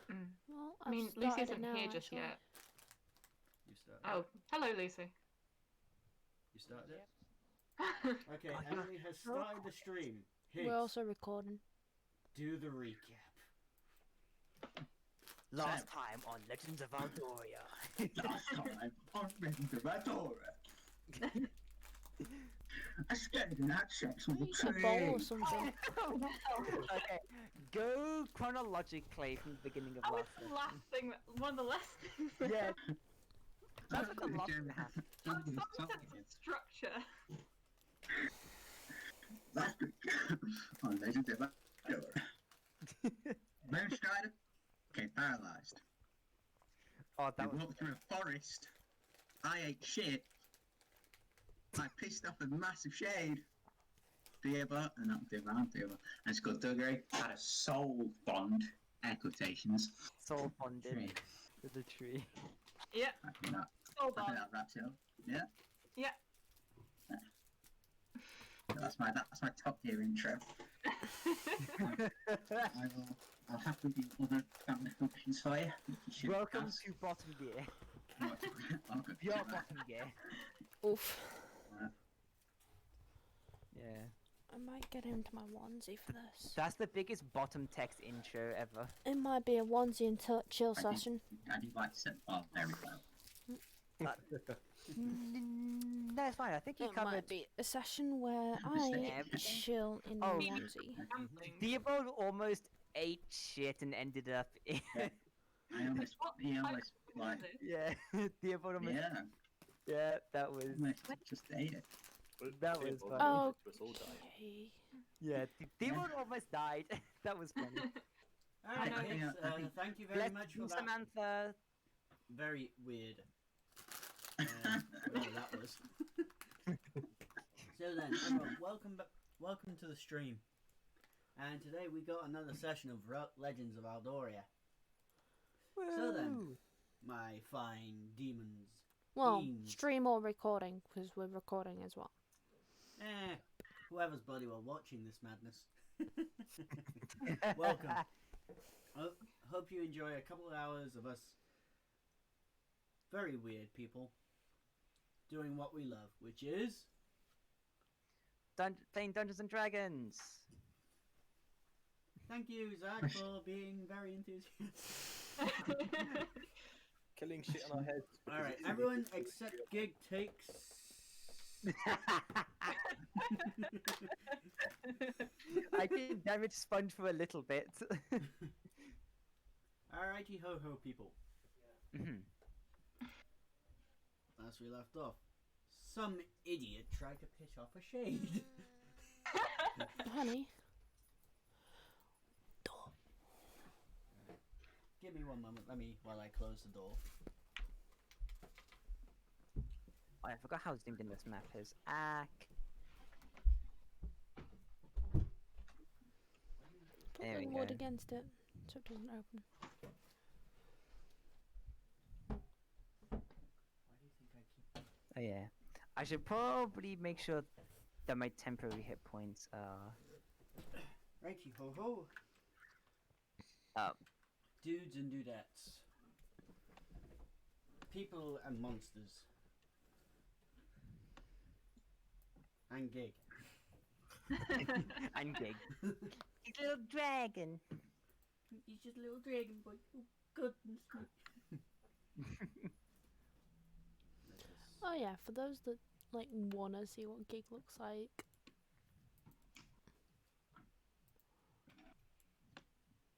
Well, I I've mean, started Lucy it isn't now, here just actually. yet. You started. Oh, hello, Lucy. You started it. Yep. Okay, Emily has started the stream. We're Higgs, also recording. do the recap. Last time on Legends of Aldoria. Last time on Legends of Aldoria. I scared and had sex with a Use a bowl or tree. something. Okay, go chronologically from the beginning of Oh, last it's the last thing, one of the last things. Yeah, That's the last thing that happened. Oh, some sense of structure. Last week on Legends of Aldoria. Moon Strider became paralysed. Oh, We that was walked through a forest. I ate shit. I pissed off a massive shade. Dearborn, and not Dearborn, and Skullduggery had a soul bond, air quotations. soul bonded Tree. to the tree. Yep. I think that, Hold I think on. that wraps it up. Yeah, Yeah. that's my top tier intro. I'll happily do other family functions for you. If you should Welcome ask. to bottom gear. Welcome. Your bottom gear. Oof. Yeah. I might get into my onesie for this. That's the biggest bottom text intro ever. It might be a onesie and chill I session. do like to set the bar very well. No, it's fine. I think you It covered. might be a session where I Everything. chill in Oh. my onesie. Something. Theobald almost ate shit and ended up in. I almost, he almost, like, Yeah, Theobald almost. yeah, Yeah, that was. almost just ate it. That was funny. Oh. To us all died. Okay. Yeah, Theobald almost died. That was funny. Alright, I think- Higgs, I think- thank you very Bless much you, for that. Samantha. Very weird. Whatever that was. So then, everyone, welcome to the stream. And today we got another session of Legends of Aldoria. So then, Woo. my fine demons. Well, Fiends. stream or recording, because we're recording as well. Whoever's bloody well watching this madness. Welcome. Hope you enjoy a couple of hours of us very weird people doing what we love, which is Playing Dungeons and Dragons. thank you, Zach, for being very enthusiastic. Killing shit on our heads. Alright, everyone except Gig takes. I did damage Sponge for a little bit. Alrighty ho ho, people. Mhm. As we left off, some idiot tried to piss off a shade. Honey. Give me one moment, while I close the door. Oh, I forgot how zoomed in this map is. Ack. Put There the we wood go. against it so it doesn't open. Why do you think I keep... Oh yeah. I should probably make sure that my temporary hit points are Righty ho ho. up. Dudes and dudettes. People and monsters. And Gig. I'm big. He's a little dragon. He's just a little dragon boy. Oh, goodness me. Oh yeah, for those that like wanna see what Gig looks like.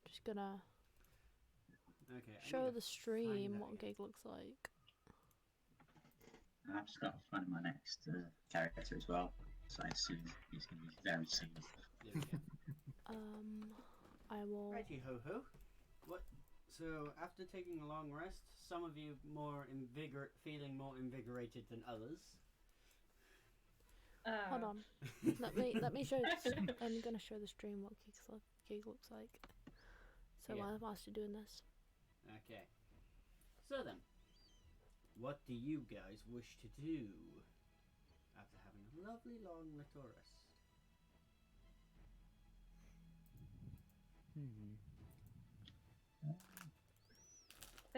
Just gonna Okay. I show need the to stream find what that Gig looks like. I've just got to find my next character as well. So I assume he's going to be very soon. There we go. I will. Righty ho ho. What? So after taking a long rest, some of you feeling more invigorated than others. Hold on. Let me show. I'm gonna show the stream what Gig looks like. So Yeah. whilst you're doing this, Okay. So then, what do you guys wish to do after having a lovely long little rest?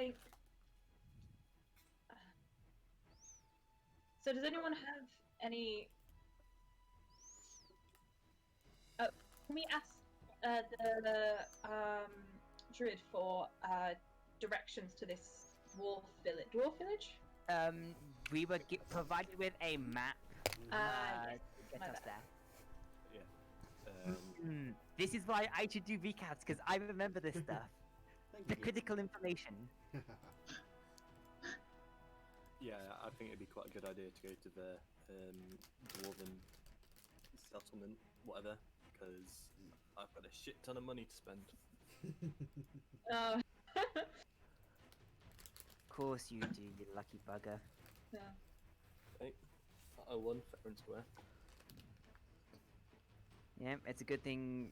think. So does anyone have any? Can we ask the druid for directions to this dwarf village? We were provided with a map Yes, to get my us bad. there. This is why I should do recaps, because I remember this stuff. Thank The you. critical information. Yeah, I think it'd be quite a good idea to go to the dwarven settlement, whatever, because I've got a shit ton of money to spend. Uh, Of course you do, you lucky bugger. yeah. Right? 01 fair and square. Yeah, it's a good thing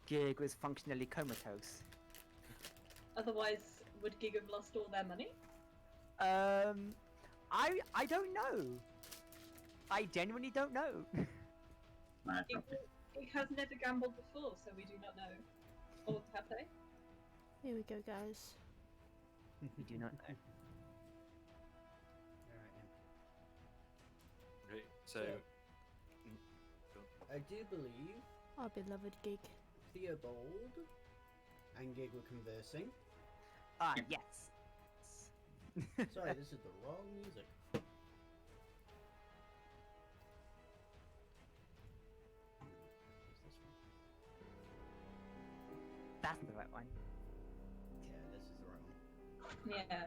Gig was functionally comatose. Otherwise, would Gig have lost all their money? I don't know. I genuinely don't know. Mad Gig, profit. Gig has never gambled before, so we do not know. Or have they? Here we go, guys. We do not know. Alright then. Right, so. I do believe Our beloved gig. Theobald and Gig were conversing. Ah, yes. Sorry, this is the wrong music. Is this one? That's the right one. Yeah, this is the right one. Yeah.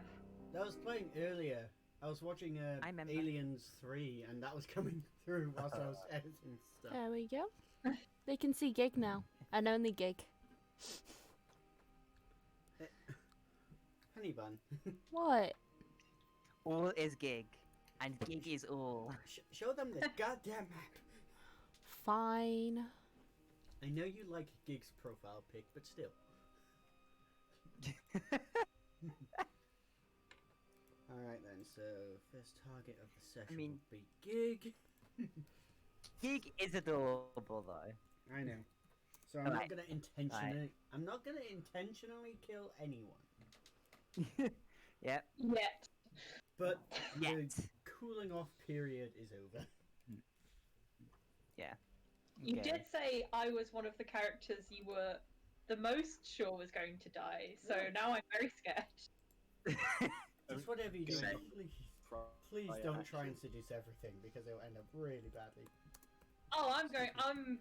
That was playing earlier. I was watching I remember. Aliens 3 and that was coming through whilst I was editing stuff. There we go. They can see gig now, and only gig. Honey bun. What? All is Gig, and Gig is all. Show them the goddamn map. Fine. I know you like Gig's profile pic, but still. Alright then, so first target of the session mean- will be Gig. Gig is adorable though. I know. So I'm Alright. not gonna intentionally kill anyone. Yep. Yet. But Yet. the cooling off period is over. Yeah. You Okay. did say I was one of the characters you were the most sure was going to die, so Yeah. now I'm very scared. Just whatever you do, Same. please don't try and seduce everything because it'll end up really badly. Oh, I'm going. To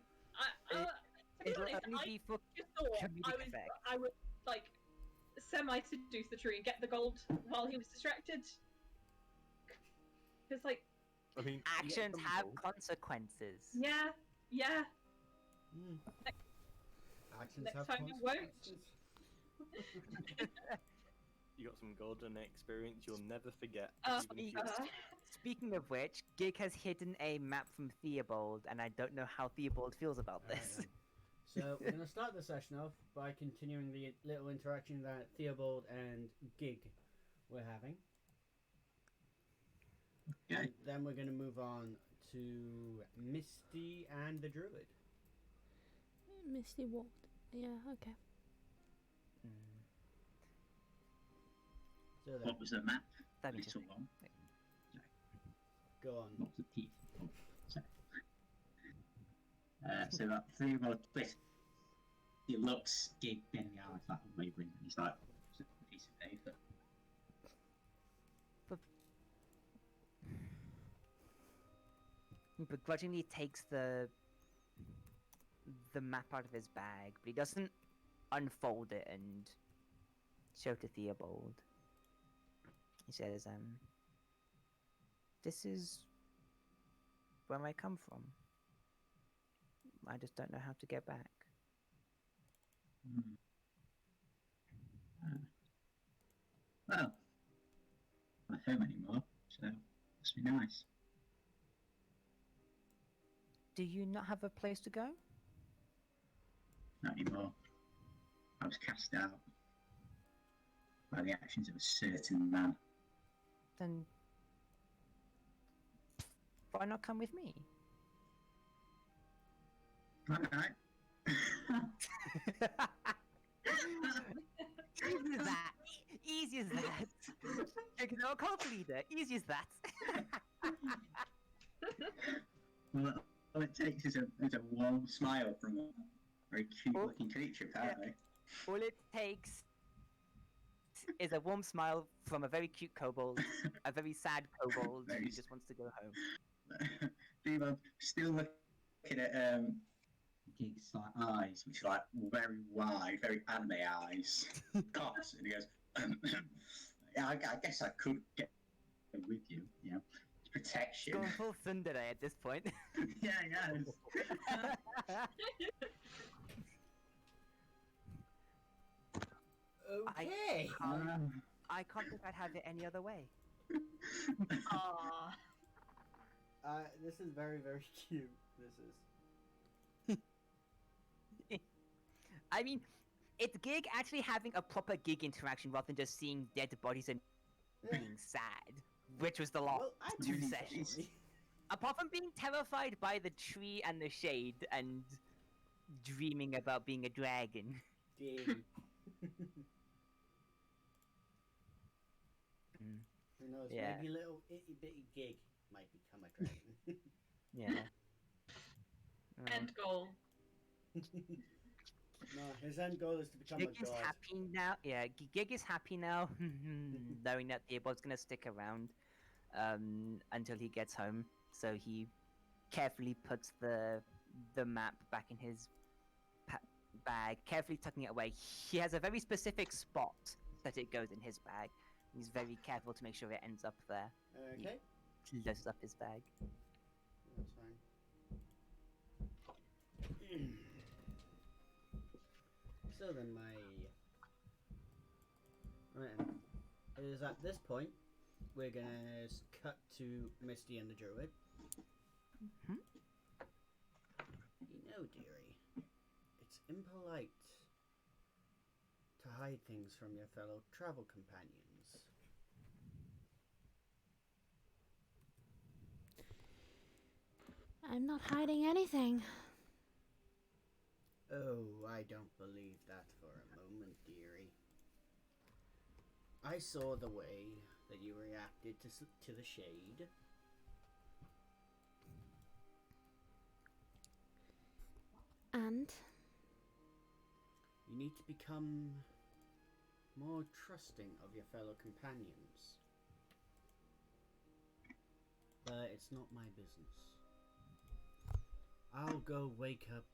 be It'll honest, only I be for just thought comedic effect. I would like semi-seduce the tree and get the gold while he was distracted. Because like, I mean, actions have consequences. yeah. Mm. Actions Next have time you won't. consequences. You got some golden experience you'll never forget. Uh, even if you're- Speaking of which, Gig has hidden a map from Theobald, and I don't know how Theobald feels about Alright this. then. So we're gonna start the session off by continuing the little interaction that Theobald and Gig were having. Okay. And then we're gonna move on to Misty and the Druid. Misty walked. Yeah, okay. Mm, So then, What was the map? that'd be Little interesting. one. go on. What was the teeth? Oh, sorry. So that thing about this, it looks Gig in the eye, like wavering. He's like, it's a piece of paper. He begrudgingly takes the map out of his bag, but he doesn't unfold it and show to Theobald. He says, this is where I come from. I just don't know how to get back. Hmm. Well, not home anymore, so must be nice. Do you not have a place to go? Not anymore. I was cast out by the actions of a certain man. Then why not come with me? Alright. That Easy as that. Ignore cult leader. Easy as that. Well, all it takes is a warm smile from a very cute-looking creature, apparently. All it takes is a warm smile from a very cute kobold, a very sad kobold who just wants to go home. Bebop still looking at Gig's like eyes, which are like very wide, very anime eyes. Coughs, and he goes, "Yeah, I guess I could get with you, you know, protection." Going full tsundere at this point. Yeah, yes. Okay. I can't think I'd have it any other way. Aww. This is very, very cute. This is. I mean, it's Gig actually having a proper Gig interaction rather than just seeing dead bodies and being sad, which was the last Well, I'm two really sessions. sorry. Apart from being terrified by the tree and the shade and dreaming about being a dragon. Dang. Mm. Who knows? Yeah. Maybe little itty bitty Gig might become a dragon. Yeah. End goal. No, his end goal is to become Gig a is god. happy now. Yeah, Gig is happy now, knowing that Theobald's gonna stick around until he gets home. So he carefully puts the map back in his bag, carefully tucking it away. He has a very specific spot that it goes in his bag. He's very careful to make sure it ends up there. Okay. He closes up his bag. That's fine. So then right, it is at this point we're gonna cut to Misty and the Druid. Mhm. You know, dearie, it's impolite to hide things from your fellow travel companions. I'm not hiding anything. Oh, I don't believe that for a moment, dearie. I saw the way that you reacted to the shade. And You need to become more trusting of your fellow companions. But it's not my business. I'll go wake up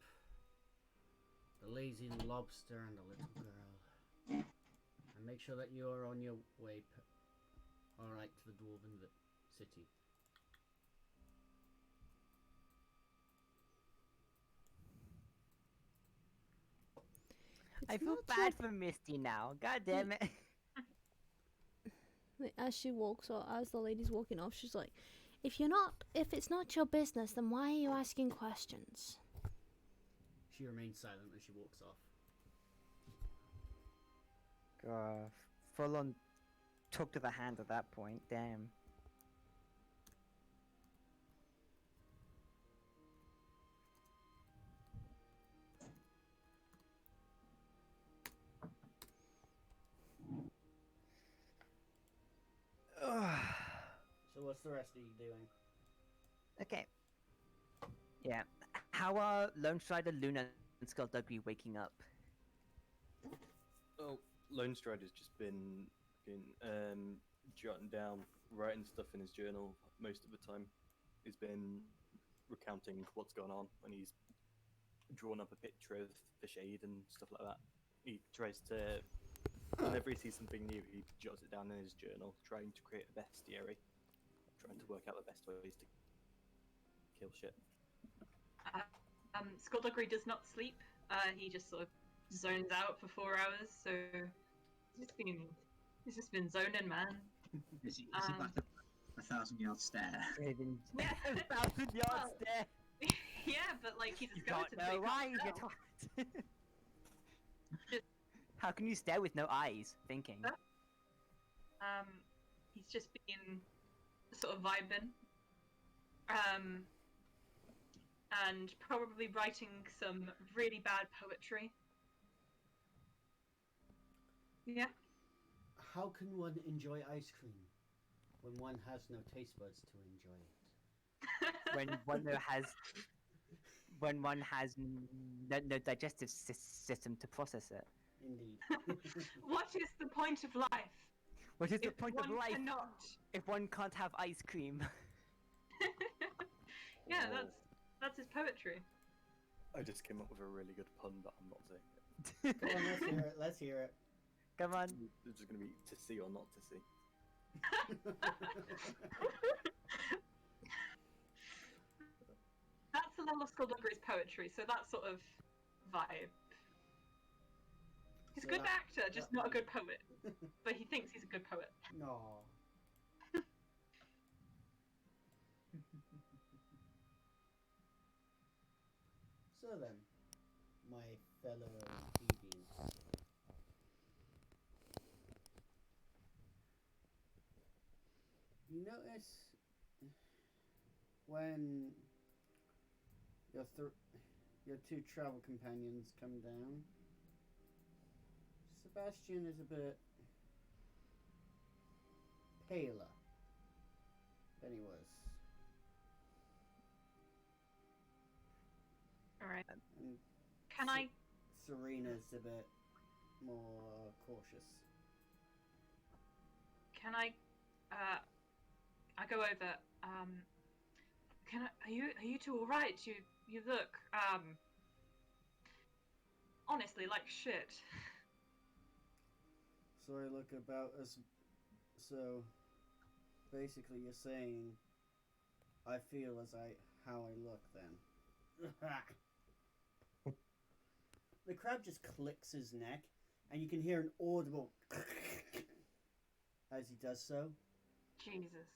the lazy lobster and the little girl. And make sure that you are on your way alright to the dwarven city. I it's feel not bad for Misty now. God damn it. as she walks, or as the lady's walking off, she's like, if it's not your business, then why are you asking questions? She remains silent as she walks off. God, full on took to the hand at that point. Damn. So what's the rest of you doing? Okay. Yeah. How are Lone Strider, Luna, and Skullduggery waking up? Oh, Lone Strider's just been jotting down, writing stuff in his journal most of the time. He's been recounting what's gone on, and he's drawn up a picture of the shade and stuff like that. He tries to, whenever he sees something new, he jots it down in his journal, trying to create a bestiary, trying to work out the best ways to kill shit. Skullduggery does not sleep. He just sort of zones out for 4 hours. So he's just been zoning, man. Is he back at 1,000-yard stare? Yeah. 1,000-yard stare. Yeah, but like he's a You got skeleton. so he no can't eyes, you tell. twat. How can you stare with no eyes? Thinking. He's just been sort of vibing. And probably writing some really bad poetry. Yeah. How can one enjoy ice cream when one has no taste buds to enjoy it? when one has no digestive system to process it. Indeed. What is the point of life What is the if point one of life cannot? if one can't have ice cream? Yeah, Oh, that's his poetry. I just came up with a really good pun, but I'm not saying it. Come on, let's hear it. Let's hear it. Come on. It's just going to be to see or not to see. That's a level of skullduggery's poetry, so that sort of vibe. He's a So good that- actor, just not a good poet. But he thinks he's a good poet. No. So then, my fellow deviants. You notice when your two travel companions come down, Sebastian is a bit paler than he was. Alright. And Can I? Serena's a bit more cautious. Can I? I go over. Can I? Are you two all right? You look honestly like shit. So I look about as. So basically, you're saying I feel as how I look then. The crab just clicks his neck, and you can hear an audible as he does so. Jesus.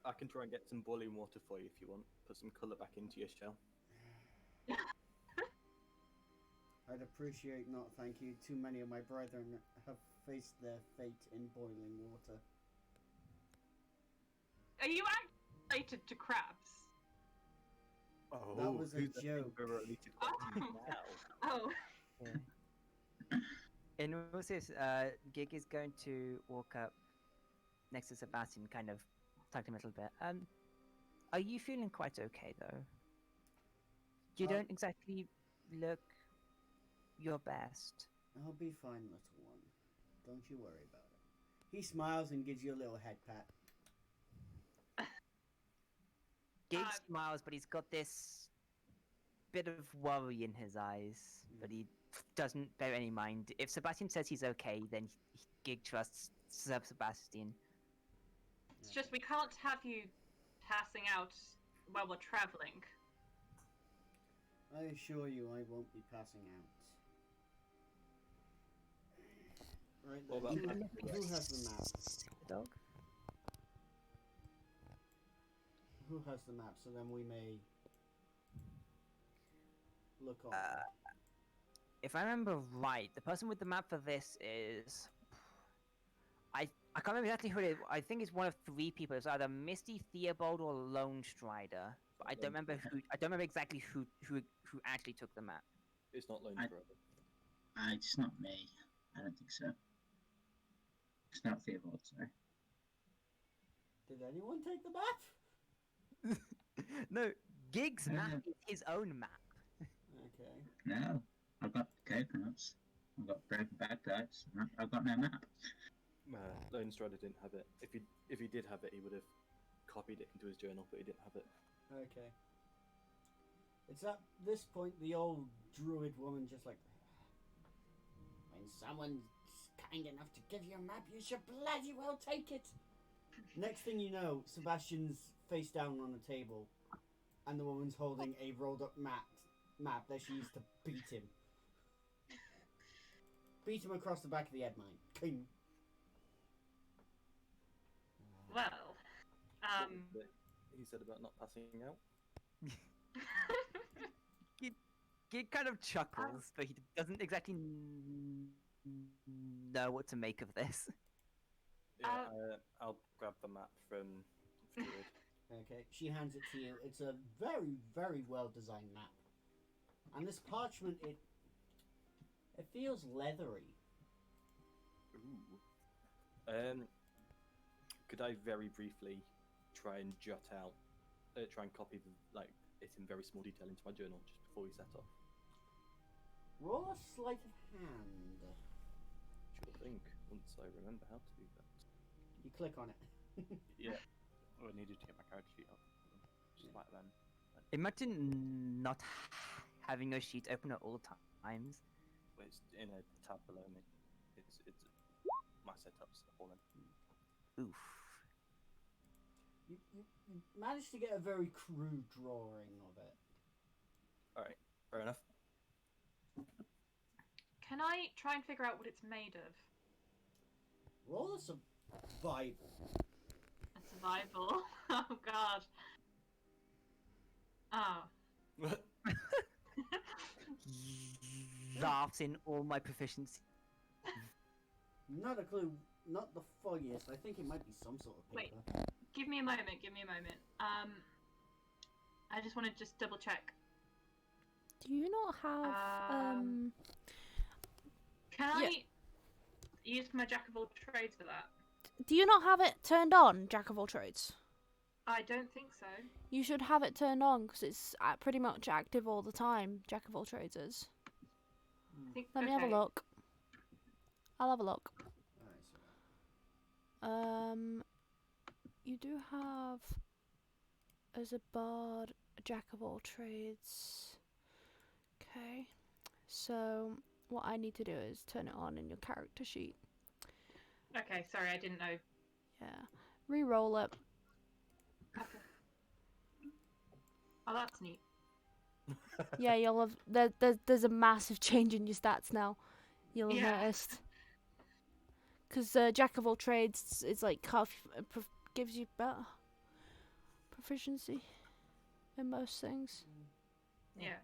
I can try and get some boiling water for you if you want. Put some colour back into your shell. I'd appreciate not, thank you. Too many of my brethren have faced their fate in boiling water. Are you related to crabs? Oh, That was a who's the joke. finger related to you now? Oh. In process, Gig is going to walk up next to Sebastian, kind of talk to him a little bit. Are you feeling quite okay though? You don't exactly look your best. I'll be fine, little one. Don't you worry about it. He smiles and gives you a little head pat. Gig smiles, but he's got this bit of worry in his eyes, but he doesn't bear any mind. If Sebastian says he's okay, then Gig trusts Sebastian. It's just we can't have you passing out while we're traveling. I assure you I won't be passing out. Right What then, about who has the map? Dog? Who has the map, so then we may look on. If I remember right, the person with the map for this is... I can't remember exactly who it is. I think it's one of three people. It's either Misty, Theobald, or Lone Strider. But I don't remember who. I don't remember exactly who actually took the map. It's not Lone I- Strider. It's not me. I don't think so. It's not Theobald, sorry. Did anyone take the map? No, Gig's map Yeah. is his own map. Okay. No. I've got coconuts. I've got broken bagpipes. I've got no map. Lone Strider didn't have it. If he did have it, he would have copied it into his journal, but he didn't have it. Okay. It's at this point the old druid woman just like, when someone's kind enough to give you a map, you should bloody well take it. Next thing you know, Sebastian's face down on a table, and the woman's holding a rolled up map that she used to beat him. Beat him across the back of the head, mine. King. Well, What was it he said about not passing out. Gig kind of chuckles, but he doesn't exactly know what to make of this. Yeah, I'll grab the map from Druid. Okay, she hands it to you. It's a very, very well designed map. And this parchment, it It feels leathery. Ooh. Could I very briefly try and try and copy it in very small detail into my journal just before we set off? Roll a sleight of hand. Sure thing. Once I remember how to do that. You click on it. Yeah. Oh, I needed to get my character sheet up. Just like then. Imagine not having a sheet open at all times. It's in a tab below me. It's my setup's all in. Oof. You managed to get a very crude drawing of it. Alright, fair enough. Can I try and figure out what it's made of? Roll a survival. A survival. Oh god. Oh. Laughs in all my proficiency. Not a clue. Not the foggiest. I think it might be some sort of Wait. paper. Give me a moment. I just want to double check. Do you not have Can I use my jack of all trades for that? Do you not have it turned on, Jack of all trades? I don't think so. You should have it turned on because it's pretty much active all the time. Jack of all trades is. Let me have a look. I'll have a look. You do have as a bard a Jack of all trades. Okay. So what I need to do is turn it on in your character sheet. Okay, sorry, I didn't know. Yeah. Re-roll it. Okay. Oh, that's neat. Yeah, you'll have there's a massive change in your stats now. You'll have noticed. Because Jack of all trades is like half gives you better proficiency in most things. Yeah.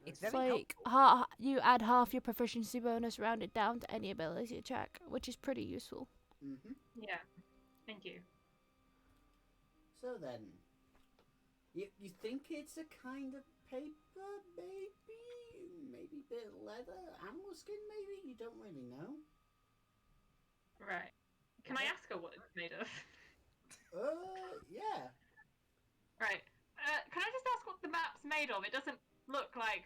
It's It's very like you add half your proficiency bonus rounded down to any ability check, which is pretty useful. Mm-hmm. Yeah. Thank you. So then, you think it's a kind of paper, maybe bit of leather, animal skin, maybe? You don't really know. Right. Can I ask her what it's made of? Yeah. Right. Can I just ask what the map's made of? It doesn't look like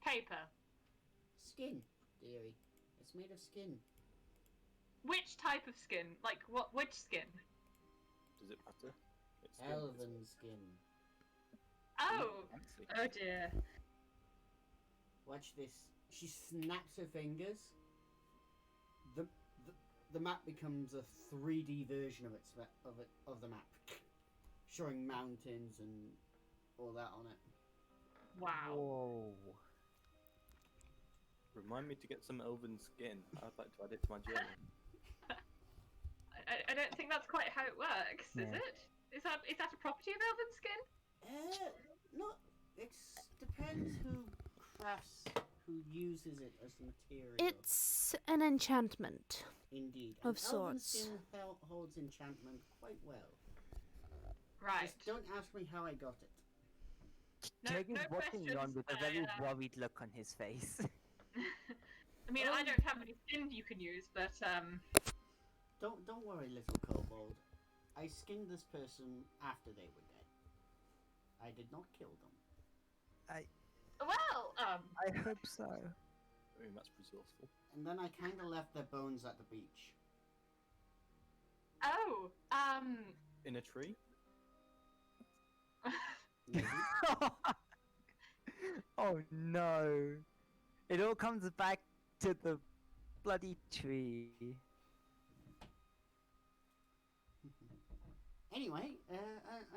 paper. Skin, dearie. It's made of skin. Which type of skin? Like which skin? Does it matter? It's Elven skin. Oh. fancy. Oh dear. Watch this. She snaps her fingers. The map becomes a 3D version of the map, showing mountains and all that on it. Wow. Whoa. Remind me to get some elven skin. I'd like to add it to my journal. I don't think that's quite how it works, is Yeah. it? Is that a property of elven skin? Not. It depends who uses it as the material. It's an enchantment. Indeed. of And elven sorts. skin holds enchantment quite well. Right. Just don't ask me how I got it. Greg is watching you on questions, with a very but, worried look on his face. I mean, I don't have any skin you can use, but Don't worry, little kobold. I skinned this person after they were dead. I did not kill them. well, I hope so. I mean, that's resourceful. And then I kind of left their bones at the beach. oh, In a tree? Maybe. Oh no. It all comes back to the bloody tree. Anyway,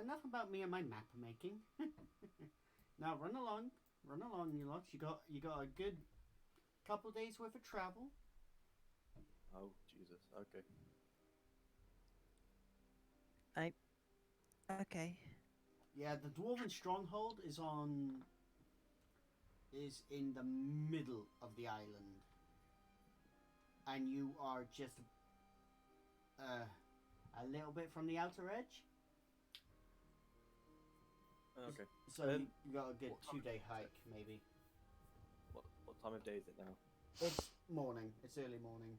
enough about me and my map making. Now run along, you lot. You got a good couple days worth of travel. Oh, Jesus. Okay. Okay. Yeah, the dwarven stronghold is in the middle of the island, and you are just a little bit from the outer edge. Okay. So you got a good what time 2-day is it? hike, maybe. What time of day is it now? It's morning. It's early morning.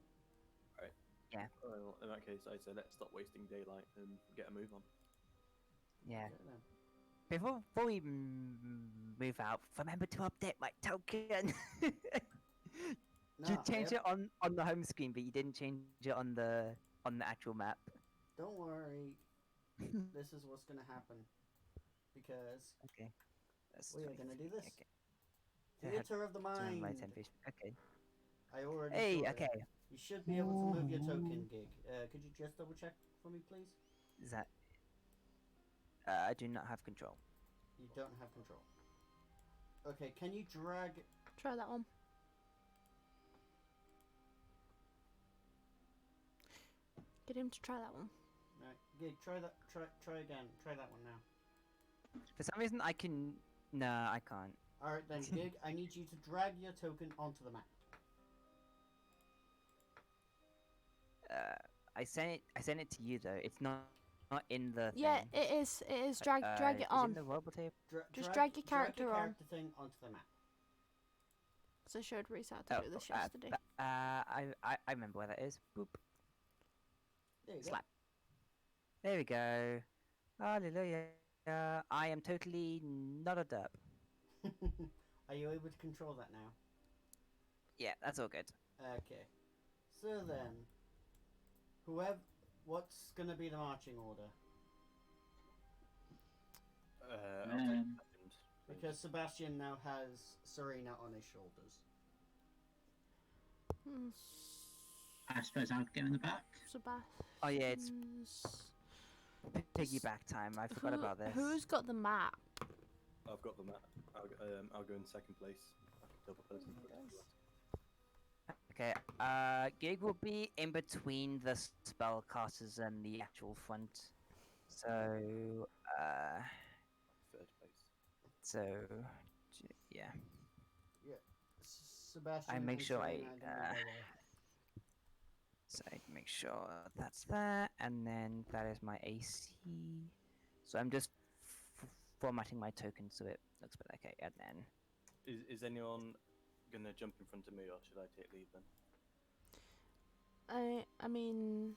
Well, in that case, I'd say let's stop wasting daylight and get a move on. Yeah. Okay, then. Before we move out, remember to update my token. You No, changed it on the home screen, but you didn't change it on the actual map. Don't worry. This is what's gonna happen. Because Okay. That's we are gonna do 23, this. Okay. Theater of the Turn mind. my 10 fish. Okay. I already Hey. saw it. Okay. You should be able to move your token, Gig. Could you just double check for me, please? Is that? I do not have control. You don't have control. Okay, can you drag... Try that one. Get him to try that one. Right, Gig, try that. Try again. Try that one now. For some reason, I can. No, I can't. Alright then, Gig, I need you to drag your token onto the map. I sent it to you though. It's not in the Yeah, thing. it is. It is. Drag it Is on. in the robot tape? Just drag your character on. character thing onto the map. Because I showed Reese how to do this yesterday. I remember where that is. Boop. There you Slap. There we go. Hallelujah. I am totally not a derp. go. Are you able to control that now? Yeah, that's all good. Okay. So then, what's gonna be the marching order? I'll take second. Because Sebastian now has Serena on his shoulders. Hmm, I suppose I'll go in the back. Oh yeah, it's Sebastian's- piggyback time. I forgot about this. Who's got the map? I've got the map. I'll go in second place. I can tell the person. Okay, Gig will be in between the spellcasters and the actual front. So, Third place. yeah. Sebastian. I make and sure Serena are gonna go there. So I make sure that's that, and then that is my AC. So I'm just formatting my token so it looks better. Okay, and then Is anyone gonna jump in front of me, or should I take lead then? I mean,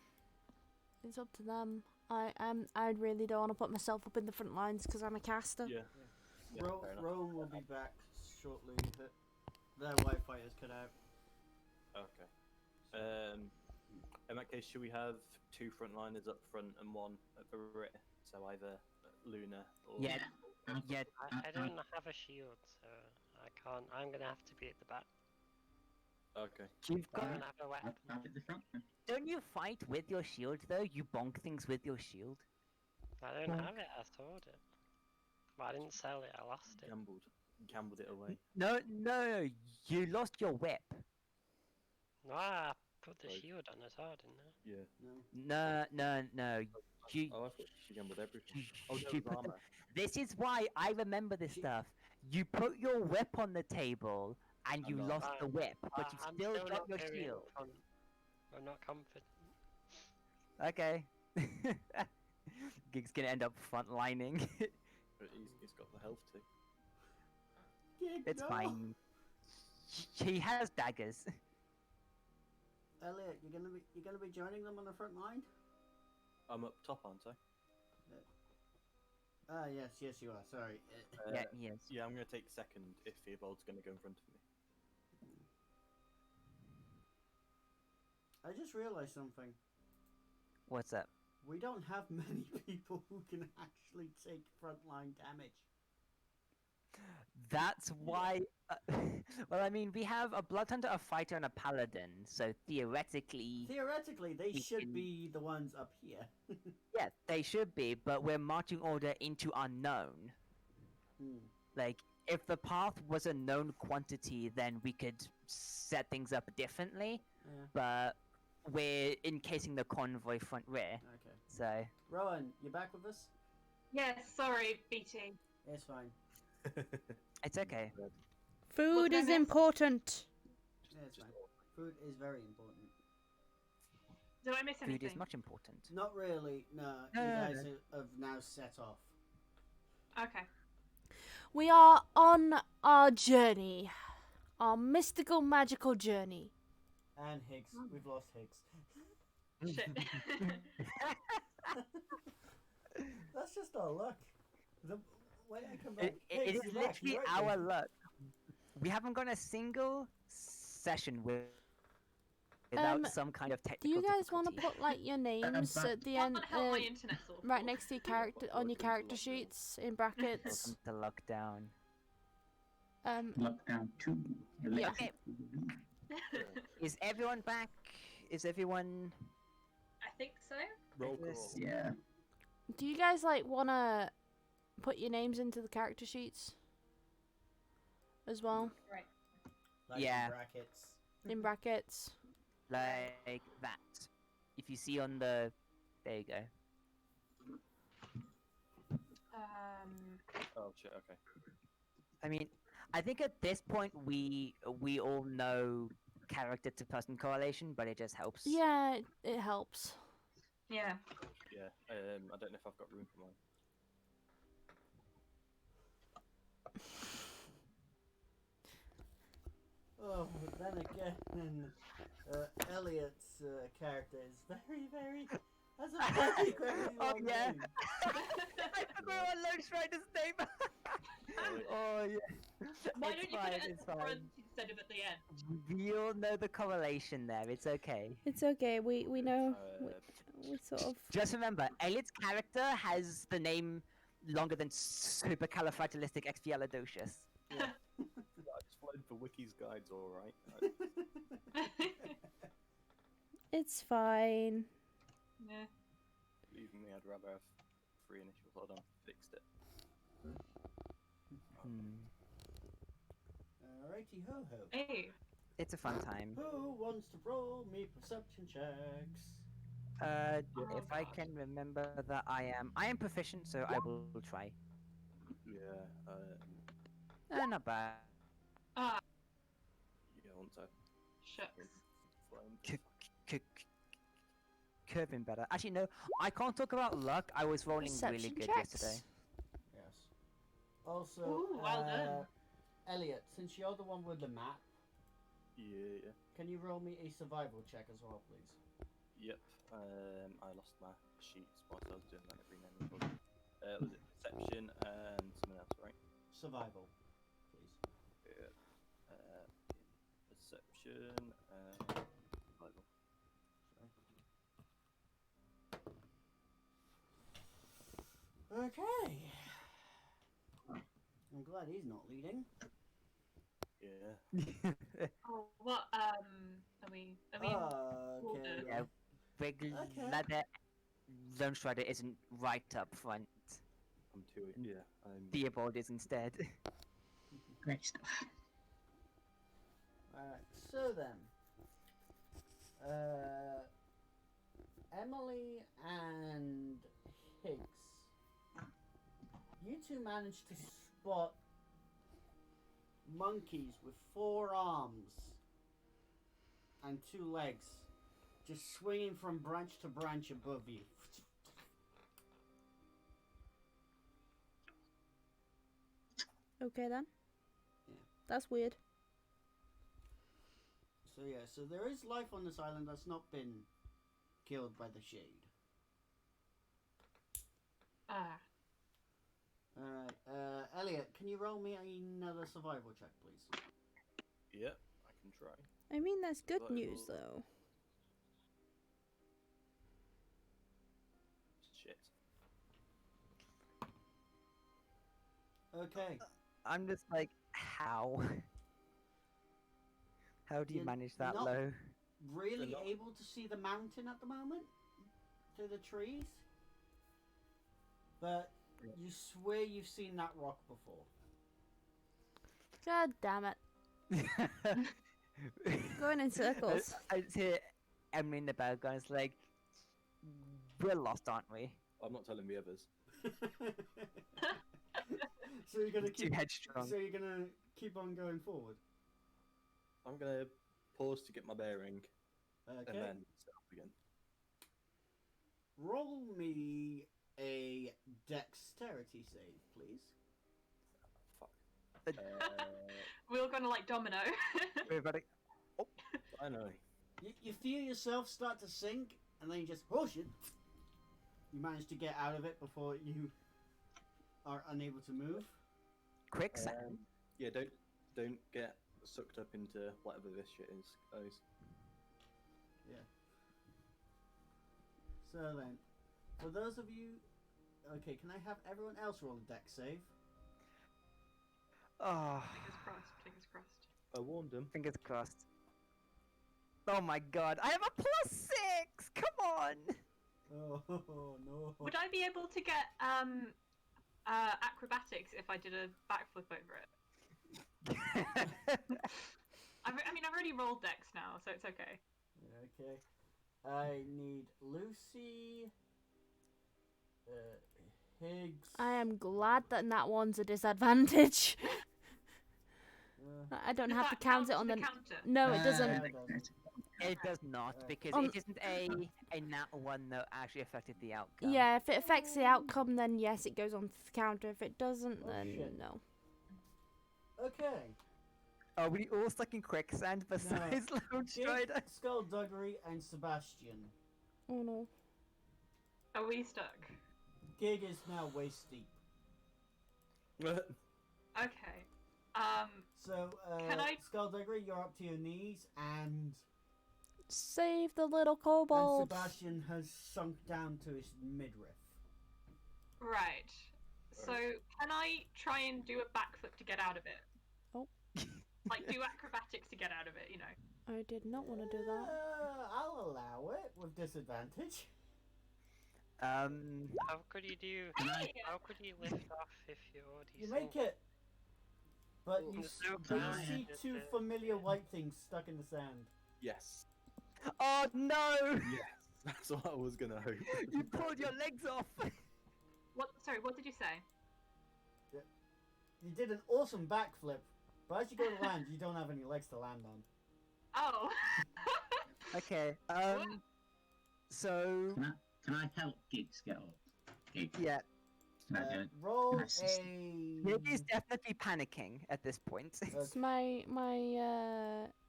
it's up to them. I really don't want to put myself up in the front lines because I'm a caster. Yeah. Fair enough. Rowan will be back shortly. Their Wi-Fi is cut out. Okay. In that case, should we have two frontliners up front and one at the rear? So either Luna or yeah. I don't have a shield, so I can't. I'm gonna have to be at the back. Okay. You've I got. don't have a weapon. I'll at the front then. Don't you fight with your shield though? You bonk things with your shield. I don't have it. I sold it. But I didn't sell it. I lost it. Gambled it away. No, you lost your whip. No, I put the Right. shield on as well, didn't I? Yeah. No. You. Oh, I thought she gambled everything. Oh, you no, put the- armor. This is why I remember this stuff. You put your whip on the table and you I'm lost not- the whip, but you I'm still got not your very shield. I'm not confident. Okay. Gig's gonna end up frontlining. But he's got the health too. Gig, It's no! fine. He has daggers. Elliot, you're gonna be joining them on the front line? I'm up top, aren't I? Ah, yes, you are. Sorry. Yeah, he is. Yeah, I'm gonna take second if Theobald's gonna go in front of me. I just realised something. What's up? We don't have many people who can actually take frontline damage. That's why. Well, I mean, we have a blood hunter, a fighter, and a paladin. So theoretically, Theoretically, they We should can- be the ones up here. yeah, they should be. But we're marching order into unknown. Like, if the path was a known quantity, then we could set things up differently. Yeah. But we're encasing the convoy front rear, Okay. so Rowan, you back with us? Yes, sorry, BT. It's fine. it's okay. Food did I is miss? important. Yeah, it's fine. Food is very important. Did I miss Food anything? is much important. Not really. No, No, you no, guys have now set off. Okay. We are on our journey. our mystical magical journey. And Higgs. We've lost Higgs. Shit. That's just our luck. When I come back, It Higgs, is you're back, literally you right our there. luck. We haven't gone a single session without some kind of Do technical you guys want to difficulty. put like your names but- at the Can't end, help my internet's awful. right next to your character on your welcome to character lockdown. sheets in brackets? Welcome to lockdown. Lockdown 2. Yeah. Okay. Is everyone back? Is everyone? I think so. Roll Yes. call. Yeah. Do you guys like wanna put your names into the character sheets as well Right. Like Yeah. in brackets. in brackets? Like that. If you see on the, there you go. Oh shit. Okay. I mean, I think at this point we all know character to person correlation, but it just helps. Yeah, it helps. Yeah. Yeah. I don't know if I've got room for mine. Oh, but then again, Elliot's character is very, has a very, very Oh, long yeah. name. I forgot what Lone Strider's name. Oh yeah. Why It's don't you put fine, it at it's the fine. front instead of at the end? We all know the correlation there. It's okay. It's okay. We know. We sort of. Just remember, Elliot's character has the name longer than supercalifragilisticexpialidocious. Yeah, I just flown for Wiki's guides, all right. It's fine. Yeah. Believe me, I'd rather have 3 initials. Hold on, fixed it. Alrighty ho ho. Hey. It's a fun time. Who wants to roll me perception checks? If I can remember that I am proficient, so I will try. Yeah. Not bad. Ah, Yeah. Once I shucks. flown. Curving better. Actually, no, I can't talk about luck. I was rolling really Perception good checks. yesterday. Yes. Also, Ooh, well done. Elliot, since you're the one with the map, Yeah. can you roll me a survival check as well, please? Yep. I lost my sheets whilst I was doing that every now and then. Was it perception and something else, right? Survival, please. Yeah. Perception and survival. Okay. I'm glad he's not leading. Yeah. Oh, what? Are we? Okay. Yeah, regular Lone Strider isn't right up front. I'm too. Yeah. I'm. Theobald is instead. Great stuff. Alright, so then. Emily and Higgs. You two managed to spot monkeys with 4 arms and 2 legs just swinging from branch to branch above you. Okay then. Yeah. That's weird. So yeah, so there is life on this island that's not been killed by the shade. Ah. Alright, Elliot, can you roll me another survival check, please? Yeah. I can try. I mean, that's good Survival. news though. Shit. Okay. I'm just like, how? How do you You're manage that not- low? Really not- able to see the mountain at the moment? Through the trees? But Yeah. you swear you've seen that rock before. God damn it. Going in circles. I just hear Emily in the background. It's like, we're lost, aren't we? I'm not telling the others. So you're gonna Too keep. headstrong. So you're gonna keep on going forward. I'm gonna pause to get my bearing Okay. and then set up again. Roll me a dexterity save, please. Fuck. We're all gonna like domino. We're about to... Finally. You feel yourself start to sink, and then you just, oh shit! You manage to get out of it before you are unable to move. Quicksand. Yeah, don't get sucked up into whatever this shit is, guys. Yeah. So then, for those of you, okay, can I have everyone else roll a deck save? Oh, Fingers crossed. Fingers crossed. I warned him. fingers crossed. Oh my god, I have a +6! Come on! Oh no. Would I be able to get acrobatics if I did a backflip over it? I mean, I've already rolled dex now, so it's okay. Okay. I need Lucy, Higgs. I am glad that that one's a disadvantage. I don't Does have to that count it as on the the. counter? No, it doesn't. It does not, because Um, it isn't a nat one that actually affected the outcome. Yeah, if it affects the outcome, then yes, it goes on to the counter. If it doesn't, Oh, then shit. no. Okay. Are we all stuck in quicksand besides Lone Gig, Strider? Skullduggery, and Sebastian. Oh no. Are we stuck? Gig is now waist deep. Okay. So, Can I- Skullduggery, you're up to your knees, and Save the little kobold. Sebastian has sunk down to his midriff. Right. So, can I try and do a backflip to get out of it? Oh. Like, do acrobatics to get out of it, you know? I did not want to do that. I'll allow it with disadvantage. How could you do? Hey! How could you lift off if you're already? You make it, but you, There's no but you point. see Just, two familiar white things stuck in the sand. Yes. Oh no! Yes. That's what I was gonna hope. You pulled your legs off! What? Sorry, what did you say? You did an awesome backflip, but as you go to land, you don't have any legs to land on. Oh. Okay, so... Can I help Gigs get up? Gigs, Yeah, can I do it? Roll Can I assist a. Nick is definitely panicking at this point. It's my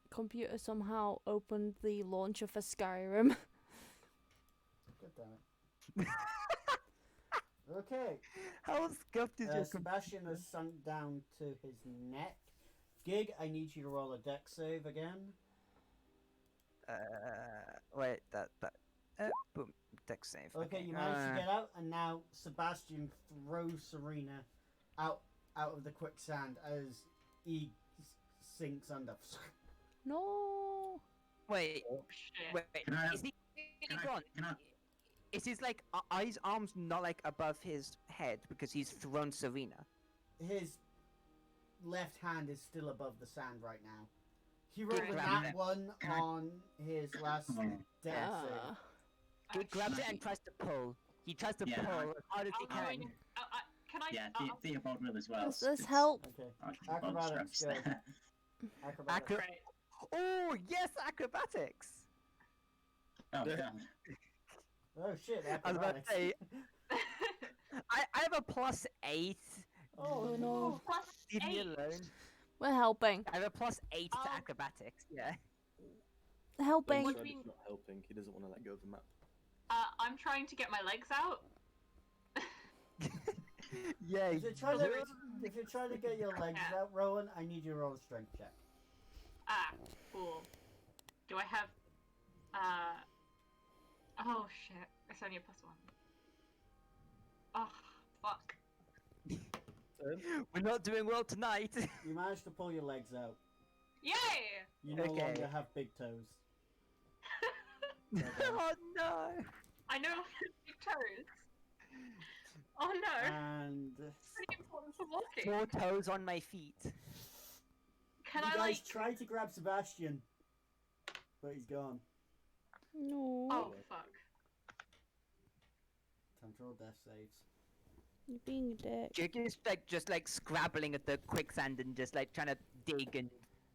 computer somehow opened the launcher for Skyrim. God damn it. Okay. How scuffed is your Sebastian has sunk down to his neck. Gig, I need you to roll a deck save again. Wait, boom, deck save. Okay, you managed to get out, and now Sebastian throws Serena out of the quicksand as he sinks under. No. Wait, Shit. wait, Can I- is he can I- gone? can I- Is his like his arms not like above his head because he's thrown Serena? His left hand is still above the sand right now. He rolled a Right. nat 1 on his last Oh. deck Uh, save. He grabs it Nice. and tries to pull. He tries to Yeah. pull as hard as he I'll can. join. Can I? Yeah, I'll- Theobald will as well. Does this It's- help? Okay. I can both Acrobatics, strokes go. there. Acrobatics. Great. Oh yes, acrobatics. Oh, Yeah. God. Oh shit, I was about to acrobatics. say I have a +8. Oh no. no. Plus Leave me 8. alone. We're helping. I have a +8 to Oh. acrobatics. Yeah. Helping. What do you He's mean? not helping. He doesn't want to let go of the map. I'm trying to get my legs out. Yeah. If you're trying to get your legs out, Rowan, I need you to roll a strength check. Ah, cool. Do I have? Oh shit! It's only a +1. Oh fuck. We're not doing well tonight. You managed to pull your legs out. Yay! You no Okay. longer have big toes. Oh no. I know big toes. Oh no! And Pretty important for walking. 4 toes on my feet. Can you I guys like? try to grab Sebastian, but he's gone. No. Oh fuck. Time to roll death saves. You're being a dick. Jake is like just like scrabbling at the quicksand and just like trying to dig and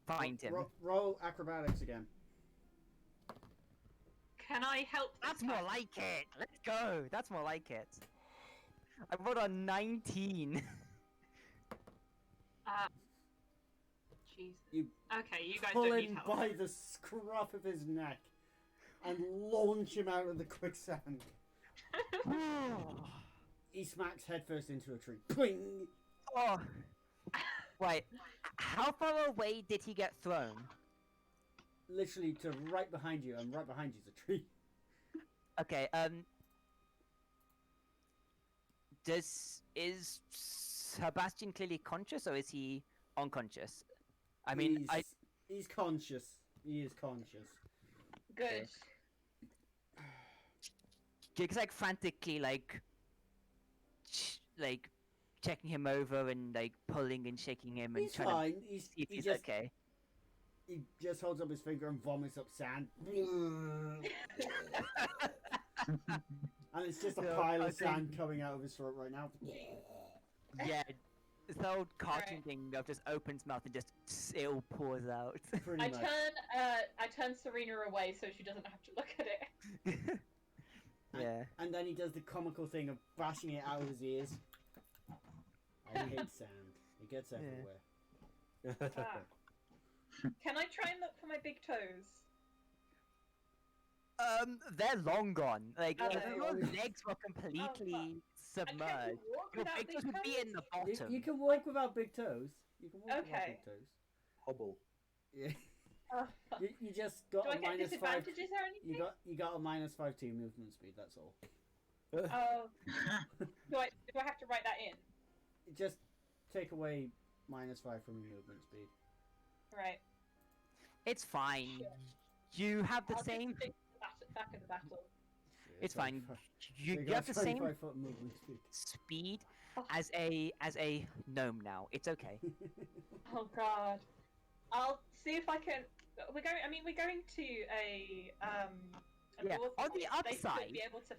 find him. Roll acrobatics again. Can I help? this That's more time? like it. Let's go. That's more like it. I rolled a 19. Jesus. You Okay, you guys pull don't need him help. by the scruff of his neck and launch him out of the quicksand. He smacks headfirst into a tree. Pling! Oh. Wait. How far away did he get thrown? Literally to right behind you, and right behind you is a tree. Okay. Is Sebastian clearly conscious or is he unconscious? I mean, He's conscious. He is conscious. Good. Gig's like frantically like checking him over and like pulling and shaking him and He's trying fine. to see if He he's just okay. he just holds up his finger and vomits up sand. And it's just a So, pile I of sand think- coming out of his throat right now. Yeah, it's the old cartoon Alright. thing of just opens mouth and just it all pours out. Pretty I much. turn Serena away so she doesn't have to look at it. Yeah. And then he does the comical thing of bashing it out of his ears. I hate sand. It gets everywhere. Ah. Can I try and look for my big toes? They're long gone. Like Oh, if they're your long. legs were completely submerged, I can't walk your without big big toes would be in the toes? bottom. You can walk without big toes. You can walk without Okay. big toes. Hobble. Yeah. Oh, You just got do I a get minus 5. disadvantages or anything? You got a minus 5 to movement speed. That's all. Oh, do I have to write that in? Just take away minus 5 from your movement speed. Right. It's fine. Sure. You have the I'll same. Just stick to the back of the battle. It's fine. So You got have the same 25-foot movement speed. speed Oh. as a gnome now. It's okay. Oh God. I'll see if I can. We're going to a Yeah, dwarf on the fight. upside-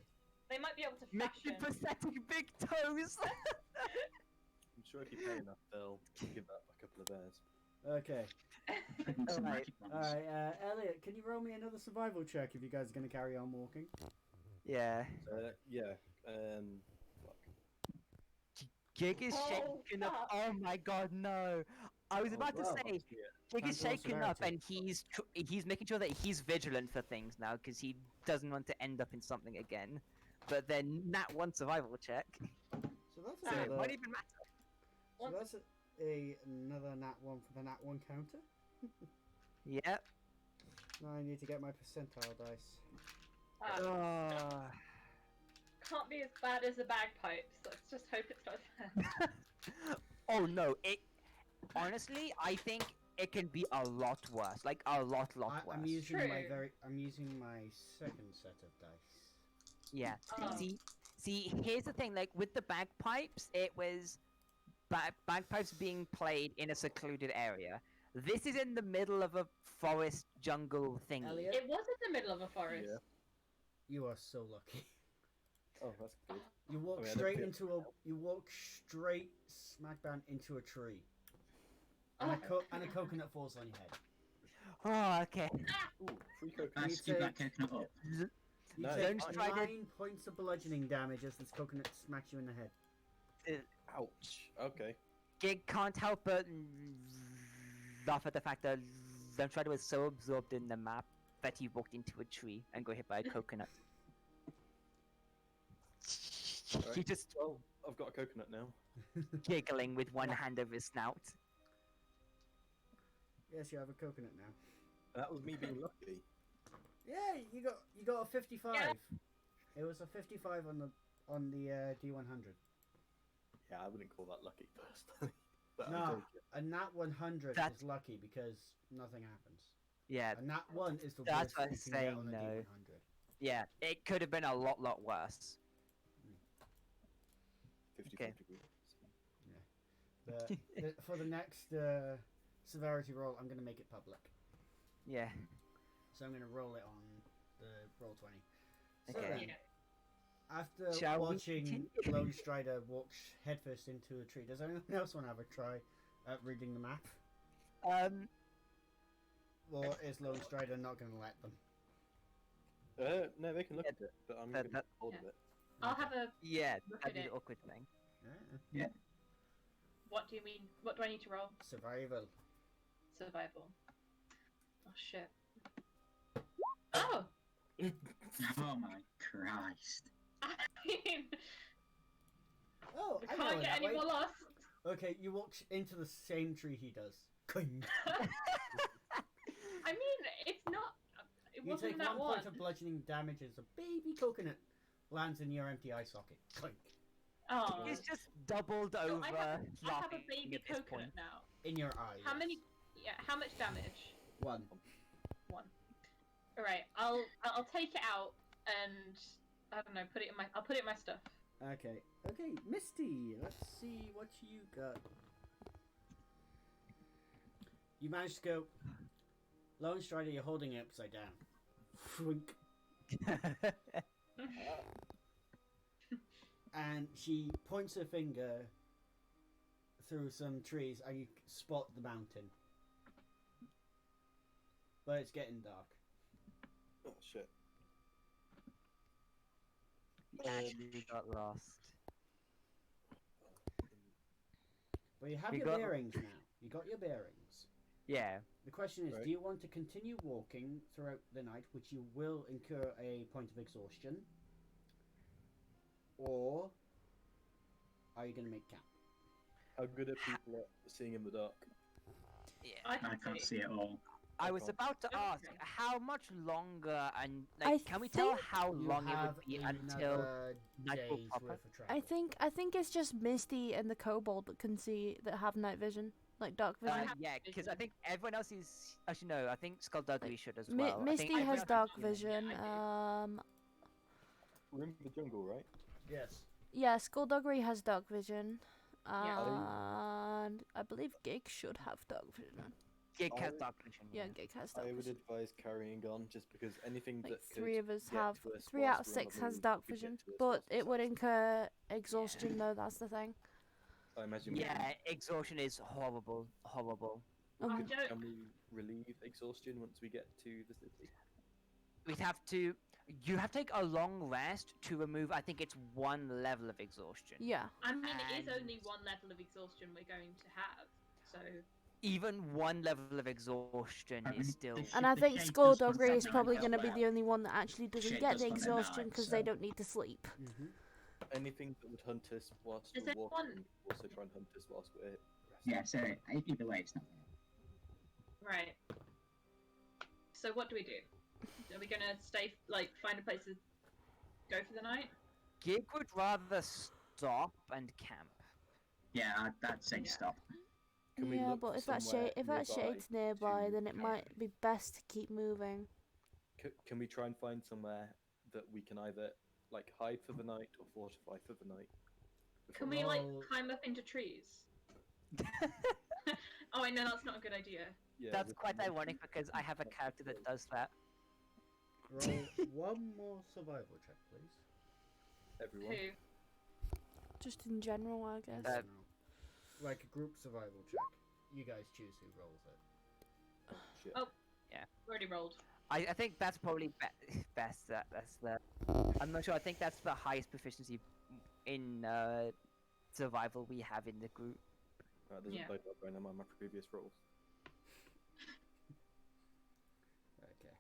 They might be able to Make fashion. the pathetic big toes. I'm sure if you pay enough, they'll give up a couple of bears. Okay. Some Alright. magic ones. Alright, Elliot, can you roll me another survival check if you guys are going to carry on walking? Yeah. Yeah. Fuck. Gig is Oh, shaken up. fuck. Oh my god, no. I was about to wow. say, Yeah. Gig is Time to roll shaken up severity. and he's making sure that he's vigilant for things now because he doesn't want to end up in something again. But then that one survival check. So that's So it another, might even matter. so that's another nat 1 for the nat 1 counter. Yep. Now I need to get my percentile dice. Oh. Can't be as bad as the bagpipes. Let's just hope it's not bad. Oh no, it honestly I think it can be a lot worse. Like a lot worse. I'm using my True. I'm using my second set of dice. Yeah. Oh. See, here's the thing. Like with the bagpipes, it was bagpipes being played in a secluded area. This is in the middle of a forest jungle thingy. Elliot, It was in the middle of a forest. Yeah. you are so lucky. Oh, that's good. You walk I mean, I don't straight feel- into you walk straight smack bang into a tree. Oh, And a coconut falls on your head. Oh, okay. Ooh, free coconut. I You scoop that take- coconut up. You No, take don't try to- 9 points of bludgeoning damage as this coconut smacks you in the head. Ouch. Okay. Gig can't help but laugh at the fact that Lemtrider was so absorbed in the map that he walked into a tree and got hit by a coconut. He Alright. just Well, I've got a coconut now. giggling with one hand over his snout. Yes, you have a coconut now. That was me being lucky. Yeah, you got a 55. Yeah. It was a 55 on the D100. Yeah, I wouldn't call that lucky personally. But No. I'll take it. A nat 100 That's- is lucky because nothing happens. Yeah, A nat 1 is the That's worst what you I'm can get saying, on a no. D100. yeah, it could have been a lot worse. 50 Okay. For the next severity roll, I'm going to make it public. Yeah. So I'm going to roll it on the roll 20. So Okay. then, Yeah. after Shall we watching continue? Lone Strider walk headfirst into a tree, does anyone else want to have a try at reading the map? Or is Lone Strider not going to let them? No, they can look Yeah, at it, but I'm that- going to that- hold yeah. of it. I'll have a. Yeah, Look that'd at be it. the awkward thing. Yeah. What do you mean? What do I need to roll? Survival. survival. Oh shit. Oh. Oh my Christ. I mean, Oh, I I know can't get that any way. more lost. Okay, you walk into the same tree he does. Cling. I mean, it's not. It You wasn't take that one one. point of bludgeoning damage as a baby coconut lands in your empty eye socket. Clink. Oh. He's just doubled So over. I have a laughing baby at this coconut point. now. In your eye. How yes. many? Yeah. How much damage? 1. One. All right. I'll take it out and I don't know. I'll put it in my stuff. Okay. Okay, Misty, let's see what you got. You managed to go. Lone Strider, you're holding it upside down. Frunk. And she points her finger through some trees and you spot the mountain. But it's getting dark. Oh shit. You got lost. But you have You your got- bearings now. You got your bearings. Yeah. The question is, Right. do you want to continue walking throughout the night, which you will incur a point of exhaustion? Or are you going to make camp? How good are people at seeing in the dark? Yeah. I can't see it all. I was Okay. about to ask, Okay. how much longer and I like, can we tell think how You long it have would be until another nightfall day's proper? worth of travel. I think it's just Misty and the kobold that can see that have night vision, like dark vision. have Yeah, because I vision. think everyone else is actually no. I think Skullduggery should as Mi- well. I Misty think everyone has else dark is human. vision. I We're in the jungle, right? Yes. Yeah, Skullduggery has dark vision, Yeah. and I believe Gig should have dark vision. Gig has I- dark vision. Yeah, Gig has dark I would vision. advise carrying on just because anything Like that three of us get have to us 3 out of whilst we're on 6 the has move dark could get vision, to us but whilst we're it would sat. incur exhaustion though. That's the thing. I imagine. Yeah, exhaustion is horrible. Horrible. Um, Can we relieve exhaustion once we get to the city? We'd have to. You have to take a long rest to remove. I think it's 1 level of exhaustion. yeah. I mean, it is And- only one level of exhaustion we're going to have. So Even 1 level of exhaustion I mean, is still. the And I the think shade does Skullduggery is concentrate probably on going to be that. the only one that actually doesn't Shade get does the concentrate on exhaustion that, because so- they don't need to sleep. Mm-hmm. Anything that would hunt us whilst Does we're anyone- walking, also try and hunt us whilst we're resting. Yeah, so either way, it's not. right. So what do we do? Are we gonna stay, like, find a place to go for the night? Gig would rather stop and camp. Yeah, I'd say Yeah. stop. Can we Yeah, look but for if that somewhere if that nearby shade's nearby, to then it camp? might be best to keep moving. Can we try and find somewhere that we can either like hide for the night or fortify for the night? Can before we, like, Roll- climb up into trees? Oh, I know that's not a good idea. Yeah, That's we quite can- ironic because I have a character that does that. Roll one more survival check, please. Everyone. Who? Just in general, I guess. Uh, No. Like a group survival check. You guys choose who rolls it. Shit. Oh. Already rolled. I think that's probably best. That's the. I'm not sure. I think that's the highest proficiency in survival we have in the group. That doesn't Yeah. bode well going on my previous rolls. Okay.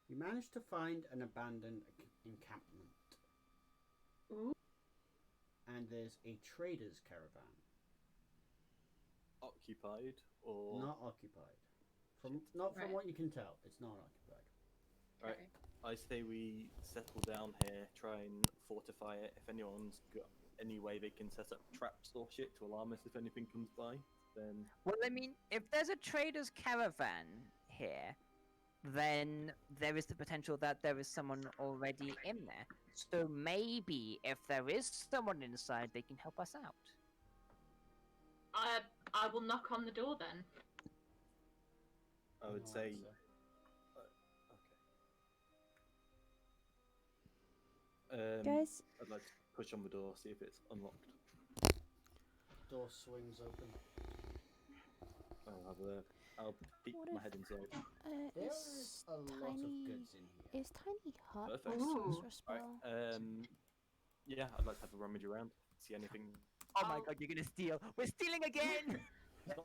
You managed to find an abandoned encampment. Ooh. And there's a trader's caravan. Occupied or Not occupied. Not from Right. what you can tell, it's not occupied. Right. Okay. I say we settle down here, try and fortify it. If anyone's got any way they can set up traps or shit to alarm us if anything comes by, then Well, I mean, if there's a trader's caravan here, then there is the potential that there is someone already in there. So maybe if there is someone inside, they can help us out. I will knock on the door then. I would No say answer. okay. Guys, I'd like to push on the door, see if it's unlocked. Door swings open. I'll peek What my if- head inside. There it's is a lot of tiny. goods in here. Is tiny hut Perfect. a Ooh. sorcerer spell? Yeah, I'd like to have a rummage around, see anything Oh my I'll- god, you're gonna steal. We're stealing again! I'll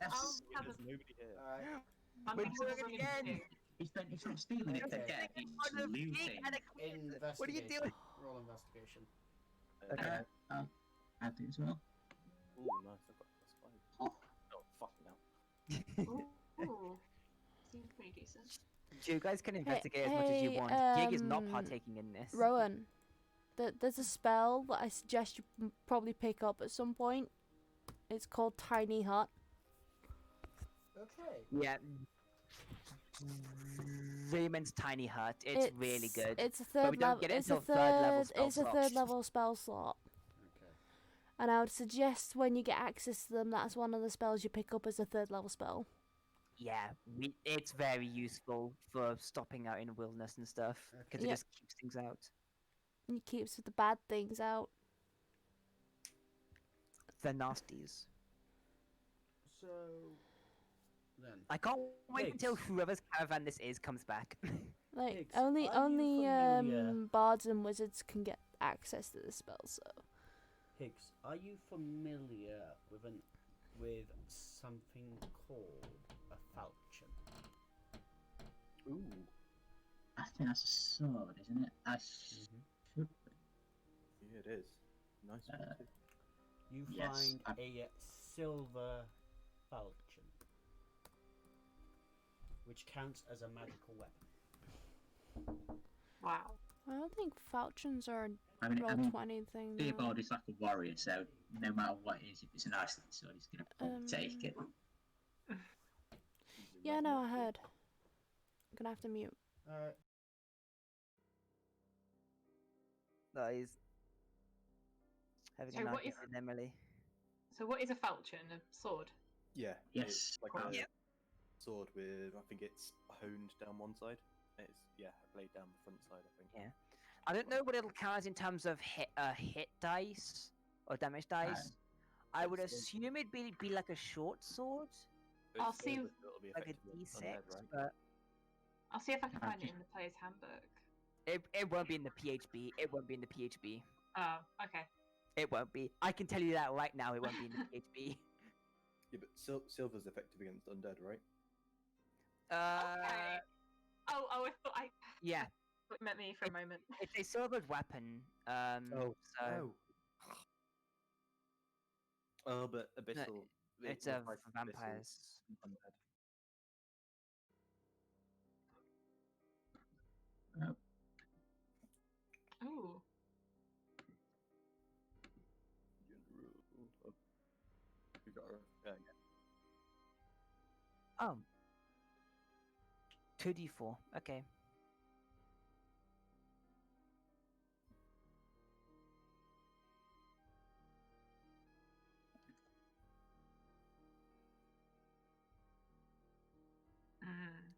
have There's a. nobody here. Alright. I'm We're gonna doing have a it look again. too. He's not stealing it. Okay. Again. In He's front of me looting. and a kid. Investigation. What are you doing? Roll investigation. Okay. I do as well. Ooh, nice. I've got +5. Oh. Oh, fucking hell. Ooh. Seems pretty decent. You guys can investigate as much as you hey, want. Gig is not partaking in this. Rowan, there's a spell that I suggest you probably pick up at some point. It's called Tiny Hut. Okay. Yeah. Raymond's Tiny Hut. It's really good. It's a But we third don't level. get it It's a until third level third. spell It's a slot. third level spell slot. Okay. And I would suggest when you get access to them, that's one of the spells you pick up as a third level spell. Yeah, it's very useful for stopping out in wilderness and stuff because it Yep. just keeps things out. And it keeps the bad things out. The nasties. So then, I can't wait until Higgs. whoever's caravan this is comes back. Like Higgs, only are you familiar- bards and wizards can get access to this spell. So Higgs, are you familiar with something called a falchion? Ooh. I think that's a sword, isn't it? Mm-hmm. Yeah, it is. Nice one, too. You Yes, find a silver falchion, which counts as a magical weapon. Wow. I don't think falchions are I a mean, roll 20 thing. though. Theobald is like a warrior, so no matter what it is, if it's a nice sword, he's gonna probably take it. Yeah, no, I heard. I'm gonna have to mute. Alright. Guys, having So an what argument is- with Emily. So what is a falchion? A sword? Yeah. Yes. It's like a Yeah. sword with, I think it's honed down one side. It's, yeah, a blade down the front side, I think. Yeah. I don't know what it'll count as in terms of hit dice or damage dice. I would It's- assume it'd be like a short sword, But I'll it's see still- if- it'll be like a effective D6, undead, right? but I'll see if I can find it just- in the player's handbook. it won't be in the PHB. It won't be in the PHB. Oh, okay. It won't be. I can tell you that right now. It won't be in the PHB. Yeah, but silver's effective against undead, right? Okay. Oh, I thought Yeah, thought it meant me for a moment. it's a silvered weapon. So Oh, but abyssal. it's it a applies to abyssal vampires. undead. Ooh. Oh, we got yeah. Oh. 2d4. Okay. Mm.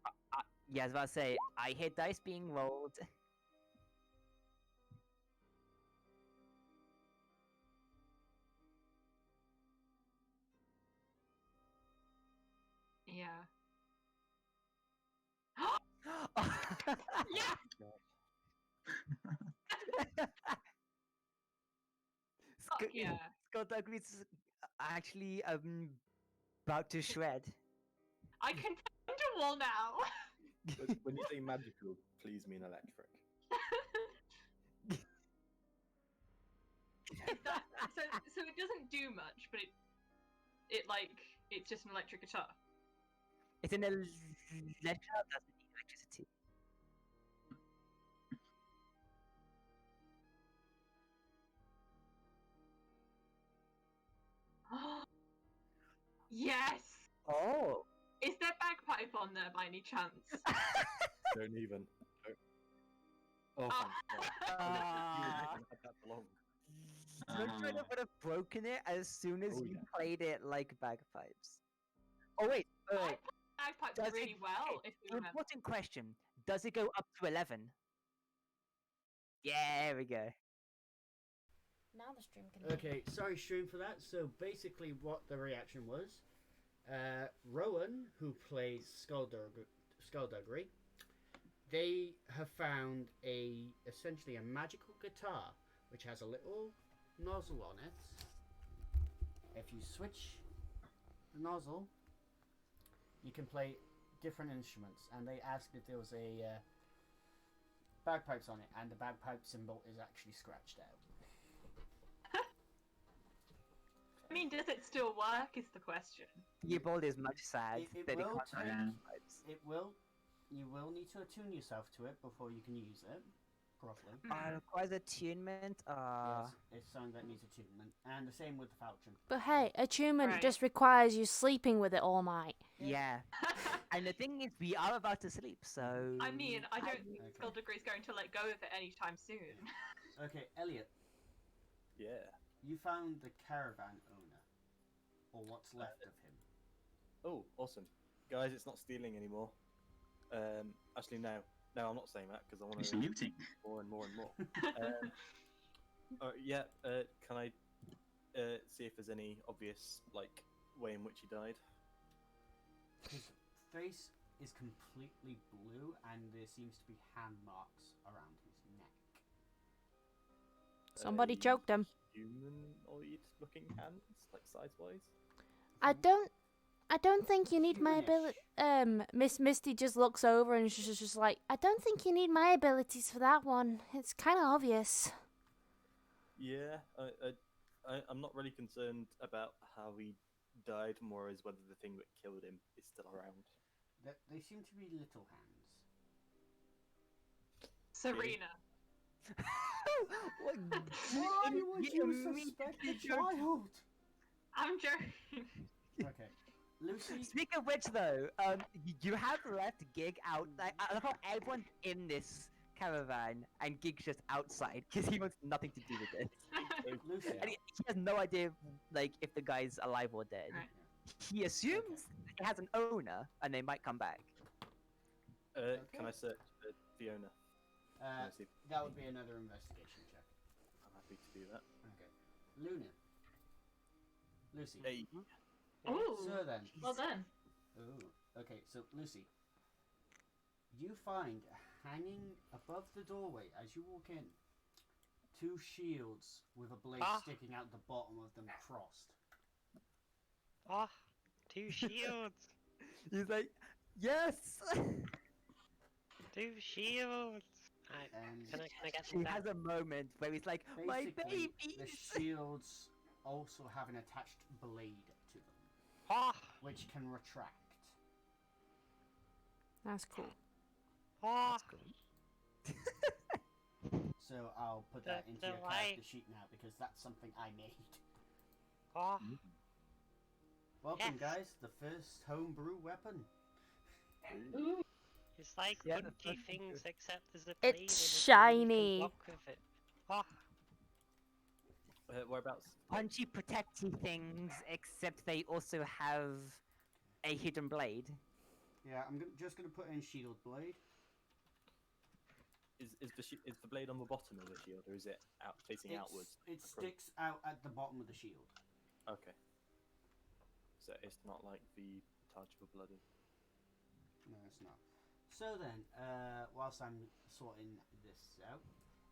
Yeah, I was about to say, I hear dice being rolled. Yeah. Yeah! Fuck yeah. Skullduggery's actually about to shred. I can find a wall now. But when you say magical, please mean electric. So it doesn't do much, but it's just an electric guitar. It's an electro doesn't need electricity. Yes. Oh! Is there bagpipe on there by any chance? Don't even. Don't. Oh, Ah. thank God. Ah. You had that for long. Smoke would have broken it as soon as Oh, you yeah. played it like bagpipes. Oh wait, wait. I played bagpipes Does really it- well, okay, if you remember. Important question. Does it go up to 11? Yeah, there we go. Now the stream can. Okay, sorry, stream, for that. So basically, what the reaction was, Rowan, who plays Skullduggery, they have found essentially a magical guitar which has a little nozzle on it, If you switch the nozzle, you can play different instruments. And they asked if there was a bagpipes on it, and the bagpipe symbol is actually scratched out. I mean, does it still work? Is the question. Theobald is much sad It that he will can't take- find pipes. It will. You will need to attune yourself to it before you can use it properly. It requires attunement. Yes, it's something that needs attunement, and the same with the falchion. But hey, attunement Right. just requires you sleeping with it all night. Yeah. And the thing is, we are about to sleep, so. I mean, I don't think Okay. Skullduggery's going to let go of it anytime soon. Okay, Elliot, Yeah. you found the caravan owner, or what's left of him. Oh, awesome, guys! It's not stealing anymore. Actually, no, I'm not saying that because I want It's to looting. more and more and more. Yeah. Can I see if there's any obvious like way in which he died? His face is completely blue, and there seems to be hand marks around his neck. Somebody A choked him. Humanoid-looking hands, like size-wise. I don't think you need my ability. Miss Misty just looks over and she's just like, I don't think you need my abilities for that one. It's kind of obvious. Yeah, I'm not really concerned about how he died, more as whether the thing that killed him is still around. They seem to be little hands. Serena. What? Why would you immediately suspect a joked- child? I'm joking. Okay, Lucy. Speak of which, though, you have left Gig out. Like, I love how everyone's in this caravan and Gig's just outside because he wants nothing to do with it. Lucy. And he has no idea, like, if the guy's alive or dead. Right. He assumes it has an owner and they might come back. Can I search the owner? Can I see? That would be another investigation check. I'm happy to do that. Okay, Luna. Lucy. Hey. Ooh. So then. Well done. Ooh. Okay, so Lucy, you find hanging above the doorway as you walk in 2 shields with a blade sticking out the bottom of them crossed. Ah, 2 shields. He's like, yes! 2 shields. And Can I get He some has back? a moment where he's like, my basically, babies! the shields also have an attached blade to them, Ah, which can retract. That's cool. ah. So I'll put that into your the character light. sheet now because that's something I made. Ah, Welcome, Yes. guys. The first homebrew weapon. it's like Yeah, the punchy first things picture. except there's a It's blade and a blade shiny. can block with it. Ah, Whereabouts? Punchy, protecty things, except they also have a hidden blade. Yeah, I'm just gonna put in shield blade. Is the blade on the bottom of the shield, or is it out facing outwards? It sticks out at the bottom of the shield. Okay. So it's not like the Taj of Bloody. No, it's not. So then, whilst I'm sorting this out,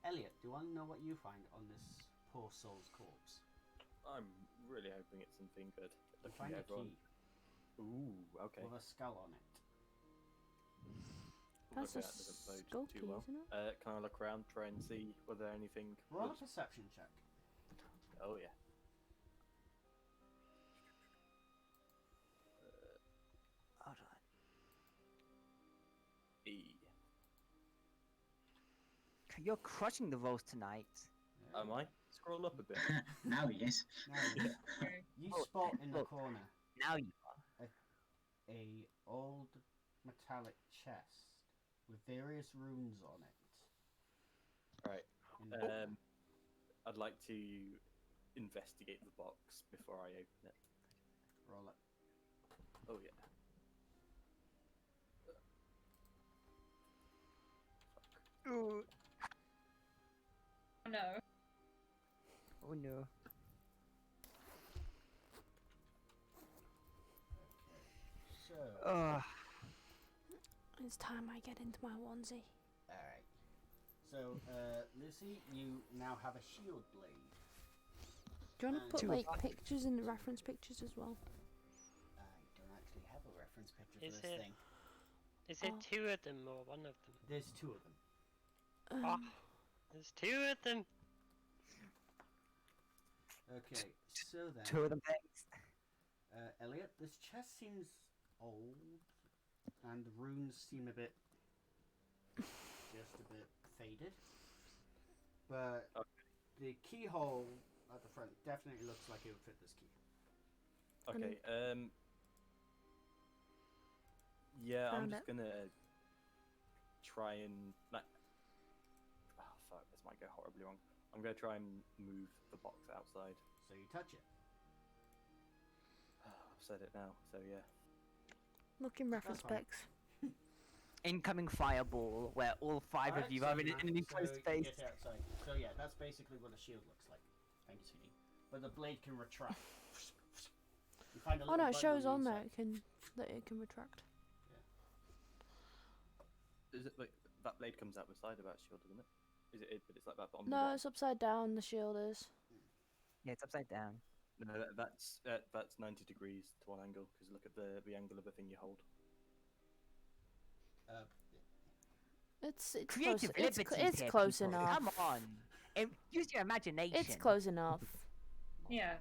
Elliot, do you want to know what you find on this poor soul's corpse? I'm really hoping it's something good. You Looking find at a everyone. key Ooh, okay. with a skull on it. That's a Hopefully that doesn't bode skull too key, well. isn't it? Can I look around, try and see whether anything? Roll a looks- perception check. Oh yeah. Hold on. E. You're crushing the rolls tonight. Yeah. Am I? Scroll up a bit. Now he is. Now you spot in the Look. corner Now you are. a old metallic chest with various runes on it. Right. In the I'd like to investigate the box before I open it. roll it. Oh yeah. Ooh. Oh, no. Oh no. So, Ugh. It's time I get into my onesie. alright. So, Lucy, you now have a shield blade. Do you want to put Two like of us. pictures in the reference pictures as well? I don't actually have a reference picture for Is this it- thing. Is it Oh. 2 of them or 1 of them? There's 2 of them. Ah, there's 2 of them. Okay, so then, 2 of them things. Elliot, this chest seems old, and the runes seem a bit, just a bit faded. But the keyhole at the front definitely looks like it would fit this key. Okay. Yeah, I'm Found just it. gonna try and. Oh fuck! This might go horribly wrong. I'm gonna try and move the box outside. So you touch it. I've said it now, so yeah. Look in reference fine. specs. Incoming fireball, where all 5 of you are in an enclosed space. Get outside. So yeah, that's basically what a shield looks like. Thank you, sweetie. But the blade can retract. You find a Oh little no, it button shows the on there inside. that it can retract. Is it like that blade comes out the side of that shield, doesn't it? Is it? But it's like that on the No, bottom. it's upside down. The shield is. Yeah, it's upside down. No, that's 90 degrees to one angle. Because look at the angle of the thing you hold. It's Creative close. liberties It's here, close people. enough. Come on. Use your imagination. It's close enough. Yeah.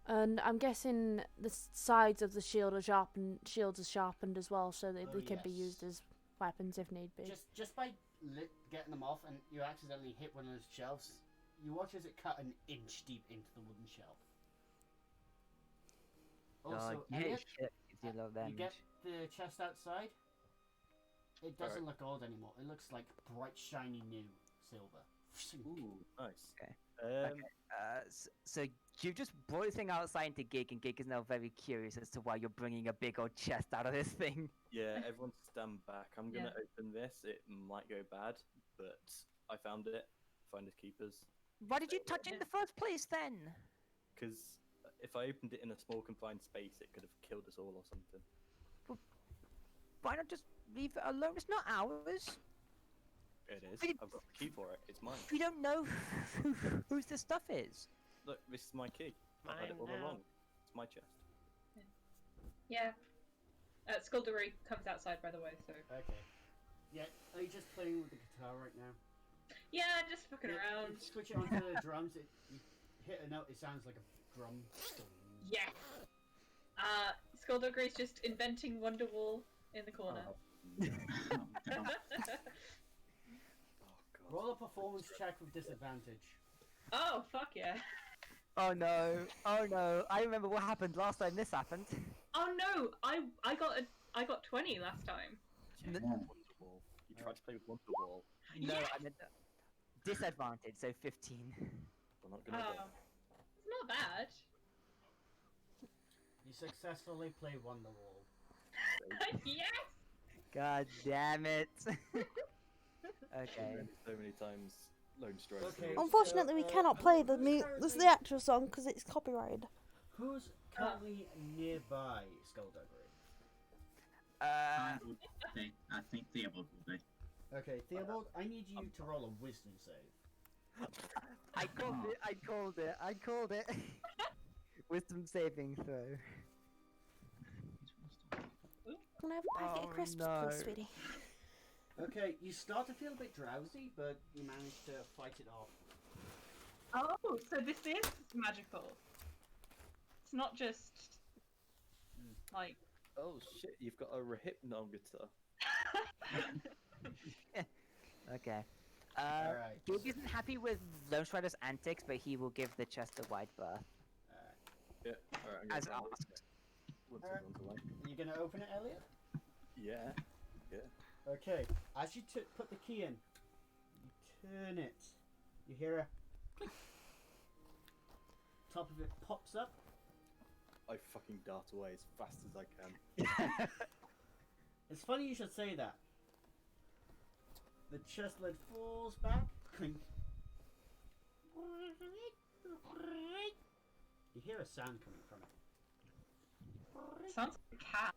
And I'm guessing the sides of the shield are sharpened. Shields are sharpened as well, so that Oh, they can be yes. used as weapons if need be. Just by getting them off, and you accidentally hit one of those shelves, you watch as it cut an inch deep into the wooden shelf. Also, you hit Elliot, shit, gives you a lot of you get damage. the chest outside. It doesn't Alright. look old anymore. It looks like bright, shiny new silver. Ooh, nice. Okay. Um, So you've just brought this thing outside into Gig, and Gig is now very curious as to why you're bringing a big old chest out of this thing. Yeah, everyone stand back. I'm gonna Yeah. open this. It might go bad, but I found it. Finders keepers. Why did you touch it in the first place then? Because if I opened it in a small confined space, it could have killed us all or something. Why not just leave it alone? It's not ours. It is. But- I've got the key for it. It's mine. We don't know whose the stuff is. Look, this is my key. I've had it all Mine now. along. It's my chest. Yeah. Skullduggery comes outside, by the way, so. Okay. Yeah, are you just playing with the guitar right now? Yeah, just fucking Yeah, around. you switch it onto the drums. You hit a note. It sounds like a drum. Yeah. Skullduggery's just inventing Wonderwall in the corner. Oh, God. Oh god. Roll a performance check with disadvantage. Oh, fuck yeah. Oh no! Oh no! I remember what happened last time this happened. Oh no, I got 20 last time. Yeah, N- Wonderwall. You tried to play with Wonderwall. No, Yes! I meant disadvantage, so 15. We're not gonna Oh, it's not bad. You successfully play Wonderwall. Yes. God damn it! I've Okay. done it so many times. Lone Strike. Okay. Unfortunately, we cannot play the actual song because it's copyrighted. Who's currently nearby Skullduggery? I would be. I think Theobald will be. Okay, Theobald, I need you to roll a wisdom save. I called it. I called it. I called it. Wisdom saving throw. Can I have a packet Oh, of crisps, no. please, sweetie? Okay, you start to feel a bit drowsy, but you manage to fight it off. Oh, so this is magical. It's not just like. Oh shit! You've got a Rehypnometer. Okay. Alright. Gig isn't happy with Lone Strider's antics, but he will give the chest a wide berth. Alright. Yeah. All right. I'm As gonna find asked. it. Once Alright. everyone's away. Are you gonna open it, Elliot? Yeah. Okay, as you put the key in, you turn it. You hear a click. Top of it pops up. I fucking dart away as fast as I can. It's funny you should say that. The chest lid falls back. Clink. You hear a sound coming from it. Sounds like a cat.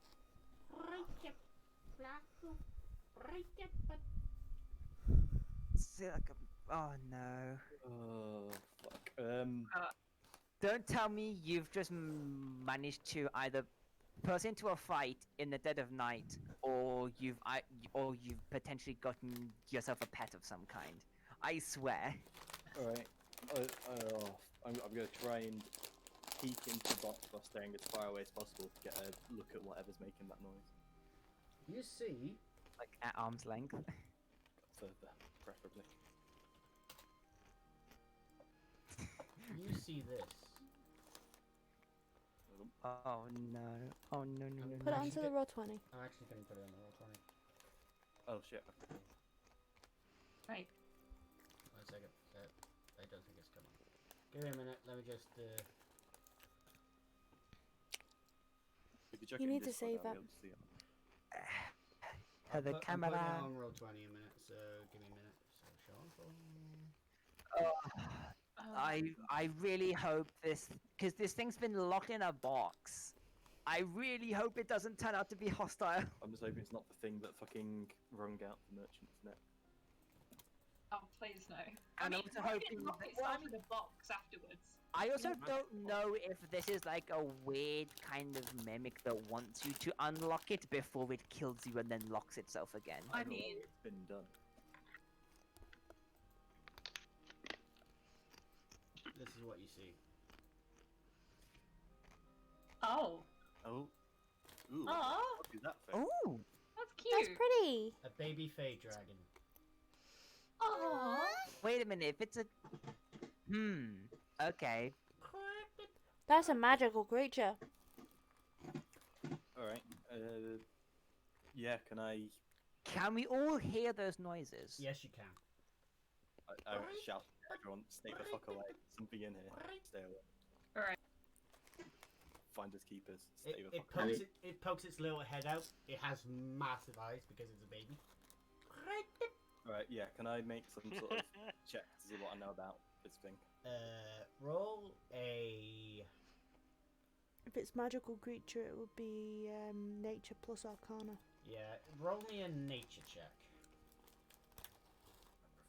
It's like Oh no. Oh fuck. Don't tell me you've just managed to either burst into a fight in the dead of night, or you've potentially gotten yourself a pet of some kind. I swear. All right. I'm gonna try and peek into the box while staying as far away as possible to get a look at whatever's making that noise. You see, Like at arm's length. Further, preferably. you see this. Oh no. Oh no no no Put it no. onto the roll 20. I'm actually going to put it on the roll 20. Oh shit. Right. 1 second. I don't think it's coming. Give me a minute. Let me just. We could check You it in need to Discord, save I'll up. be able to see it. I'm The putting it camera. on roll 20 in a minute, so give me a minute. So Sean. I really hope this, because this thing's been locked in a box. I really hope it doesn't turn out to be hostile. I'm just hoping it's not the thing that fucking wrung out the merchant's neck. Oh, please no. And I mean, also why hoping didn't lock that- itself well, I mean- in a box afterwards? I also Yeah, don't know if this is like a weird kind of mimic that wants you to unlock it before it kills you and then locks itself again. I Or mean, it's been done. This is what you see. oh. Oh. Ooh. Oh, What is that thing? Oh, that's That's cute. pretty. A baby fey dragon. Oh. wait a minute. If it's a, okay. That's a magical creature. All right. Yeah. Can I? Can we all hear those noises? Yes, you can. I shout. Everyone, stay the fuck away. Something in here. Stay away. All right. Finders keepers. Stay the It fuck away. pokes its little head out. It has massive eyes because it's a baby. All right. Yeah. Can I make some sort of check to see what I know about this thing? Roll a. If it's magical creature, it would be nature plus arcana. Yeah, roll me a nature check. I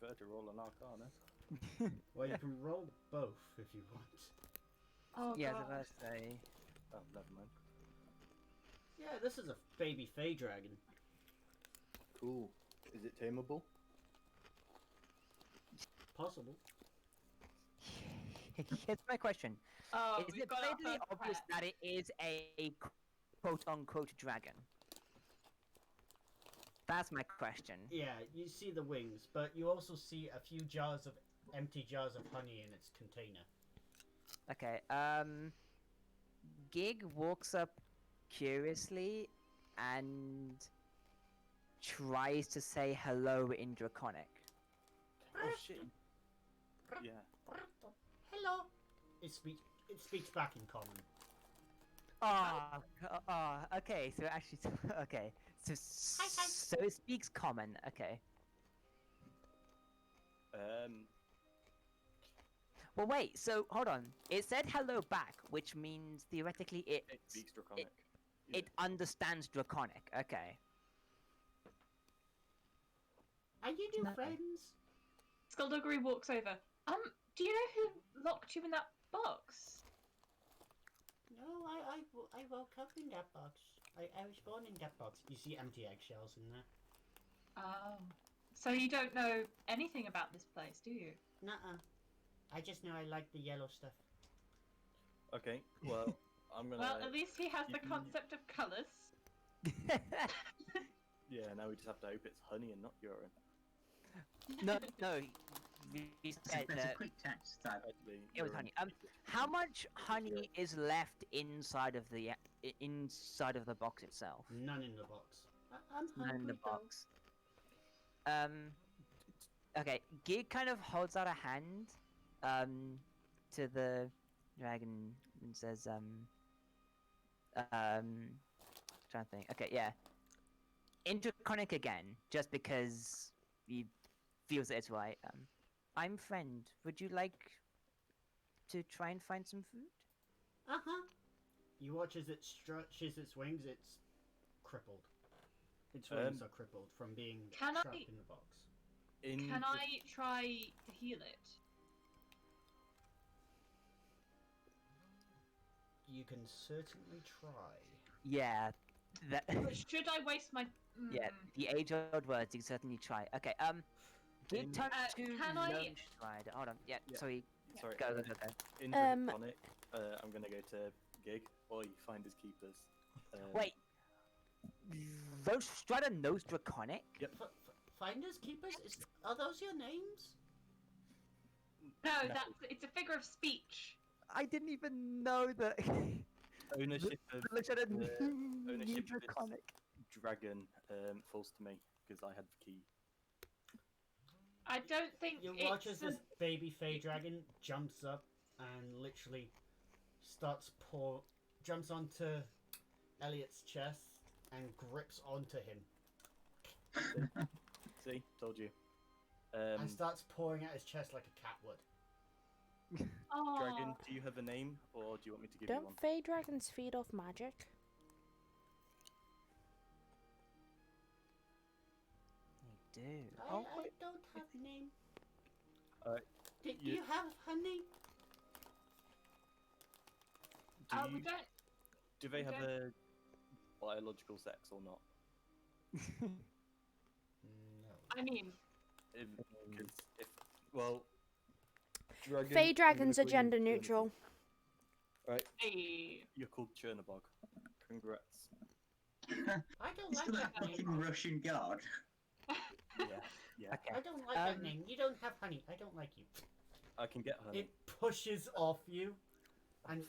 prefer to roll an arcana. Well, you can roll both if you want. Oh, Yeah, God. the first say. Oh, never mind. Yeah, this is a baby fey dragon. Cool. Is it tameable? Possible. Here's my question. Oh, Is we've it got our blatantly first obvious pet. that it is a quote-unquote dragon? That's my question. Yeah, you see the wings, but you also see a few empty jars of honey in its container. Okay, Gig walks up curiously and tries to say hello in Draconic. Oh shit. Yeah. Hello. It speaks back in common. Okay, so actually, okay. So it speaks common, okay. Well, wait, so hold on. It said hello back, which means theoretically It speaks Draconic. Yeah. it understands Draconic, okay. Are you new No. friends? Skullduggery walks over. Do you know who locked you in that box? No, I woke up in that box. I was born in that box. You see empty eggshells in there. Oh. So you don't know anything about this place, do you? Nuh-uh. I just know I like the yellow stuff. Okay. Well, I'm gonna. Well, at least he has the you- concept of colours. Yeah. Now we just have to hope it's honey and not urine. No. He said That's a that quick text. That Actually, it was honey. How much honey is left inside of the box itself? None in the box. I'm None in the hungry, though. box. Okay. Gig kind of holds out a hand, to the dragon and says, trying to think. Okay, yeah. Interconic again, just because he feels that it's right. I'm friend. Would you like to try and find some food? Uh-huh. You watch as it stretches its wings. It's crippled. Its wings are crippled from being Can trapped I- in the box. Can I try to heal it? You can certainly try. Yeah. That. But should I waste my? Yeah. The age-old words. You certainly try. Okay. Gig turns to can I- Gnome Strider. Hold on. Yeah. Yeah. Sorry. Sorry. Go. In Um, Draconic, I'm gonna go to Gig or you Finders Keepers. Wait. Those Strider knows Draconic? Yep. Finders keepers? Are those your names? No, it's a figure of speech. I didn't even know that. Ownership of Looks at it. ownership of this Draconic. dragon falls to me because I had the key. I don't think You it's watch as this baby fey dragon jumps up and literally jumps onto Elliot's chest and grips onto him. See, told you. And starts pouring out his chest like a cat would. Oh. Dragon, do you have a name, or do you want me to give you one? Don't fey dragons feed off magic? They do. I don't have a name. Alright. Do you have honey? We don't. Do they have don't- a biological sex or not? No. I mean, Because well, Fey dragons are between gender Chernobog. neutral. Right, hey, you're called Chernobog. Congrats. I don't He's like still a that name. fucking Russian god. Yeah. Okay. I don't like that name. You don't have honey. I don't like you. I can get honey. It pushes off you and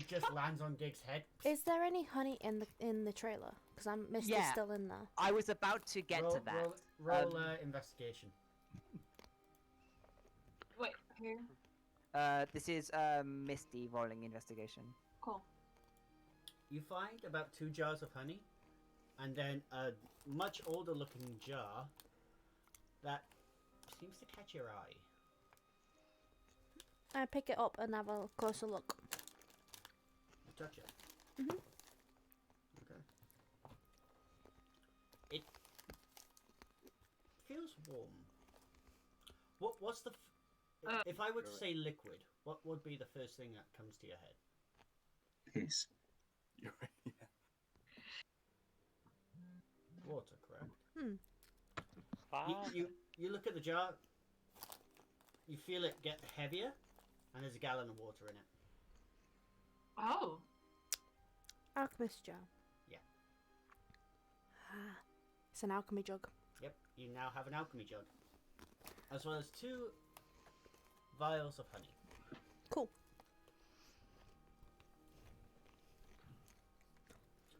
just lands on Gig's head. Is there any honey in the trailer? Because I'm Misty's Yeah. still in there. I was about to get roll, to that. Roll investigation. wait, who? This is Misty rolling investigation. Cool. You find about 2 jars of honey, and then a much older looking jar that seems to catch your eye. I pick it up and have a closer look. You touch it. Mhm. Okay. It feels warm. What's the... if I were to say liquid, what would be the first thing that comes to your head? Piss. You're right, yeah. Water, correct? Wow. You look at the jar, you feel it get heavier, and there's a gallon of water in it. Oh. Alchemist jar. Yeah. It's an alchemy jug. Yep, you now have an alchemy jug. As well as 2 vials of honey. Cool.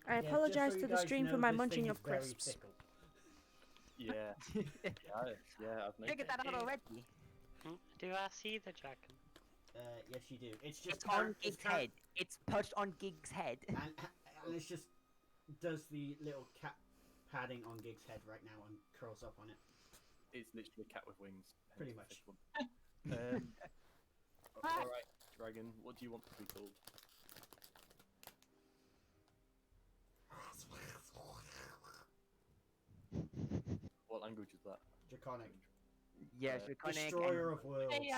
I Yeah, apologize just so to you the guys stream know, for my this munching thing of is very crisps. fickle. Yeah. I've noticed. Figured that out already. Do I see the dragon? Yes, you do. It's just It's on Gig's kind- head. It's perched on Gig's head. and it's just does the little cat padding on Gig's head right now and curls up on it. It's literally a cat with wings. Pretty hence much. the thick one. Alright, dragon, what do you want to be called? What language is that? Draconic. Yeah, Uh, Draconic. Destroyer of worlds. Hey,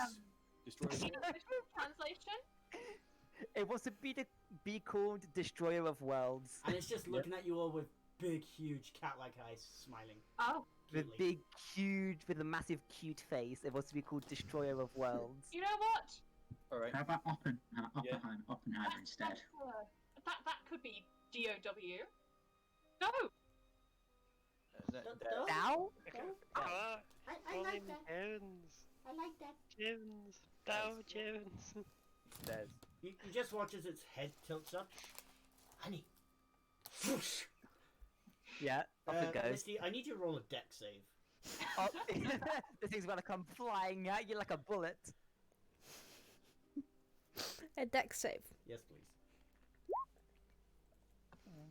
Destroyer. translation? It was to be called Destroyer of Worlds. And it's just looking at you all with big, huge cat-like eyes, smiling. Oh. With cutely. big, huge, with a massive, cute face. It was to be called Destroyer of Worlds. You know what? Alright. How about Oppenheimer instead? That could be DOW. No. Now? I Call like him that. Jones. I like that. Jones. Dow Jones. There's. You just watch as its head tilts up. Honey. Whoosh. Yeah, off it goes. Misty, I need you to roll a deck save. Oh, this thing's gonna come flying at you like a bullet. A deck save. Yes, please.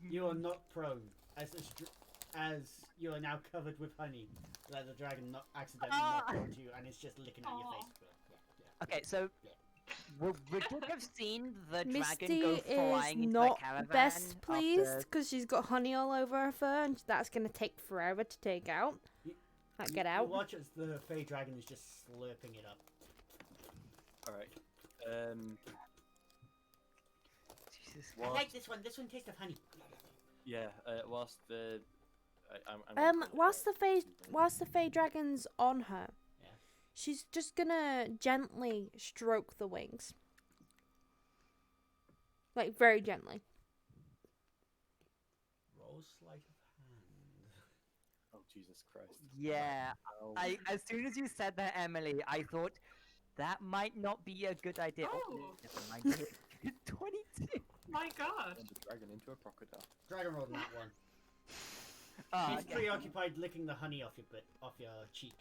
You are not prone, as you are now covered with honey. Let the dragon not accidentally knock onto you, and it's just licking at your face. Okay, so would you have seen the dragon Misty go is flying into not the caravan? best pleased after- because she's got honey all over her fur, and that's gonna take forever to take out. Like, get You out. watch as the Fey Dragon is just slurping it up. Alright. Jesus. I like this one. This one tastes of honey. Yeah, whilst the... I'm gonna call it Whilst the Fey Dragon's on her, Yeah. she's just gonna gently stroke the wings. Like, very gently. Roll sleight of hand. Oh, Jesus Christ. Yeah. Oh. As soon as you said that, Emily, I thought that might not be a good idea. Oh. Never mind. 22. My God. Turned the dragon into a crocodile. Dragon rolled that one. Oh, She's okay. preoccupied licking the honey off your cheek.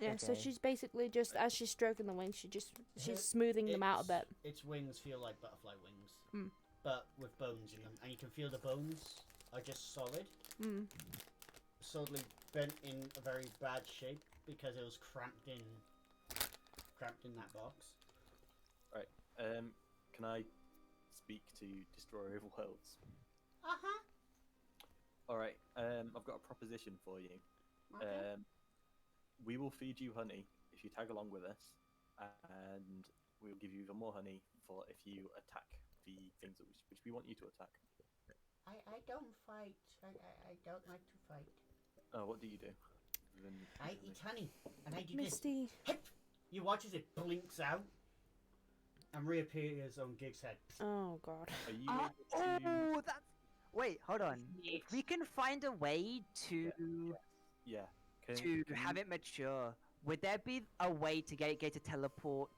Yeah, so Okay. she's basically just, as she's stroking the wings, she's smoothing them out a bit. Its wings feel like butterfly wings, Mm. but with bones in them, and you can feel the bones are just solid, Mm. solidly bent in a very bad shape because it was cramped in that box. Right. Can I speak to Destroyer of Worlds? Uh-huh. Alright, I've got a proposition for you. Okay. We will feed you honey if you tag along with us, and we'll give you even more honey for if you attack the things which we want you to attack. I don't fight. I don't like to fight. Oh, what do you do? I eat honey, and I do Misty. this. You watch as it blinks out and reappears on Gig's head. Oh, God. Are you able to... Oh, that's. Wait, hold on. If we can find a way to Yeah. to have it mature, would there be a way to get it to teleport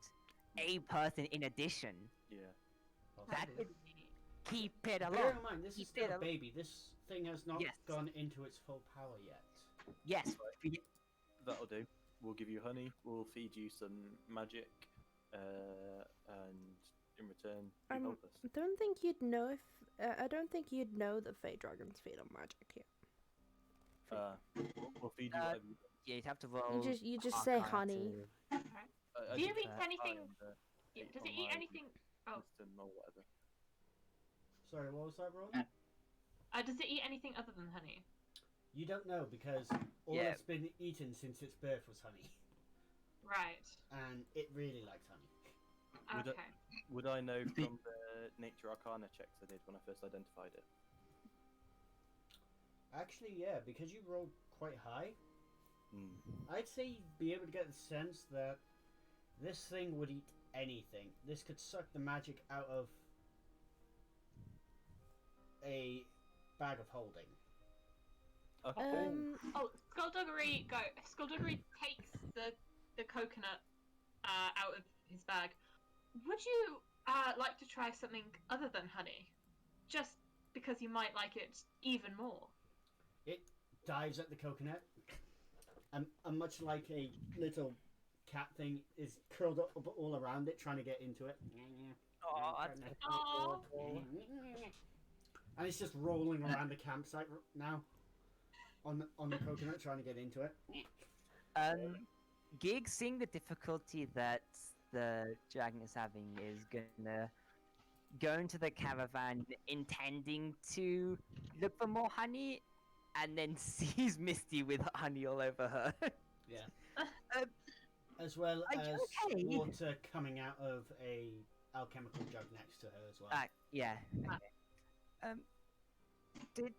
a person in addition? Yeah. That could keep it Bear along. in mind, this is Keep still it a al- baby. This thing has not Yes. gone into its full power yet. Yes. That'll do. We'll give you honey. We'll feed you some magic, and in return, you help us. I don't think you'd know if I don't think you'd know that Fey Dragons feed on magic here. We'll feed you Uh, whatever you Yeah, you'd have to roll. You just say Arcana honey. to- I Do you did eat that anything? and, Yeah, ate does on it eat my anything? Oh, wisdom or whatever. Sorry, what was that, Roll? does it eat anything other than honey? You don't know because all Yeah. it's been eaten since its birth was honey, Right. and it really likes honey. Would it- Okay. Would I know from the Nature Arcana checks I did when I first identified it? Actually, yeah, because you rolled quite high, Hmm. I'd say you'd be able to get the sense that this thing would eat anything. This could suck the magic out of a bag of holding. Okay. Oh, Skullduggery takes the coconut out of his bag. Would you like to try something other than honey? Just because you might like it even more. It dives at the coconut, and much like a little cat thing, is curled up all around it, trying to get into it. Oh, that's Oh. And it's just rolling around the campsite now on the coconut, trying to get into it. Gig, seeing the difficulty that the dragon is having, is gonna go into the caravan intending to look for more honey, and then sees Misty with honey all over her. Yeah. Uh, As well are you as okay? water coming out of a alchemical jug next to her as well. Yeah. Okay. Did.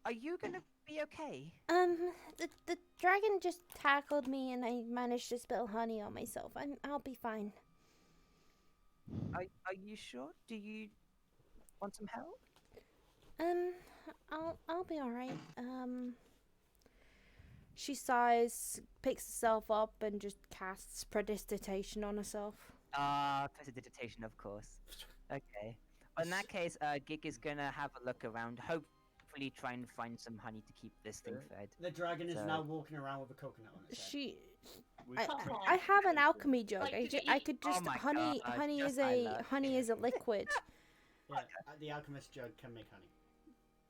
Are you gonna be okay? The dragon just tackled me and I managed to spill honey on myself. I'll be fine. Are you sure? Do you want some help? I'll be alright. She sighs, picks herself up, and just casts prestidigitation on herself. Prestidigitation, of course. Okay. Well, in that case, Gig is gonna have a look around, hopefully try and find some honey to keep this thing fed. The dragon is So- now walking around with a coconut on its head. I have an alchemy jug. Like, did it I eat- could Oh just my honey God, honey just is I a love honey is a liquid. Yeah, the alchemist jug can make honey.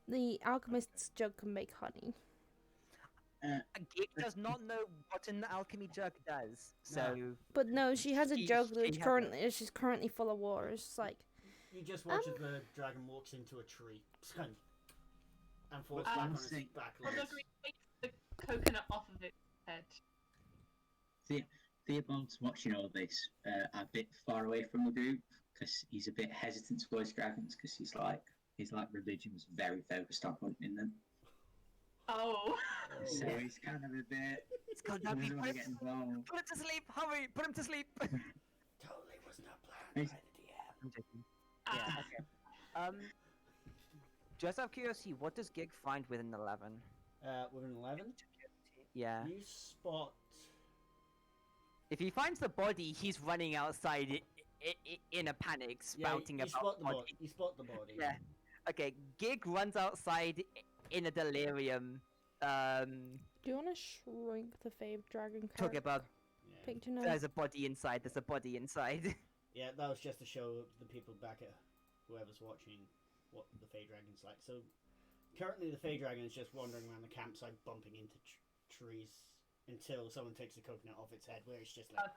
The alchemist's jug can make honey. Gig does not know what an alchemy jug does, so But no, she has a She- jug she that's has she's currently full of water. It's like You just watch as the dragon walks into a tree And falls But back I'm on its saying- back legs. Skullduggery takes the coconut off of its head. Theobald's watching all this a bit far away from the group because he's a bit hesitant to voice dragons because his religion was very focused on hunting them. Oh. So he's kind of a bit. He Skullduggery, doesn't want to get involved. put him to sleep! Hurry! Put him to sleep! Totally was not planned by the DM. I'm joking. Ah. Yeah, okay. Just out of curiosity, what does Gig find with an 11? With an 11, Yeah. you spot. If he finds the body, he's running outside in a panic, spouting you about spot the body. body. You spot the body. Yeah. Okay, Gig runs outside in a delirium. Do you want to shrink the Fave Dragon Talking about Yeah. Pink to know. there's a body inside. There's a body inside. Yeah, that was just to show the people back at whoever's watching what the Fey Dragon's like. So currently the Fey Dragon is just wandering around the campsite, bumping into trees until someone takes the coconut off its head, where it's just like.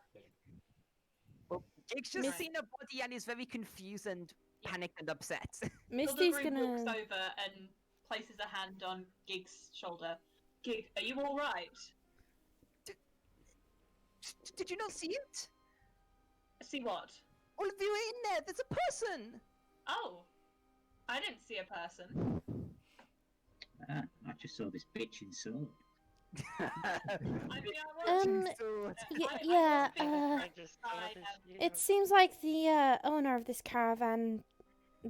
Well, Gig's just Miss- seen a body and is very confused and Yeah. panicked and upset. Misty's Skullduggery gonna. walks over and places a hand on Gig's shoulder. Gig, are you all right? Did you not see it? See what? All of you are in there. There's a person. Oh, I didn't see a person. I just saw this bitching sword. I mean, I was. Yeah, I just got I a am- shield. it seems like the owner of this caravan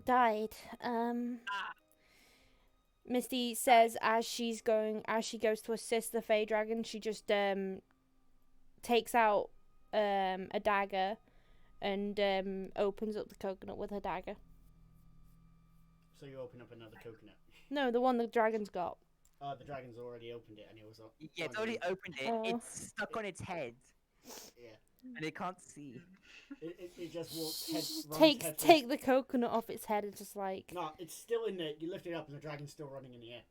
died. Ah, Misty says as she goes to assist the Fey Dragon, she just takes out a dagger and opens up the coconut with her dagger. So you open up another coconut. No, the one the dragon's got. The dragon's already opened it, and it was up. Yeah, it's already opened it. Oh. It's stuck on its head, Yeah. and it can't see. It just walks head. runs head first. Take the coconut off its head and just like. No, it's still in there. You lift it up, and the dragon's still running in the air.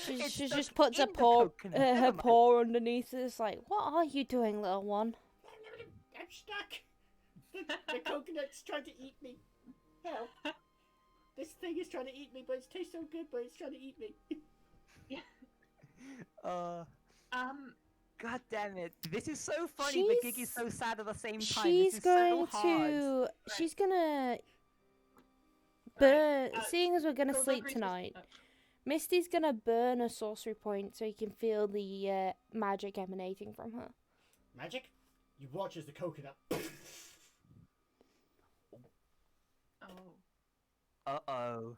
She It's just stuck puts in her the paw coconut. her Never mind. paw underneath it. It's like, what are you doing, little one? I'm stuck. The coconut's trying to eat me. Help! This thing is trying to eat me, but it tastes so good, but it's trying to eat me. God damn it! This is so funny, but Gig is so sad at the same time. This She's is going so hard. to. She's gonna. Right, Burn. uh, Seeing as we're gonna sleep Skullduggery's tonight, just- Misty's gonna burn a sorcery point so you can feel the magic emanating from her. Magic? You watch as the coconut. Oh. Uh-oh.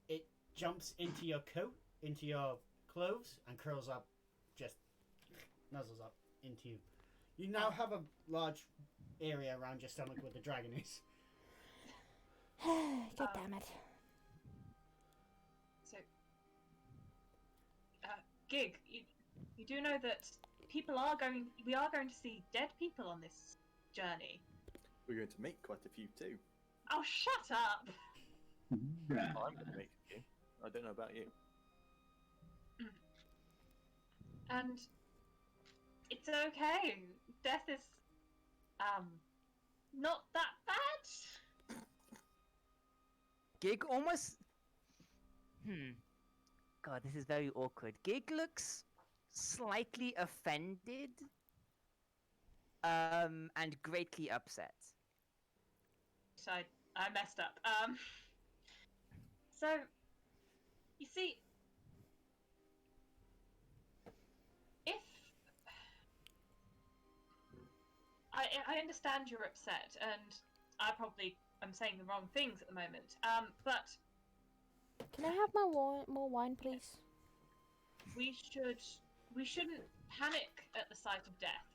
It jumps into your coat, into your clothes, and curls up, just nuzzles up into you. You now have a large area around your stomach where the dragon is. God damn it. So, Gig, you do know that we are going to see dead people on this journey. We're going to make quite a few too. Oh, shut up! Right. Oh, I'm going to make a few. I don't know about you. And it's okay. Death is, not that bad. Gig almost. God, this is very awkward. Gig looks slightly offended, and greatly upset. So I messed up. So, you see, if I understand you're upset, and I probably am saying the wrong things at the moment. But Can I have more wine, please? we shouldn't panic at the sight of death.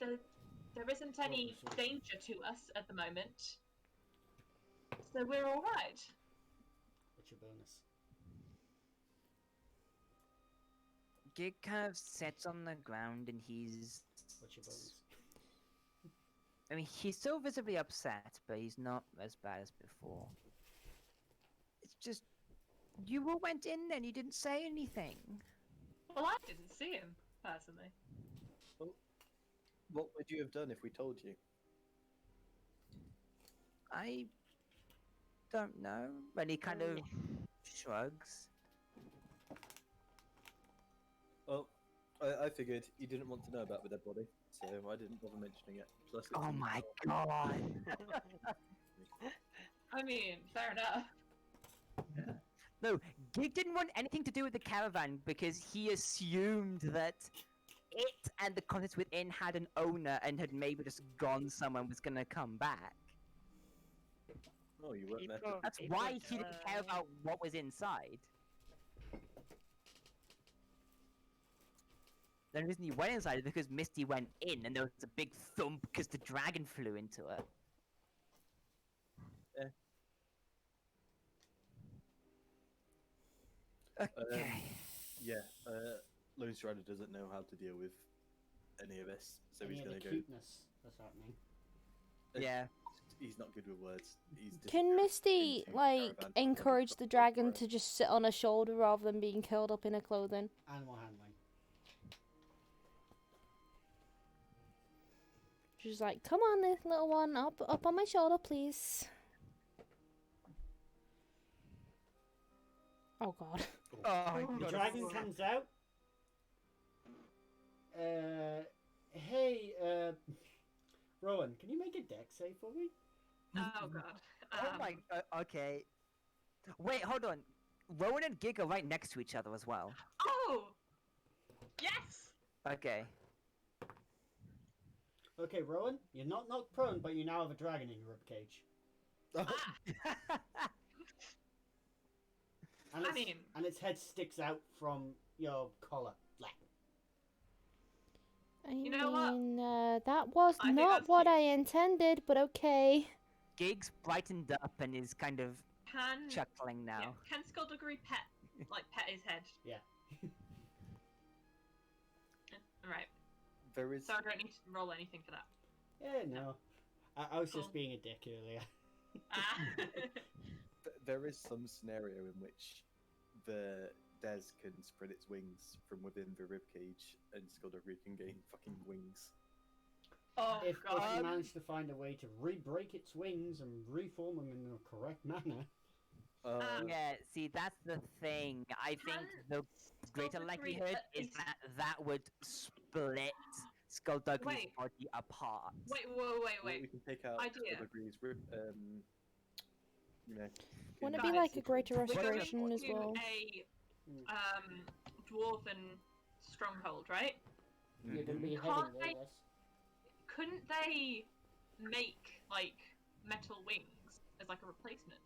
There isn't any danger to us at the moment, so we're all right. What's your bonus? Gig kind of sits on the ground and he's. What's your bonus? I mean, he's still visibly upset, but he's not as bad as before. It's just. You all went in and you didn't say anything. Well, I didn't see him personally. What would you have done if we told you? I don't know. And he kind of shrugs. Well, I figured you didn't want to know about the dead body, so I didn't bother mentioning it. Plus, it's Oh in my the god. I mean, fair enough. No, Gig didn't want anything to do with the caravan because he assumed that it and the contents within had an owner and had maybe just gone somewhere and was gonna come back. Oh, you weren't there. People- That's people why he didn't care die. about what was inside. The reason he went inside is because Misty went in and there was a big thump because the dragon flew into her. Okay. Yeah, Lone Strider doesn't know how to deal with any of this, so Any he's of the gonna go. cuteness that's happening. Yeah. He's not good with words. He's just Can goes Misty into like caravan, encourage doesn't the stop dragon for to just sit on her shoulder rather than being curled up in her clothing? Animal handling. She's like, "Come on, little one, up on my shoulder, please." Oh God. Oh, The dragon comes out. Hey, Rowan, can you make a deck save for me? Oh god. Oh my. Okay. Wait, hold on. Rowan and Gig are right next to each other as well. Oh! Yes! Okay. Okay, Rowan, you're not knocked prone, but you now have a dragon in your ribcage. Ah, And I its, mean, and its head sticks out from your collar. Blah. I You know what? mean, that was I think not that's what cute. I intended, but okay. Gig's brightened up and is kind of can chuckling yeah, now. can Skullduggery pet his head? Yeah. Right. There is So I don't need to roll anything for that. Yeah, no. I was Cool. just being a dick earlier. Ah. there is some scenario in which the Des can spread its wings from within the ribcage, and Skullduggery can gain fucking wings. Oh If god. you manage to find a way to re-break its wings and reform them in the correct manner. Yeah, see, that's the thing. I think the greater Skullduggery likelihood at is least- that that would split Skullduggery's Wait. body apart. Wait, We can take out Idea. Skullduggery's rib. You know. Wouldn't it Guys, be like a greater We're going restoration as to well? a dwarven stronghold, right? You're going to be Can't heading there, they- yes. Couldn't they make like metal wings as like a replacement?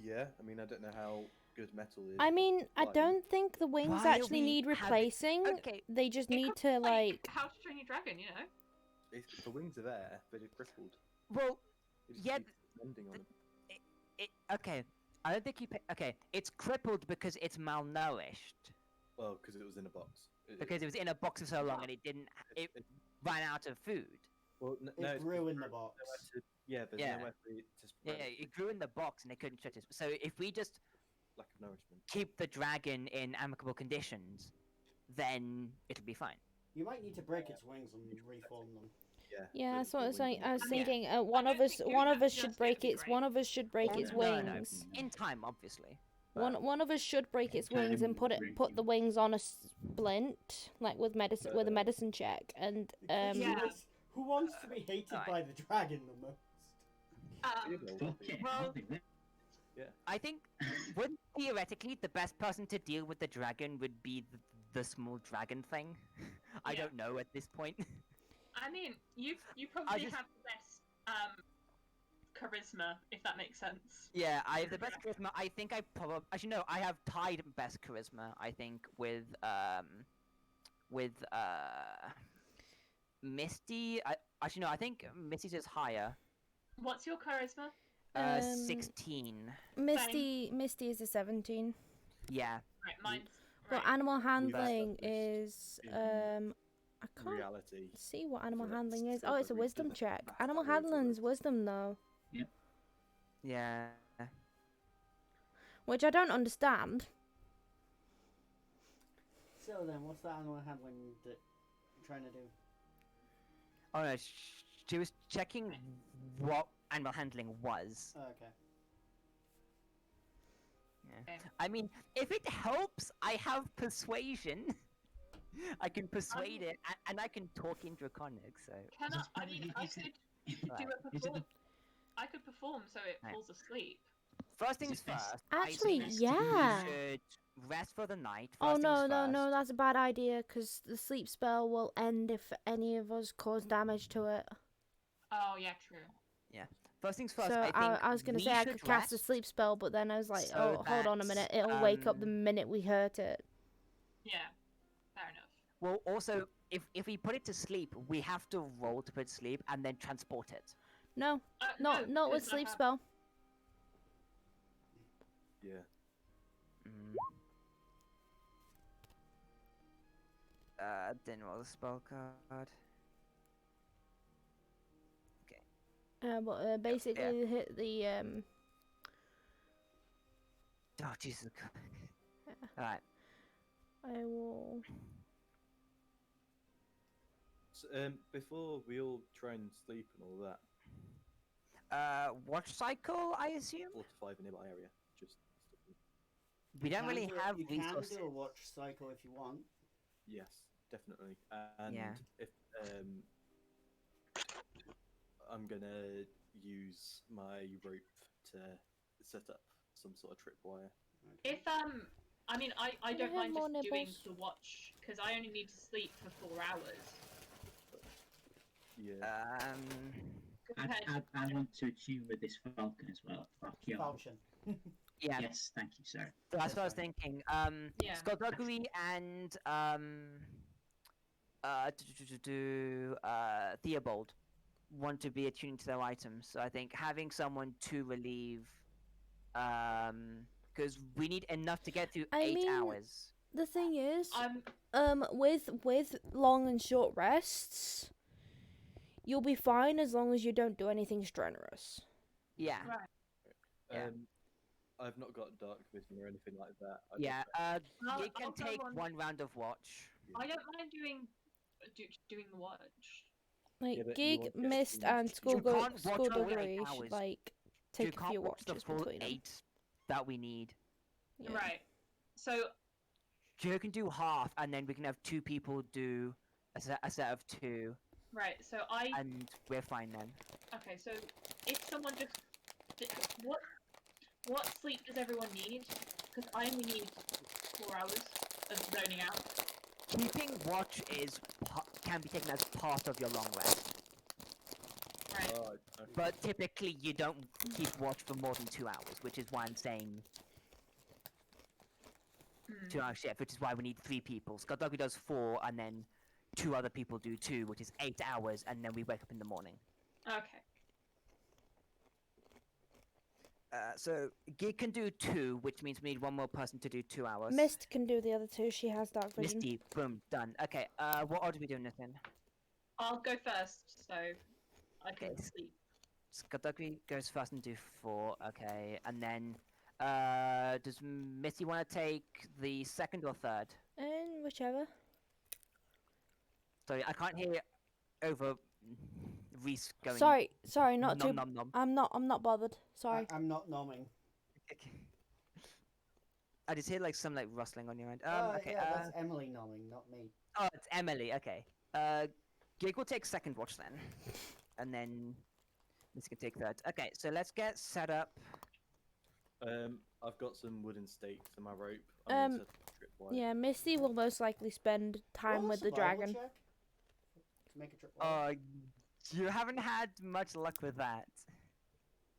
Yeah, I mean, I don't know how good metal is. I mean, I Fine. don't think the wings Why are actually we need having- replacing. Okay. They just It need could to be like. How to Train Your Dragon, you know? The wings are there, but it's crippled. Well, It just yeah, keeps bending on them. okay. I don't think okay, it's crippled because it's malnourished. Well, because it was in a box. Because it was in a box for so long and it it, ran out of food. well, no, It it's grew in the nowhere box. to- yeah, there's Yeah. nowhere for it to Yeah, spread. it grew in the box and it couldn't stretch it. So if we just Lack of nourishment. keep the dragon in amicable conditions, then it'll be fine. You might need to break its wings and reform them. Yeah. Yeah, the- that's what the I was wings saying. are I was Yeah. thinking one don't of us, think doing one of that us should just break yet would be its, great. one of us should break Oh, its no, no, no. wings. In time, obviously. One of us should break its wings and put the wings on a splint, like with a medicine check, and The question Yeah. is, who wants to be hated Alright. by the dragon the most? You know, Fucking Well- hell, dude. I think, wouldn't theoretically the best person to deal with the dragon would be the small dragon thing? I Yeah. don't know at this point. I mean, you probably just- have the best charisma, if that makes sense. Yeah, I have the best charisma. I think I probably actually no, I have tied best charisma. I think with Misty. Actually no, I think Misty's is higher. What's your charisma? 16. Misty is a 17. Yeah. Right, mine's But right. animal We've handling established is in I can't reality. see what animal So that's handling is. still Oh, it's a the wisdom reason check. that Animal that was handling's it. wisdom though, Yeah. which I don't understand. So then, what's that animal handling that you're trying to do? Oh no, she was checking what animal handling was. Oh, okay. Yeah. Okay. I mean, if it helps, I have persuasion. I can persuade it, and I can talk in Draconic. So. Can That's I probably- mean, I is could it- do a Is it perform. I could perform so it Right. falls asleep. First Is things it best- first. Actually, I think yeah. we should rest for the night. First Oh things no, first. no, no, that's a bad idea because the sleep spell will end if any of us cause damage to it. Oh yeah, true. First things first. So I think I was gonna we say I should could cast a rest sleep spell, but then I was like, so oh, hold on a that, minute, it'll wake up the minute we hurt it. Yeah, fair enough. Well, also, if we put it to sleep, we have to roll to put it to sleep and then transport it. No, No, not with because I sleep have- spell. Yeah. Then roll the spell card. But basically hit the Oh Jesus! Yeah. All right. I will. So, before we all try and sleep and all that, Watch cycle, I assume. 4 to 5 in my area. Just We don't really have You resources. can do a watch cycle if you want. yes, definitely. And Yeah. if I'm gonna use my rope to set up some sort of tripwire. If I mean, I Can I don't have mind more just doing nibbles? the watch because I only need to sleep for 4 hours. Yeah. I want to attune with this falcon as well. Backyard. Falchion. Yeah. Yes, thank you, sir. So that's what I was That's thinking. Yeah. Skullduggery and Theobald want to be attuned to their items. So I think having someone to relieve, because we need enough to get through I 8 mean, hours. The thing is, I'm with long and short rests, you'll be fine as long as you don't do anything strenuous. Yeah. right. Yeah. I've not got dark vision or anything like that. Yeah. I'll- You can I'll go take on- 1 round of watch. I don't mind doing the watch. Like Yeah, but you Gig, won't get Mist, attuned. and You can't watch all 8 Skullduggery should hours. like You take a can't few watch the watches full between them. 8 that we need. Yeah. Right. So Joe can do half, and then we can have 2 people do a set of 2, right. So I and we're fine then. okay. So if someone just what sleep does everyone need? Because I only need 4 hours of zoning out. Keeping watch can be taken as part of your long rest, Right. Oh, okay. but typically you don't keep watch for more than 2 hours, which is why I'm saying Hmm. 2 hour shift, which is why we need 3 people. Skullduggery does 4, and then 2 other people do 2, which is 8 hours, and then we wake up in the morning. Okay. So Gig can do 2, which means we need 1 more person to do 2 hours. Mist can do the other two. She has dark vision. Misty, boom, done. Okay, what order are we doing this in? I'll go first, so I can Okay. sleep. Skullduggery goes first and do 4, okay, and then, does Misty want to take the second or third? And whichever. Sorry, I can't hear over Reese going. Sorry, not nom too. nom nom. I'm not bothered. Sorry. I'm not nomming. I just hear like some like rustling on your end. Okay. Yeah, that's Emily nomming, not me. Oh, it's Emily. Okay. Gig will take second watch then, and then Misty can take third. Okay, so let's get set up. I've got some wooden stakes and my rope. I'm gonna set up a tripwire. Yeah, Misty will most likely spend time Roll a with the survival dragon. check to make a trip. You haven't had much luck with that.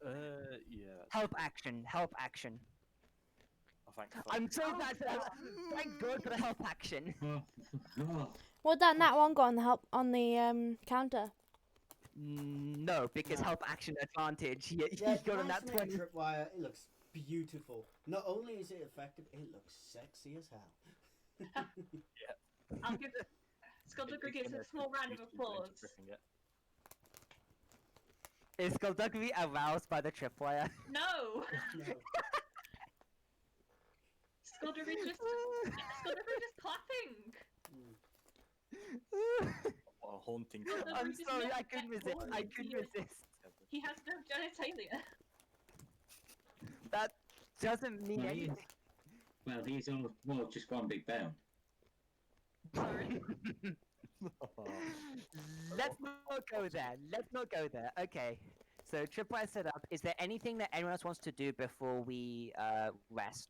Yeah. Help action. Help action. Oh, thank fuck. I'm so glad for that. Thank God for the help action. What that nat one got on the counter? No, because No. help action advantage. He Yeah, got on nice that to make a 20. tripwire. It looks beautiful. Not only is it effective, it looks sexy as hell. I'll give Skullduggery gives a small round of applause. Is Skullduggery aroused by the tripwire? No, No. Skullduggery just clapping. Mm. Oh. haunting. Well, I'm Bruce is sorry, not I couldn't that resist. I boring. couldn't resist. He has no genitalia. That doesn't mean Well, he is. anything. Well, he's all well, just one big bone. Sorry. Let's not go there. Let's not go there. Okay. So tripwire set up. Is there anything that anyone else wants to do before we rest?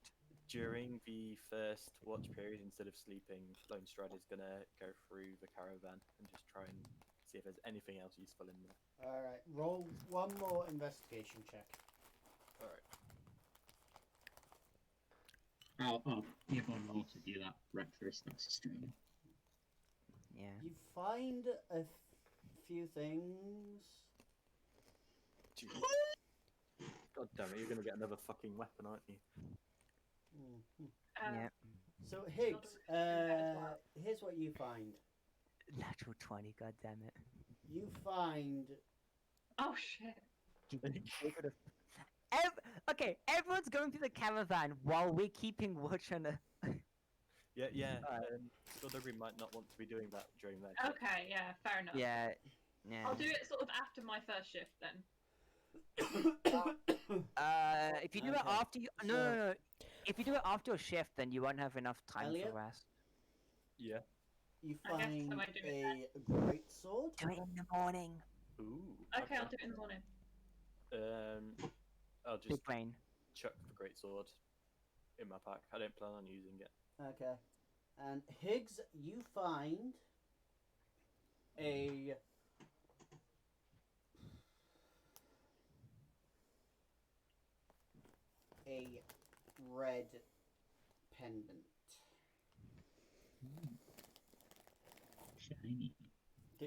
During the first watch period, instead of sleeping, Lone Strider's gonna go through the caravan and just try and see if there's anything else useful in there. Alright, roll one more investigation check. Alright. I'll give one more to do that breakfast. That's a stream. Yeah. You find a few things. God damn it, you're gonna get another fucking weapon, aren't you? Mhm. Yeah. So Higgs, here's what you find. Natural 20. God damn it. You find Oh shit. Okay, everyone's going through the caravan while we're keeping watch on a. Yeah. Alright. Skullduggery might not want to be doing that during their shift. Okay, yeah, fair enough. Yeah. Yeah. I'll do it sort of after my first shift then. If you do it Okay, after you, no, so- no, no. If you do it after your shift, then you won't have enough time Elliot? for rest. Yeah. you I guess find I might do it a great sword. Do it in the morning. Ooh. Okay, I'll do it in the morning. I'll just Big brain. chuck the greatsword in my pack. I don't plan on using it. Okay. And Higgs, you find a red pendant. Shiny. Do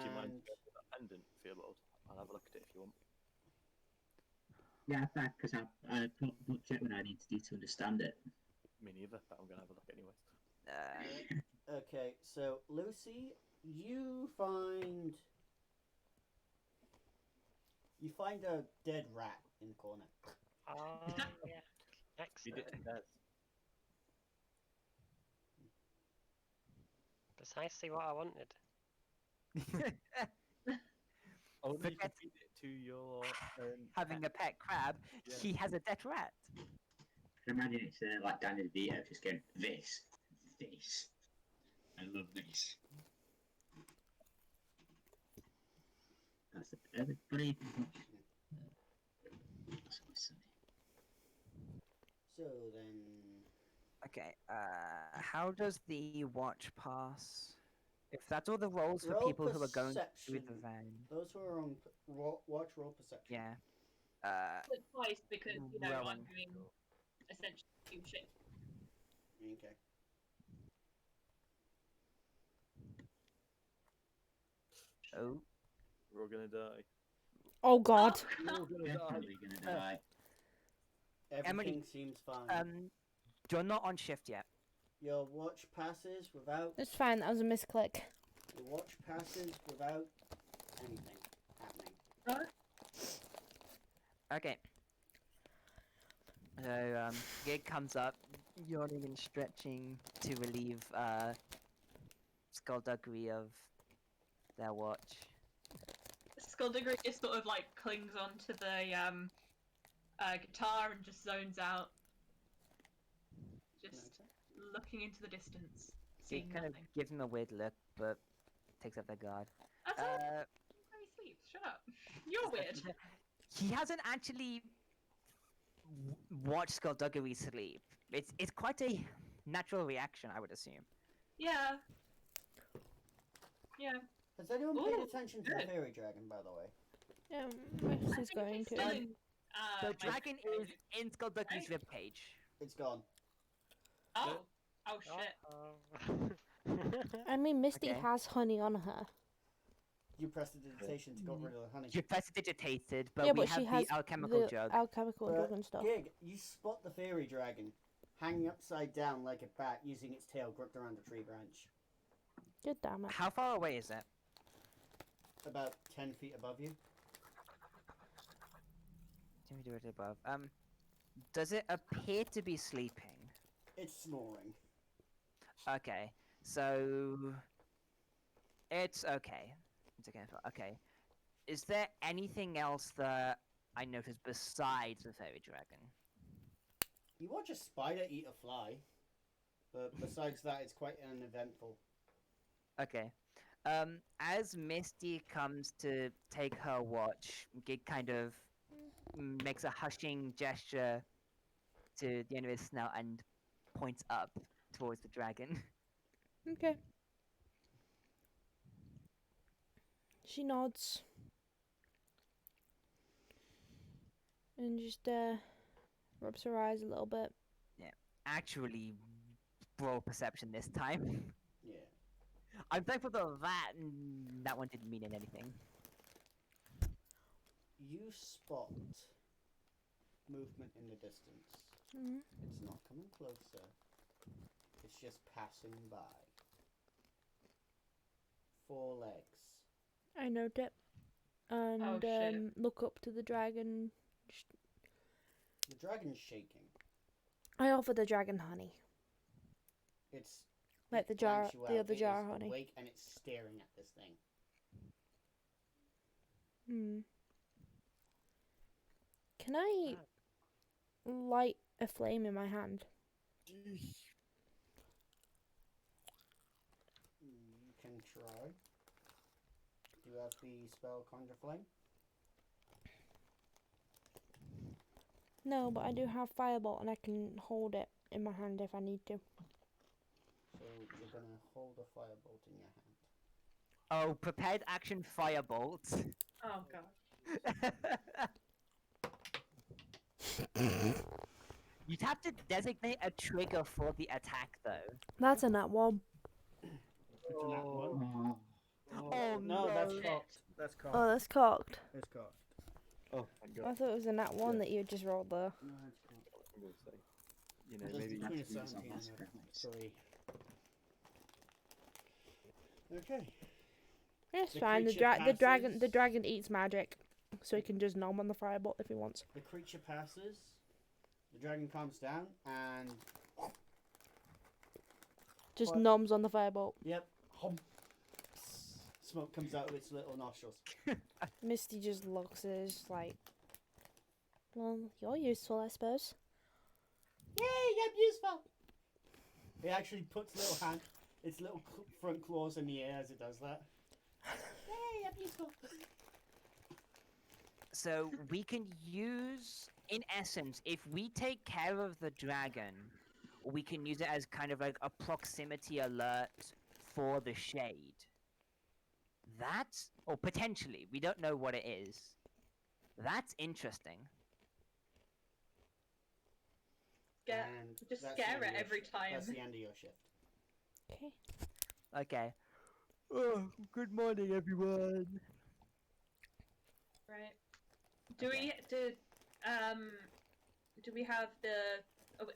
you mind And going with that pendant, Fearlord? I'll have a look at it if you want. Yeah, fact, because I put check what I need to do to understand it. Me neither, but I'm gonna have a look anyways. okay, so Lucy, you find a dead rat in the corner. Oh, yeah. Feed Excellent. it to Des. Precisely what I wanted. Oh, no, you can Forget- feed it to your Having pet. a pet crab, Yeah. he has a dead rat. I can imagine it's like Danny DeVito just going, this. I love this. That's a pretty. That's what I say. So then, Okay. How does the watch pass? If that's all the rolls for roll people who are going through perception. the van. Those who are on watch roll perception. Yeah. But twice because, you know, I'm Rowan. doing essentially two shifts. Okay. Oh. We're all gonna die. Oh God. We're all gonna die. Definitely gonna die. Everything Emily, seems fine. You're not on shift yet. Your watch passes without. It's fine. That was a misclick. Your watch passes without anything happening. Okay. So, Gig comes up, yawning and stretching to relieve, Skullduggery of their watch. Skullduggery just sort of like clings onto the guitar and just zones out. Just looking into the distance. Gig Seeing kind of nothing. gives him a weird look, but takes up their guard. That's all. How he sleeps. Shut up. You're weird. He hasn't actually watched Skullduggery sleep. It's quite a natural reaction, I would assume. Yeah. Yeah. Has anyone paid Ooh, attention to the good. fairy dragon, by the way? Max is going to. The My- dragon is in Skullduggery's ribcage. It's gone. Oh. Oh shit. I mean, Misty Okay. has honey on her. You pressed the digitation to get rid of the honey. You prestidigitated, but yeah, we but have she has the alchemical the jug. alchemical jug and stuff. Gig, you spot the fairy dragon hanging upside down like a bat, using its tail gripped around a tree branch, Good damn it. How far away is it? about 10 feet above you. Let me do it above. Does it appear to be sleeping? It's snoring. Okay, so It's okay. It's okay. Okay. Is there anything else that I noticed besides the fairy dragon? You watch a spider eat a fly, but besides that, it's quite uneventful. Okay. As Misty comes to take her watch, Gig kind of makes a hushing gesture to the end of his snout and points up towards the dragon. Okay. She nods. And just rubs her eyes a little bit. Actually, roll perception this time. Yeah. I'm thankful that that one didn't mean anything. You spot movement in the distance. Mm-hmm. It's not coming closer. It's just passing by. 4 legs. I note it. And Oh, shit. look up to the dragon. The dragon's shaking. I offer the dragon honey. It's Like the it jar, blanks you the out. other It jar is honey. awake and it's staring at this thing. Can I light a flame in my hand? You can try. Do you have the spell Conjure Flame? No, but I do have firebolt and I can hold it in my hand if I need to. So you're gonna hold a firebolt in your hand. Oh, prepared action firebolt. Oh god. You'd have to designate a trigger for the attack, though. That's a nat one. It's a nat one. Oh, No, that's shit. cocked. That's cocked. Oh, that's cocked. It's cocked. Oh, thank God. I thought it was a nat one Yeah. that you just rolled there. No, it's cocked. I'm gonna say, you know, There's maybe between a That's used 17 on and Massacre. a 3. Okay. It's The fine. The creature passes. dragon eats magic, so he can just nom on the firebolt if he wants. The creature passes. The dragon calms down and Just What? noms on the firebolt. yep, hum. Smoke comes out of its little nostrils. Misty just looks at it, just like, well, you're useful, I suppose. Yay, I'm useful. It actually puts its little front claws in the air as it does that. Yay, I'm useful. So we can use, in essence, if we take care of the dragon, we can use it as kind of like a proximity alert for the shade. That's, or potentially, we don't know what it is. That's interesting. And Just that's the scare end of it your every shift. time. That's the end of your shift. Okay. Okay. Oh, good morning, everyone. Right. Do we have the?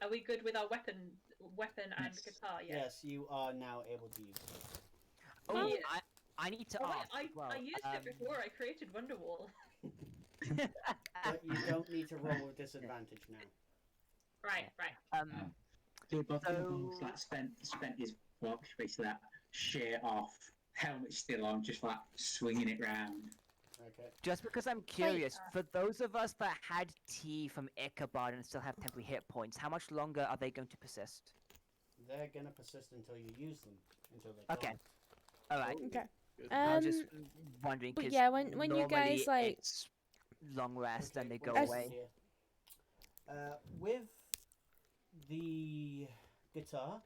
Are we good with our weapon and Yes. guitar yet? Yes, you are now able to use it. Oh, Yeah. I need to Oh, ask. wait, as well, I used it before. I created Wonderwall. But you don't need to roll with disadvantage now. Right. So above So- like spent his watch, basically that sheer off, helmet still on, just like swinging it round. Okay. Just because I'm curious, for those of us that had tea from Ichabod and still have temporary hit points, how much longer are they going to persist? They're gonna persist until you use them. Until they're Okay. gone. Alright. Okay. I was Um, just wondering, but 'cause yeah, when you guys, normally like- it's long rest and they go one second away. here. With the guitar,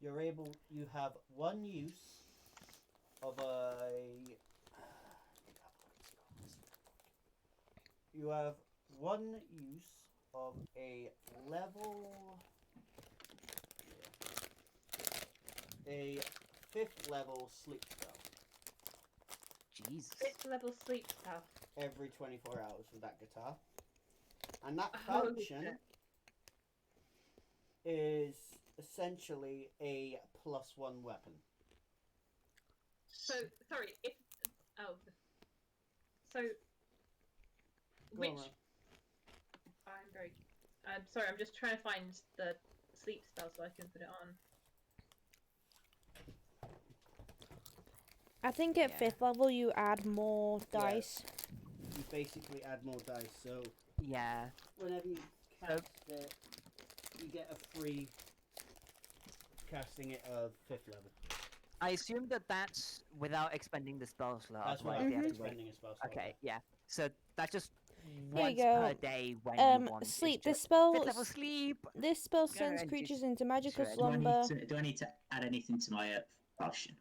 you have one use of you have one use of a a 5th level sleep spell Jesus. 5th level sleep spell. every 24 hours with that guitar. And that Holy function shit. is essentially a +1 weapon. So sorry. So Go which? on, Ron. I'm very. I'm sorry. I'm just trying to find the sleep spell so I can put it on. I think at Yeah. 5th level you add more Yeah. dice. You basically add more dice, so Yeah. whenever you cast it, you get a free casting it of 5th level. I assume that that's without expending the spell slot. That's Otherwise, without they have to wait. expending a spell slot. Okay, yeah. So that's just Here you once per go. day when you want. It's Sleep. just This spell. 5th level sleep. This spell Go sends and creatures just into magical shred. slumber. Do I need to add anything to my potion?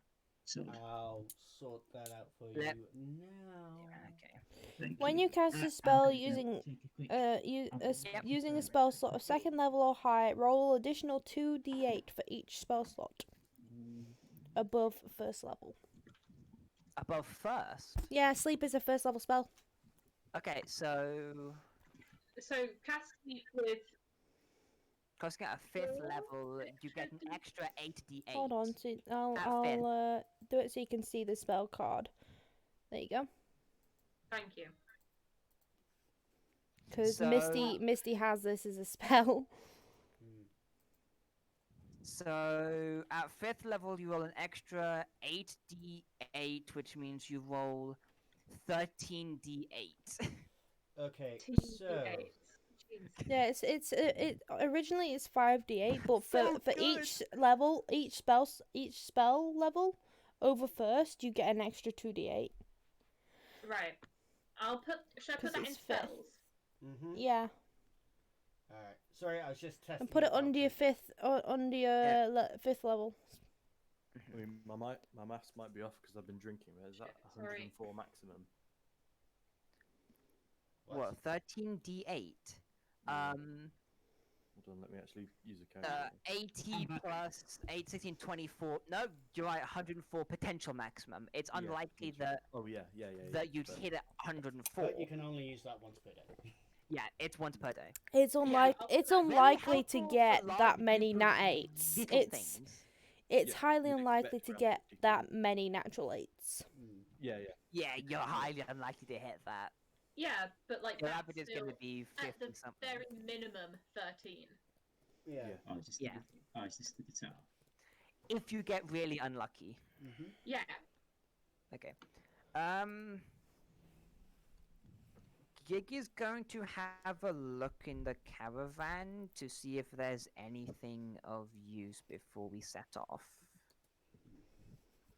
So I'll sort that out for you Yep. now. Okay. thank When you. you cast a I'm spell gonna using take a quick- Yep. using a spell slot of 2nd level or higher, roll additional 2d8 for each spell slot above 1st level. Above first. Yeah, sleep is a 1st level spell. Okay, so So cast sleep with casting at a 5th level, you get an extra 8d8. Hold on, I'll At fifth. do it so you can see the spell card. There you go. thank you. Because So- Misty has this as a spell. So at 5th level, you roll an extra 8d8, which means you roll 13d8. Okay, so T8. Jeez. Yeah, it originally it's 5d8, but So for good. each level, each spell level over 1st, you get an extra 2d8. Right. Should I 'Cause put that in it's fifth. spells? Yeah, alright. Sorry, I was just testing. and put it out under your to- 5th or under your 5th level. I mean, my maths might be off because I've been drinking. But is that Sorry. 104 maximum? What, 13d8? Yeah. Hold on, let me actually use a calculator. 80 plus 8, 16, 24. No, you're right, 104 potential maximum. It's Yeah, unlikely potential. that Oh yeah. that you'd but- hit at 104. But you can only use that once per day. Yeah, it's once per day. It's I'll- it's Very unlikely to helpful get for large that many group of nat 8s. little It's things. it's Yeah, highly you'd unlikely expect to around get 50 that many natural 8s. Yeah. Yeah, you're highly unlikely to hit that. Yeah, but like Your that's average is still going to be at 50 the something. very minimum 13. Yeah. Yeah. Oh, is this Yeah. is this the guitar? If you get really unlucky. Yeah. Okay. Gig is going to have a look in the caravan to see if there's anything of use before we set off.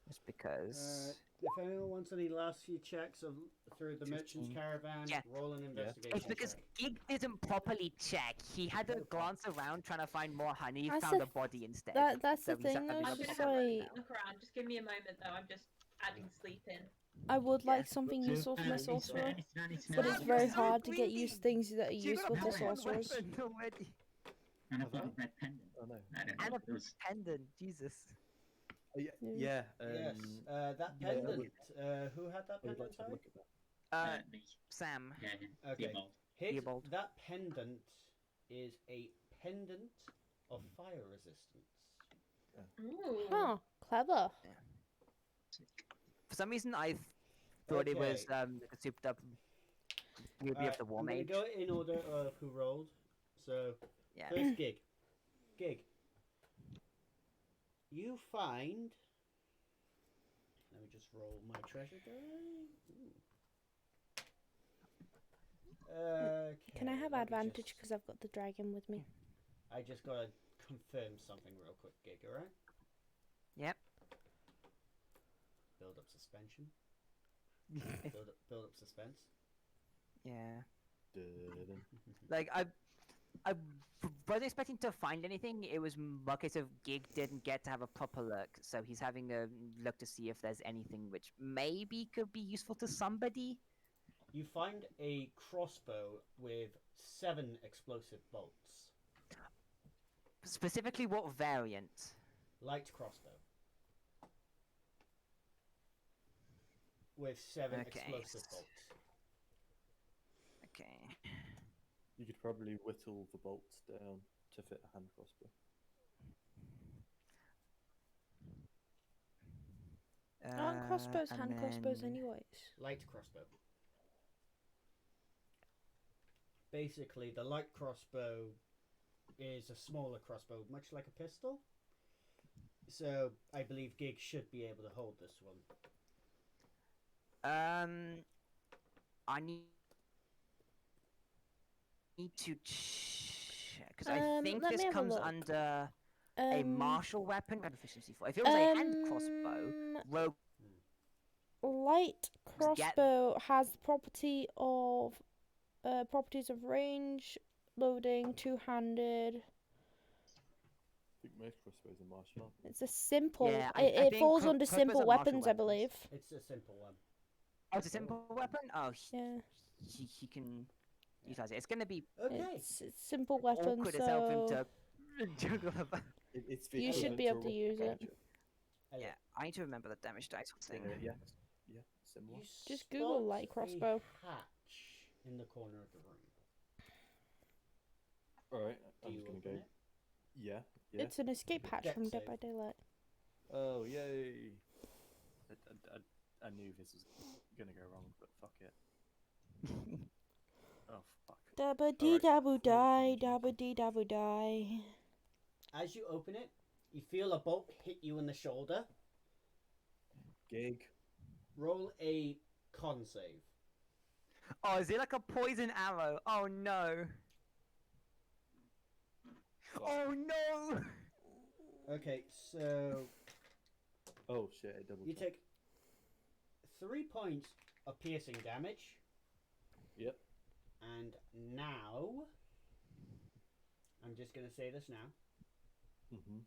Just because. If anyone wants any last few checks of through the merchant's 15. caravan, Yeah. roll an investigation. It's because check. Gig didn't properly check. He had to glance around trying to find more honey, That's found the a body instead. That's So the he's thing. having Though, a I'm gonna just have a like look around. Just give me a moment though. I'm just adding sleep in. I would Yeah. like something useful for my Is there sorcerer, anything I need to but know it's about very this? hard to get greedy. used things that are You got useful a to plus one sorcerers. weapon already. And I've got a Have I? red pendant. Oh no. I don't know And a what it was. pendant, Jesus. Yeah. Yeah. Yes, that yeah, I pendant. would- Who had that I would pendant? like to have a Sorry? look at that. Me. Sam. Yeah. Okay. Theobald. Hit Theobald. that pendant is a pendant of fire resistance. Ooh. Huh, clever. For some reason, I thought it was Okay. like a souped up beauty Alright, of the war I'm mage. gonna go in order of who rolled. So Yeah. first Gig. Gig. You find. Let me just roll my treasure die. Okay. Can I have let me advantage just- because I've got the dragon with me? I just gotta confirm something real quick, Gig. All right. Yep. Build up suspension. build up suspense. Yeah. Dun-dun. Like I wasn't expecting to find anything. It was more a case of Gig didn't get to have a proper look, so he's having a look to see if there's anything which maybe could be useful to somebody. You find a crossbow with 7 explosive bolts. Specifically, what variant? Light crossbow. With 7 Okay. explosive bolts. Okay. You could probably whittle the bolts down to fit a hand crossbow. Aren't crossbows and hand crossbows then- anyways? Light crossbow. Basically, the light crossbow is a smaller crossbow, much like a pistol. So, I believe Gig should be able to hold this one. I need to check because I think let this me have a comes look. under a Um, martial weapon. Grab efficiency 4. If it was a hand crossbow, rogue light get crossbow has the properties of range, loading, two-handed. I think most crossbows are martial arts. It's a simple. Yeah, I it think falls under crossbows simple are martial weapons, I believe. It's a simple one. Oh, it's a simple weapon. Oh, Yeah, he can utilize it. It's gonna be Okay. it's simple weapon, awkward as hell for him so to juggle about. It's the you should equivalent be able a to use it. gotcha. Yeah, I need to remember the damage dice thing. Yeah, yeah, similar. You Just Google spot light crossbow. a hatch in the corner of the room. All right, Do I'm you just gonna open go. it? Yeah. It's an escape hatch Dex from Dead save. by Daylight. Oh yay! I knew this was gonna go wrong, but fuck it. Oh fuck. Dabba dee daboo die, dabba dee daboo die. As you open it, you feel a bolt hit you in the shoulder. Gig. Roll a con save. Oh, is it like a poison arrow? Oh no! Fuck. Oh no! Okay, so Oh shit! It double. you take 3 points of piercing damage, Yep. and now I'm just gonna say this now. Mhm.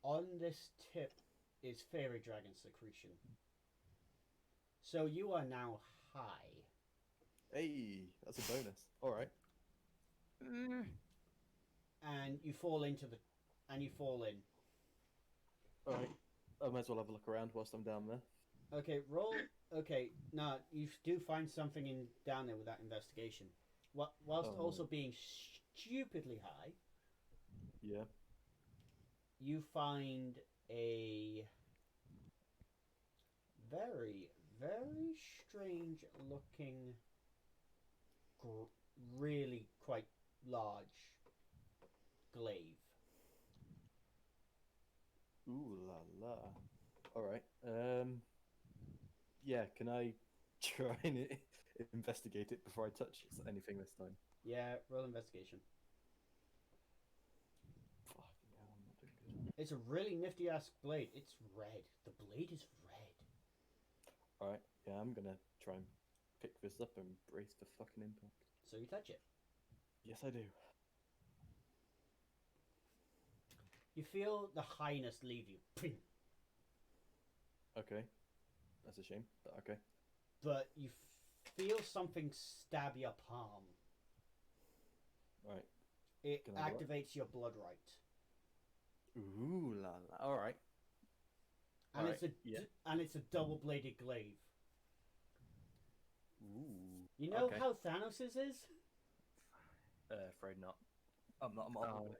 On this tip is fairy dragon secretion. So you are now high. Hey, that's a bonus. All right. Mm. And you fall in. All right. I might as well have a look around whilst I'm down there. Okay, roll. Okay, now you do find something in down there with that investigation. Whilst Oh. also being stupidly high, Yeah. you find a very, very strange looking, really quite large glaive. Ooh la la. All right. Yeah. Can I try and investigate it before I touch anything this time? Yeah, roll investigation. Fucking hell, I'm not doing good. It's a really nifty ass blade. It's red. The blade is red. All right. Yeah, I'm gonna try and pick this up and brace for fucking impact. So you touch it. Yes, I do. You feel the highness leave you. Okay. That's a shame, but okay. But you feel something stab your palm. All right. It Can I have a look? activates your blood right. Ooh la la. All right. And Alright, it's and it's a double-bladed glaive. Ooh. You know Okay. how Thanos's is? Afraid not. I'm not. I'm not. Oh.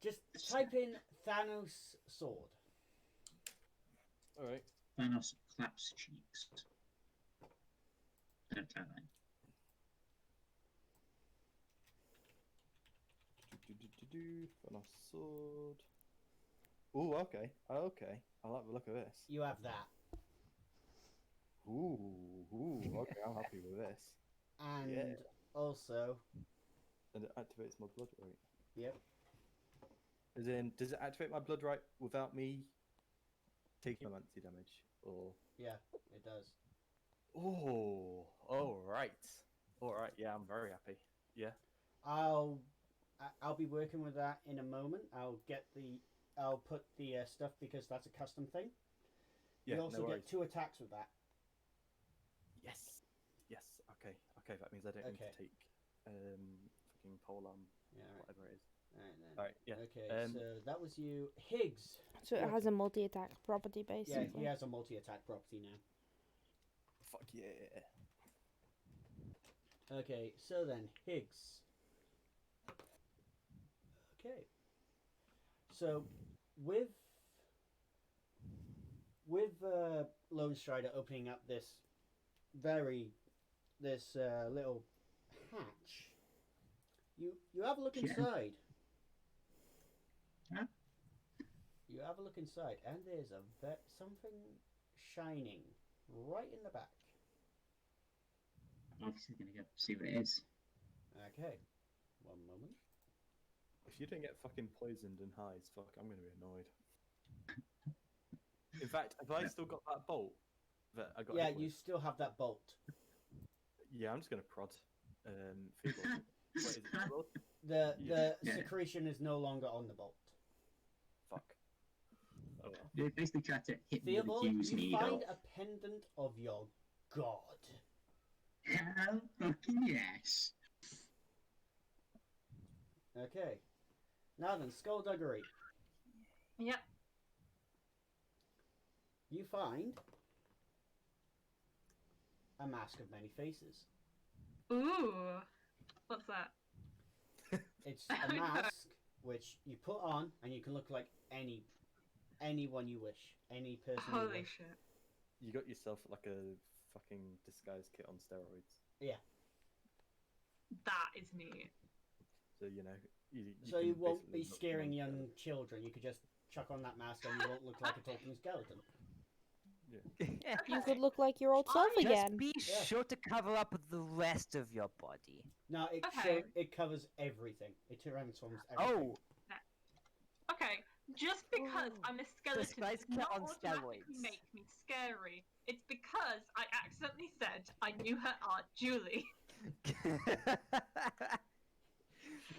Just type in Thanos sword. All right. Thanos claps cheeks. Don't tell them. Thanos sword. Ooh. Okay. Okay. I like the look of this. You have that. Ooh. Ooh. Okay. I'm happy with this. And Yeah. also, And it activates my blood right. yep. As in, does it activate my blood right without me taking anti damage? Or Yeah, it does. oh. All right. All right. Yeah, I'm very happy. Yeah. I'll be working with that in a moment. I'll put the stuff because that's a custom thing. Yeah. You also no get worries. 2 attacks with that. Yes. Yes. Okay. Okay. That means I don't need Okay. to take fucking pole arm, Yeah, alright. whatever it is. Alright then. All right. Yeah. Okay, so that was you. Higgs. So it has a multi-attack property, Yeah, basically. he has a multi-attack property now. Fuck yeah. Okay, so then Higgs. Okay. So with Lone Strider opening up this little hatch, you have a look Yeah. inside. Huh? You have a look inside, and there's something shining right in the back. I'm obviously gonna go see what it is. Okay, one moment. If you don't get fucking poisoned and high as fuck, I'm gonna be annoyed. In fact, have I still got that bolt that I got? Yeah, hit you with? still have that bolt. Yeah, I'm just gonna prod. Feeble. What is it? Feeble? The Yeah. secretion is no longer on the bolt. Fuck. Oh well. They basically try to hit me with a Theobald, fuse you needle. find a pendant of your god. Hell fucking yes. Okay. Now then, skullduggery. Yep. You find a mask of many faces. Ooh. What's that? It's a mask which you put on and you can look like anyone you wish, any person you Holy wish. shit. You got yourself like a fucking disguise kit on steroids. That is neat. So you know. So you can won't basically be look scaring like, young children. You could just chuck on that mask and you won't look like a talking skeleton. You could look like your old self Just again. Just be Yeah. sure to cover up the rest of your body. No, Okay. it covers everything. It transforms everything. Oh, Okay, just because Ooh. I'm a skeleton Disguise does kit not on automatically steroids. make me scary. It's because I accidentally said I knew her Aunt Julie.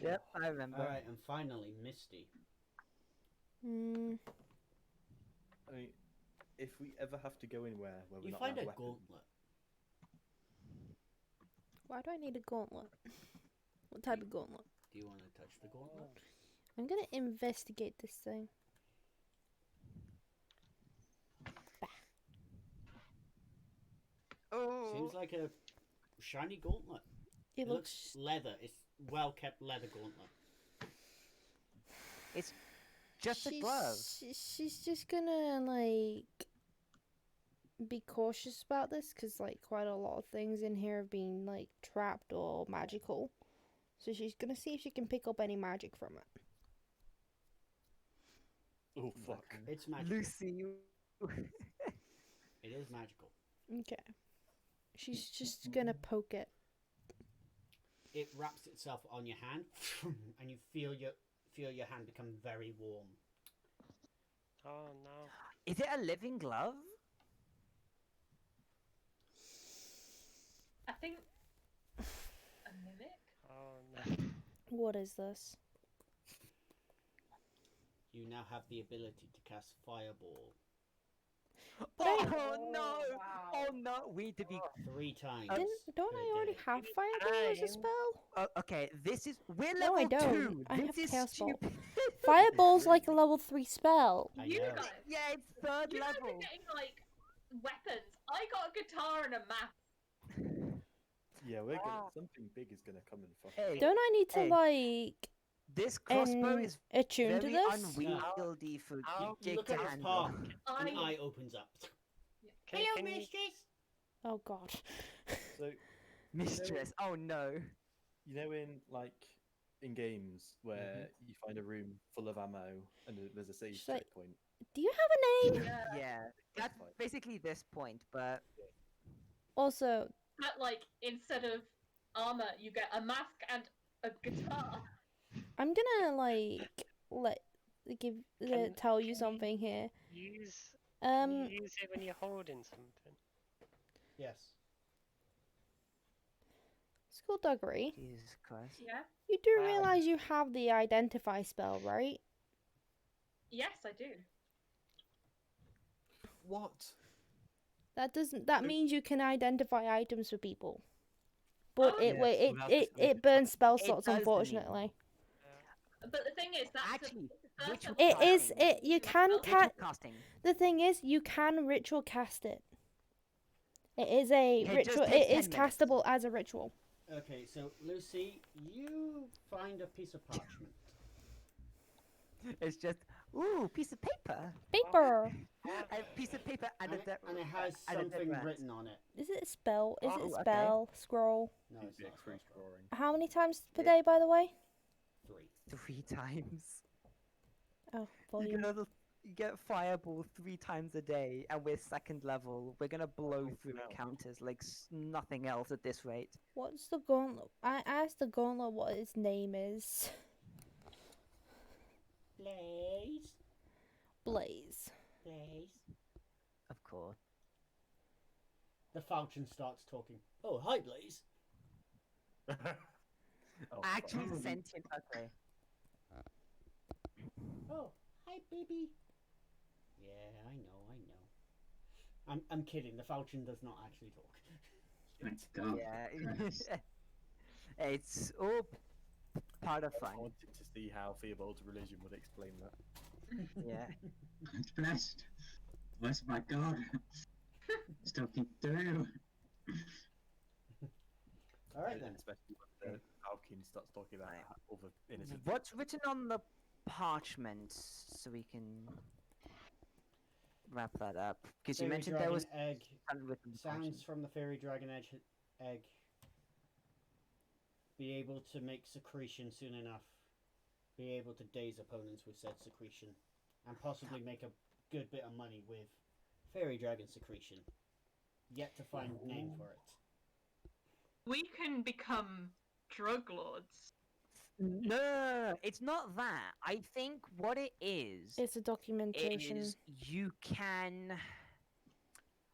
yep, I remember. Alright, and finally, Misty. Mm, I mean, if we ever have to go anywhere where we're You not find allowed a weapons, gauntlet. why do I need a gauntlet? What type of gauntlet? Do you want to touch the gauntlet? I'm gonna investigate this thing. Oh, Seems like a shiny gauntlet. It looks leather. It's well kept leather gauntlet. it's just a glove. She's just gonna like be cautious about this because like quite a lot of things in here have been like trapped or magical. So she's gonna see if she can pick up any magic from it. oh fuck. It's magical. Lucy. It is magical. Okay. She's just gonna poke it. It wraps itself on your hand, and you feel your hand become very warm. Oh no. Is it a living glove? I think a mimic. Oh no. What is this? You now have the ability to cast Fireball Oh no! Wow. Oh no! We need to be. 3 times. Don't per I already day. have Fireball as a Time. spell? Okay, this is we're No, level I don't. 2. I this have is Chaos Ball. stupid. Fireball's like a level 3 spell. I You know. guys, Yeah, it's third you guys level. are getting like weapons. I got a guitar and a map. Yeah, we're gonna. Something big is gonna come and fuck. Hey, Don't I need to Hey. like this crossbow is attune to very this? unwieldy for How- You Jake look to at his handle. palm. An I eye opens up. Can, can you, Oh god. So Mistress. Oh no. you know, in games where you find a room full of ammo and there's a save She's like- checkpoint. Do you have a name? yeah. Yeah, that's fine. basically this point, but Also, But like instead of armor, you get a mask and a guitar. I'm gonna like Can- tell you can you- something here. use can you use it when you're holding something? Yes. Skullduggery, Jesus Christ. Yeah. you do Wow. realize you have the identify spell, right? Yes, I do. What? That means you can identify items for people. But Oh, it yes, it without it, just it burns spell It slots, does, Denise. unfortunately. But the thing is, that's Actually, the first ritual time- It is casting. you can Ritual cast. casting. The thing is, you can ritual cast it. It is a It just ritual. takes It is 10 minutes. castable as a ritual. Okay, so Lucy, you find a piece of parchment. It's just ooh, piece of paper. Paper. A piece of paper and, And it has and a dead something rat. written on it. Is it a spell? Is it Oh, a okay. spell scroll? No, You'd it's be not. a creep drawing. How many times per day, by the way? 3. 3 times. Oh, You volume. can only- get fireball 3 times a day, and we're 2nd level. We're gonna blow through no. encounters like nothing else at this rate. What's the gauntlet? I asked the gauntlet what its name is. Blaze. Blaze. Blaze. Of course. The falchion starts talking. Oh, hi, Blaze. Oh, Actually fuck. sentient. Okay. Oh, hi, baby. Yeah, I know. I'm kidding. The falchion does not actually talk. Thank God. Yeah. Christ. It's all part of I fun. wanted to see how Theobald's religion would explain that. Yeah. I'm blessed. Bless my God. It's talking through. All right then. Especially when the Falcon starts talking about Right. other innocent. What's written on the parchment so we can wrap that up? Because you Fairy mentioned dragon there was egg. something written on the Sounds parchment. from the fairy dragon egg. Be able to make secretion soon enough. Be able to daze opponents with said secretion, and possibly make a good bit of money with fairy dragon secretion. Yet to find name for it. We can become drug lords. No, it's not that. I think what it is It's a documentation. is you can.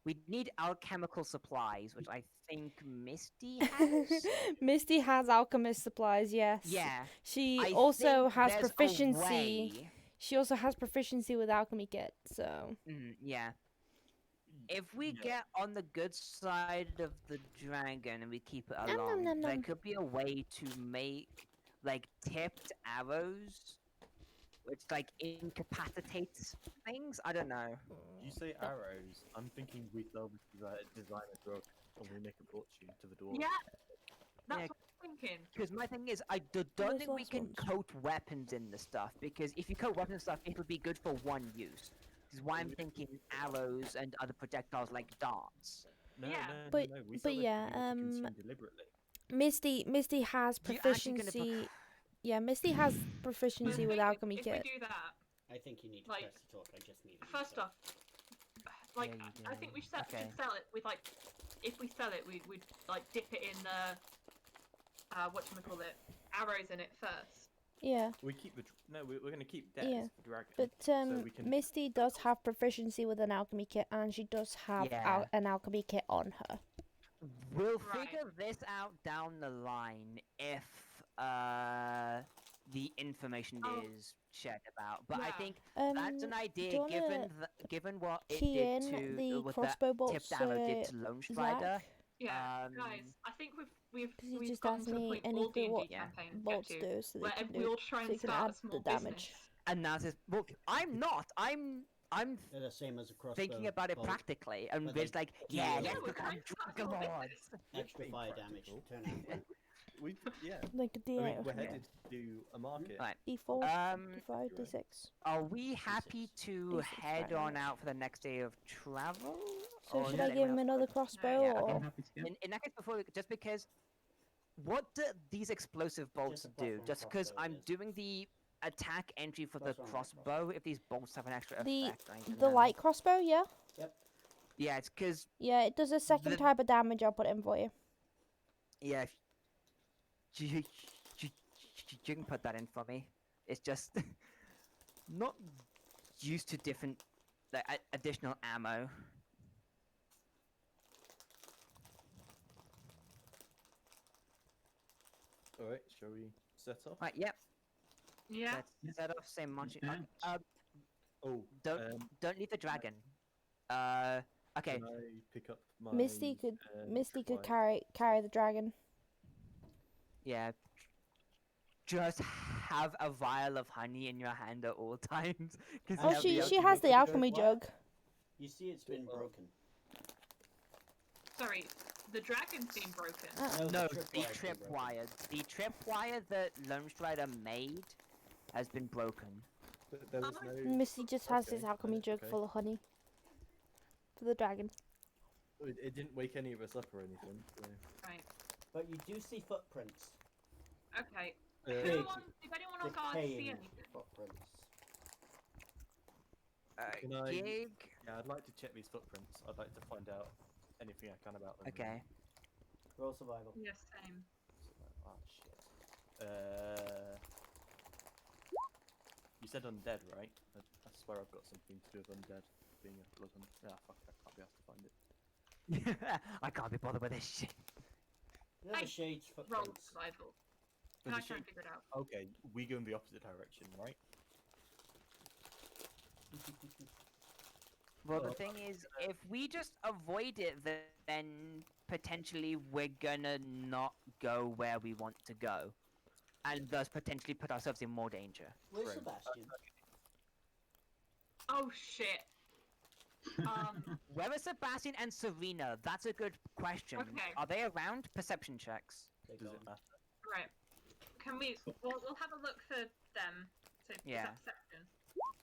We need alchemical supplies, which I think Misty has. Misty has alchemist supplies, yes. Yeah. She I also think has there's a proficiency. way- She also has proficiency with alchemy kit, so. Yeah. If we Yeah. get on the good side of the dragon and we keep it Nom, nom, along, nom, there nom. could be a way to make like tipped arrows, which like incapacitates things. I don't know. You say arrows. I'm thinking we sell this designer drug and we make a fortune to the dwarves. Yeah, that's Yeah. what I'm thinking. Because my thing is, I don't Those think we last can ones. coat weapons in the stuff. Because if you coat weapons and stuff, it'll be good for one use. This is why I'm thinking arrows and other projectiles like darts. No, Yeah. no, But- no, no. We but sell this yeah, to people to consume deliberately. Misty has You actually gonna proficiency. Yeah, Misty has But proficiency the with thing is, alchemy if kit. we do that, I think you need to Like, press to talk. I just need. first off, like Yeah, you I think we do. should Okay. sell it with like, if we sell it, we'd like dip it in the whatchamacallit, arrows in it first. Yeah, We keep the no. We're going to keep death Yeah, for dragon. but we can- Misty does have proficiency with an alchemy kit, and she does have Yeah. an alchemy kit on her. We'll Right. figure this out down the line if the information Oh. is shared about. But I Yeah. think that's an Do idea you wanna given what it key did in to the what crossbow that bolts, tipped arrow did to Lone Strider. Zach? Yeah, guys, Um, I think we've Because you we've just gotten asked to the me point any all clue D&D what Yeah. campaigns get bolts to, do, so they where can we do. all try so and you can start add a small the damage. business. And now says, look, I'm not. I'm They're the same as a crossbow. thinking about it bolt. practically, and but it's they like, do yeah, it. let's Yeah, we're become trying to start a small Dragonlords. business. Extra being fire damage. practical. Turn out. Yeah. Like a I mean, D8 we're or something. headed to do a market. Right. D4, Um, D5, you're right. D6. Are we happy to D6 head fire on damage. out for the next day of travel? So Or should does I give anyone him else another want- crossbow, yeah, or? I'm happy to go. In that case, just because, what do these explosive bolts a do? platform Just because crossbow, I'm it is. doing the attack entry for the Plus one light crossbow, if these bolts have an extra The effect, I don't the know. light crossbow, yeah, Yeah, it's because yeah, it does a second The- type of damage. I'll put it in for you. yeah, if you can put that in for me. It's just not used to different like additional ammo. All right. Shall we set off? Right, yep. Yeah. Let's set off same munching. Yeah. Oh, Don't leave the dragon. Okay. Can I pick up my? Misty could Misty could tripwire? carry the dragon. Yeah. Just have a vial of honey in your hand at all times. 'Cause Oh, you have she the she alchemy has the What? alchemy jug. You see, it's been broken. Sorry, the dragon's been broken. No, the tripwire's been broken. The tripwire that Lone Strider made has been broken. But there was no. Misty just has Okay, this alchemy jug okay. full of honey for the dragon. It didn't wake any of us up or anything. So. Right. But you do see footprints. Okay. Uh, If anyone on guard see Decaying anything, footprints. Can I- Gig. Yeah, I'd like to check these footprints. I'd like to find out anything I can about them. Okay. Roll survival. Yes, same. Oh shit. You said undead, right? I swear I've got something to do with undead being a bloodhound. Yeah, fuck it, I can't be asked to find it. I can't be bothered with this shit. They're the Hey, shades Roll footprints. survival. There's Can I a try and shape- figure it out? Okay, we go in the opposite direction, right? Well, the Well, thing is, if we just avoid it, then potentially we're gonna not go where we want to go, and thus potentially put ourselves in more danger. Where's True. Sebastian? Oh shit. Where are Sebastian and Serena? That's a good question. Okay. Are they around? Perception checks. They're Does it gone. matter? Right. Can we? We'll have a look for them. So Yeah. perception.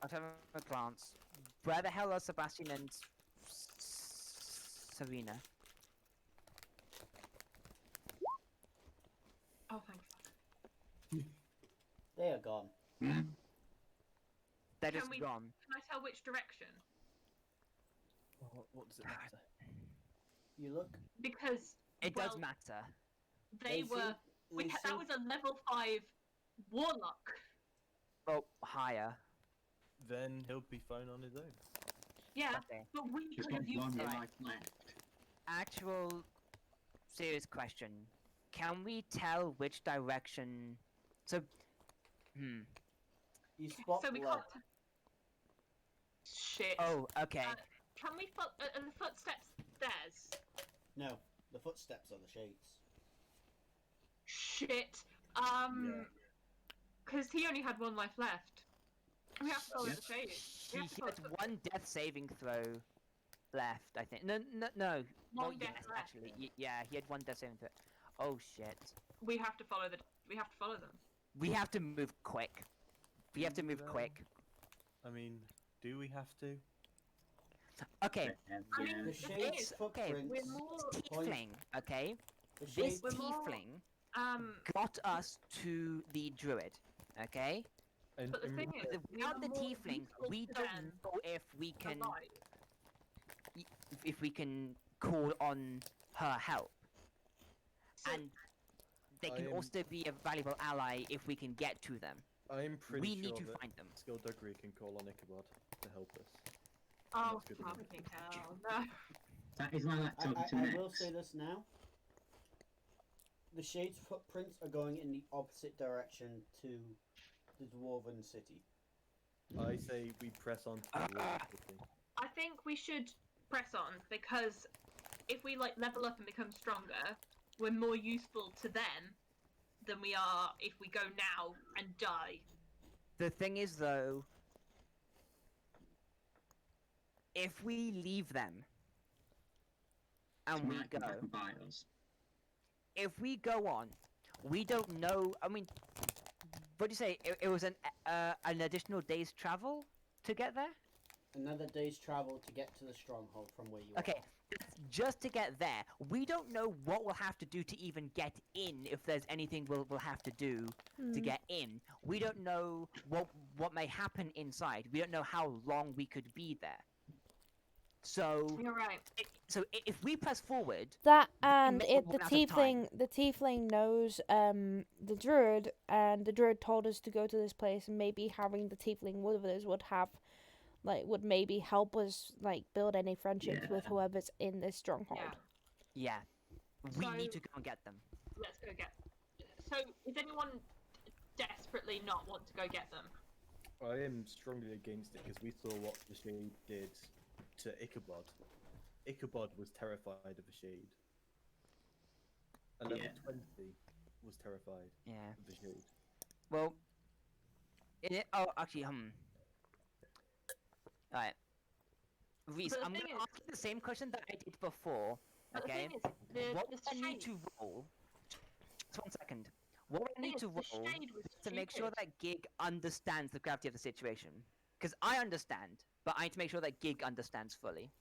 I'll have a glance. Where the hell are Sebastian and Serena? Oh thank fuck. They are gone. They're Can just we- gone. Can I tell which direction? What does it matter? You look. Because It does well, matter. they were. That was a level 5 warlock. Oh, higher. Then he'll be fine on his own. Yeah, Okay. but we He's could got have used one it. life left. Actual serious question. Can we tell which direction? So, You spot So we blood. can't. Shit. Oh, okay. Can we are the footsteps theirs? No, the footsteps are the shades. Shit. Yeah. Because he only had one life left. We have to follow the shade. He We have to follow had the one death saving throw left, I think. No. Well, One death yes, left. actually. Yeah, he had one death saving throw. Oh, shit. We have to follow the. We have to follow them. We have to move quick. We have to move No. quick. I mean, do we have to? Okay, I mean, The the thing shades is, okay, footprints. we're more. tiefling, okay? The This shades. We're more- tiefling But got us to the druid, okay? And, the thing is, we Without are the more tiefling, useful we to don't them know if we can alive. if we can call on her help. So, And they can I am- also be a valuable ally if we can get to them. I'm pretty We sure need to that find them. Skullduggery can call on Ichabod to help us. oh that's good enough. fucking hell, no. That is my laptop to I next. will say this now. The shades footprints are going in the opposite direction to the dwarven city. I say we press on to the wall quickly. I think we should press on because if we like level up and become stronger, we're more useful to them than we are if we go now and die. The thing is, though, if we leave them and we Might come go, back and bite us. if we go on, we don't know. I mean, what do you say? It was an additional day's travel to get there. Another day's travel to get to the stronghold from where you Okay, are. that's just to get there. We don't know what we'll have to do to even get in. If there's anything we'll have to do to get in, we don't know what may happen inside. We don't know how long we could be there. So, You're right. if we press forward, That and may it the run out of time. tiefling knows the druid, and the druid told us to go to this place, and maybe having the tiefling with us would maybe help us build any friendships with Yeah. whoever's in this stronghold. Yeah. yeah, we So- need to go and get them. Let's go get. So, does anyone desperately not want to go get them? I am strongly against it because we saw what the shade did to Ichabod. Ichabod was terrified of the shade. And level Yeah. 20 was terrified Yeah. of the shade. Well, oh, actually, Alright. Reese, But the I'm thing gonna is- ask you the same question that I did before. But Okay. the thing is, What the do I need to shade- roll? Just 1 second. What would I need to the roll shade was to make sure stupid. that Gig understands the gravity of the situation? Because I understand, but I need to make sure that Gig understands fully.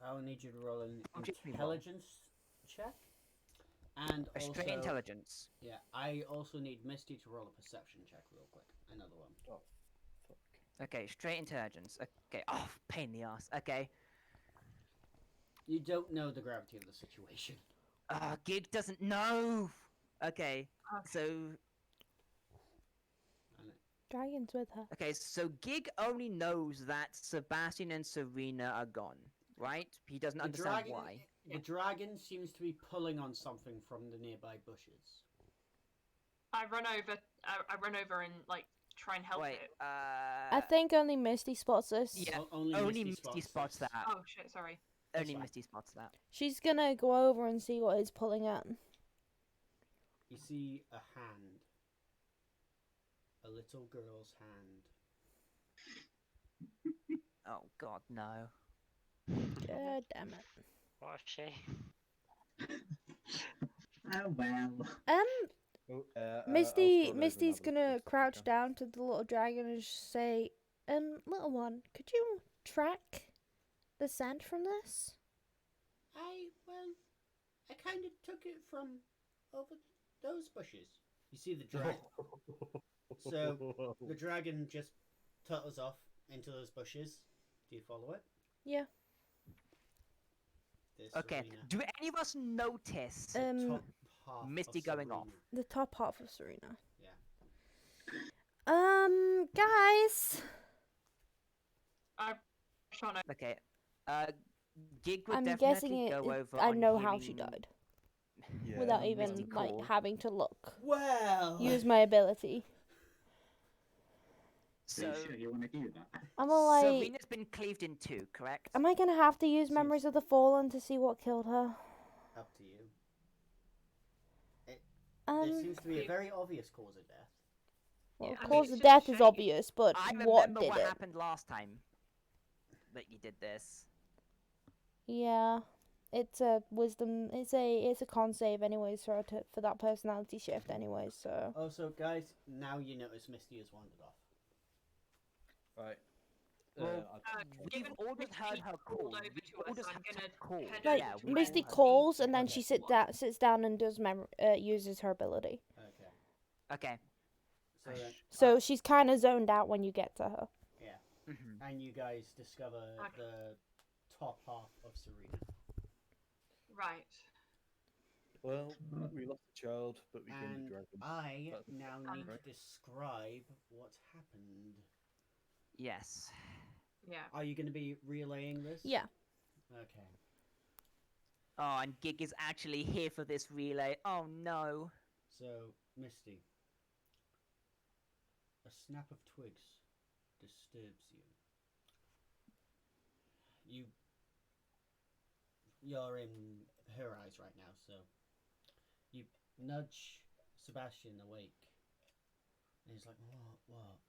I will need you to roll an Oh, just me roll. intelligence check. And A straight also, intelligence. yeah, I also need Misty to roll a perception check real quick. Another one. Oh, fuck. Okay, straight intelligence. Okay. Oh, pain in the ass. Okay. You don't know the gravity of the situation. Gig doesn't know. Okay. Okay. So Dragon's with her. okay, so Gig only knows that Sebastian and Serena are gone, right? He doesn't understand why. The dragon seems to be pulling on something from the nearby bushes. I run over and like try and help Wait, it. I think only Misty spots this. Yeah, Only only Misty Misty spots this. that. Oh shit, sorry. Only fine. Misty spots that. She's gonna go over and see what it's pulling at. You see a hand. A little girl's hand. Oh god, no. God damn it. What a shame. Oh well. Misty's gonna crouch down to the little dragon and just say, little one, could you track the scent from this? I kind of took it from over those bushes. You see the dragon. So the dragon just turtles off into those bushes. Do you follow it? Yeah. There's Okay, Serena. do any of us notice The top half Misty of going Serena. off? The top half of Serena. Yeah. Guys, I push on it. Okay, Gig would I'm definitely guessing go over I on know how she hearing- died Yeah. without Misty even like call. having to look. Well. Use my ability. So So, sure you want to do that? I'm all like, Serena's been cleaved in two, correct? am I gonna have to use Seems- Memories of the Fallen to see what killed her? Up to you. There seems to be a very obvious cause of death. Well, Yeah, of I mean, course it's the just a death is shame. obvious, but I what remember did what it? happened last time that you did this. Yeah, it's a wisdom. It's a con save anyways for that personality shift anyways. So Also, guys, now you notice Misty has wandered off. Right. Well, I- We've Given already Misty heard her call. called over We've to all us, just I'm had gonna to call. head like over Yeah, to we Misty all had- calls and then Okay. she sits down and does uses her ability. Okay. Okay. So then, So she's kind of zoned out when you get to her. yeah. Mhm. And you guys discover Okay. the top half of Serena. Right. Well, we lost a child, but we gained a And dragon. I That's now fun. need to Right. describe what's happened. Yes. Yeah. Are you going to be relaying this? Yeah. Okay. Oh, and Gig is actually here for this relay. Oh no. So, Misty. A snap of twigs disturbs you. You're in her eyes right now, so you nudge Sebastian awake. And he's like, what?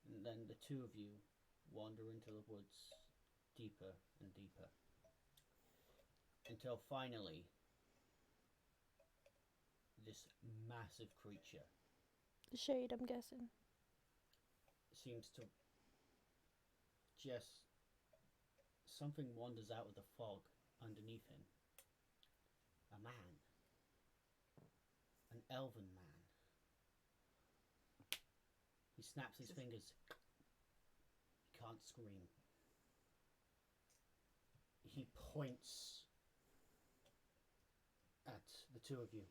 And then the two of you wander into the woods deeper and deeper. Until finally, this massive creature The shade, I'm guessing. seems to just... Something wanders out of the fog underneath him. A man. An elven man. He snaps his fingers. He can't scream. He points at the two of you.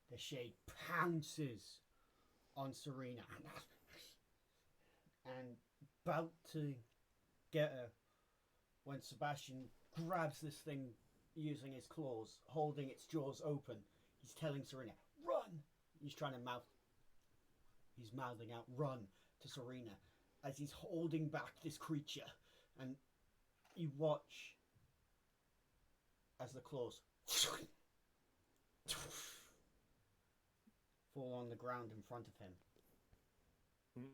The shade pounces on Serena and about to get her when Sebastian grabs this thing using his claws, holding its jaws open. He's telling Serena, run! He's mouthing out, run, to Serena as he's holding back this creature. And you watch as the claws fall on the ground in front of him. Mm.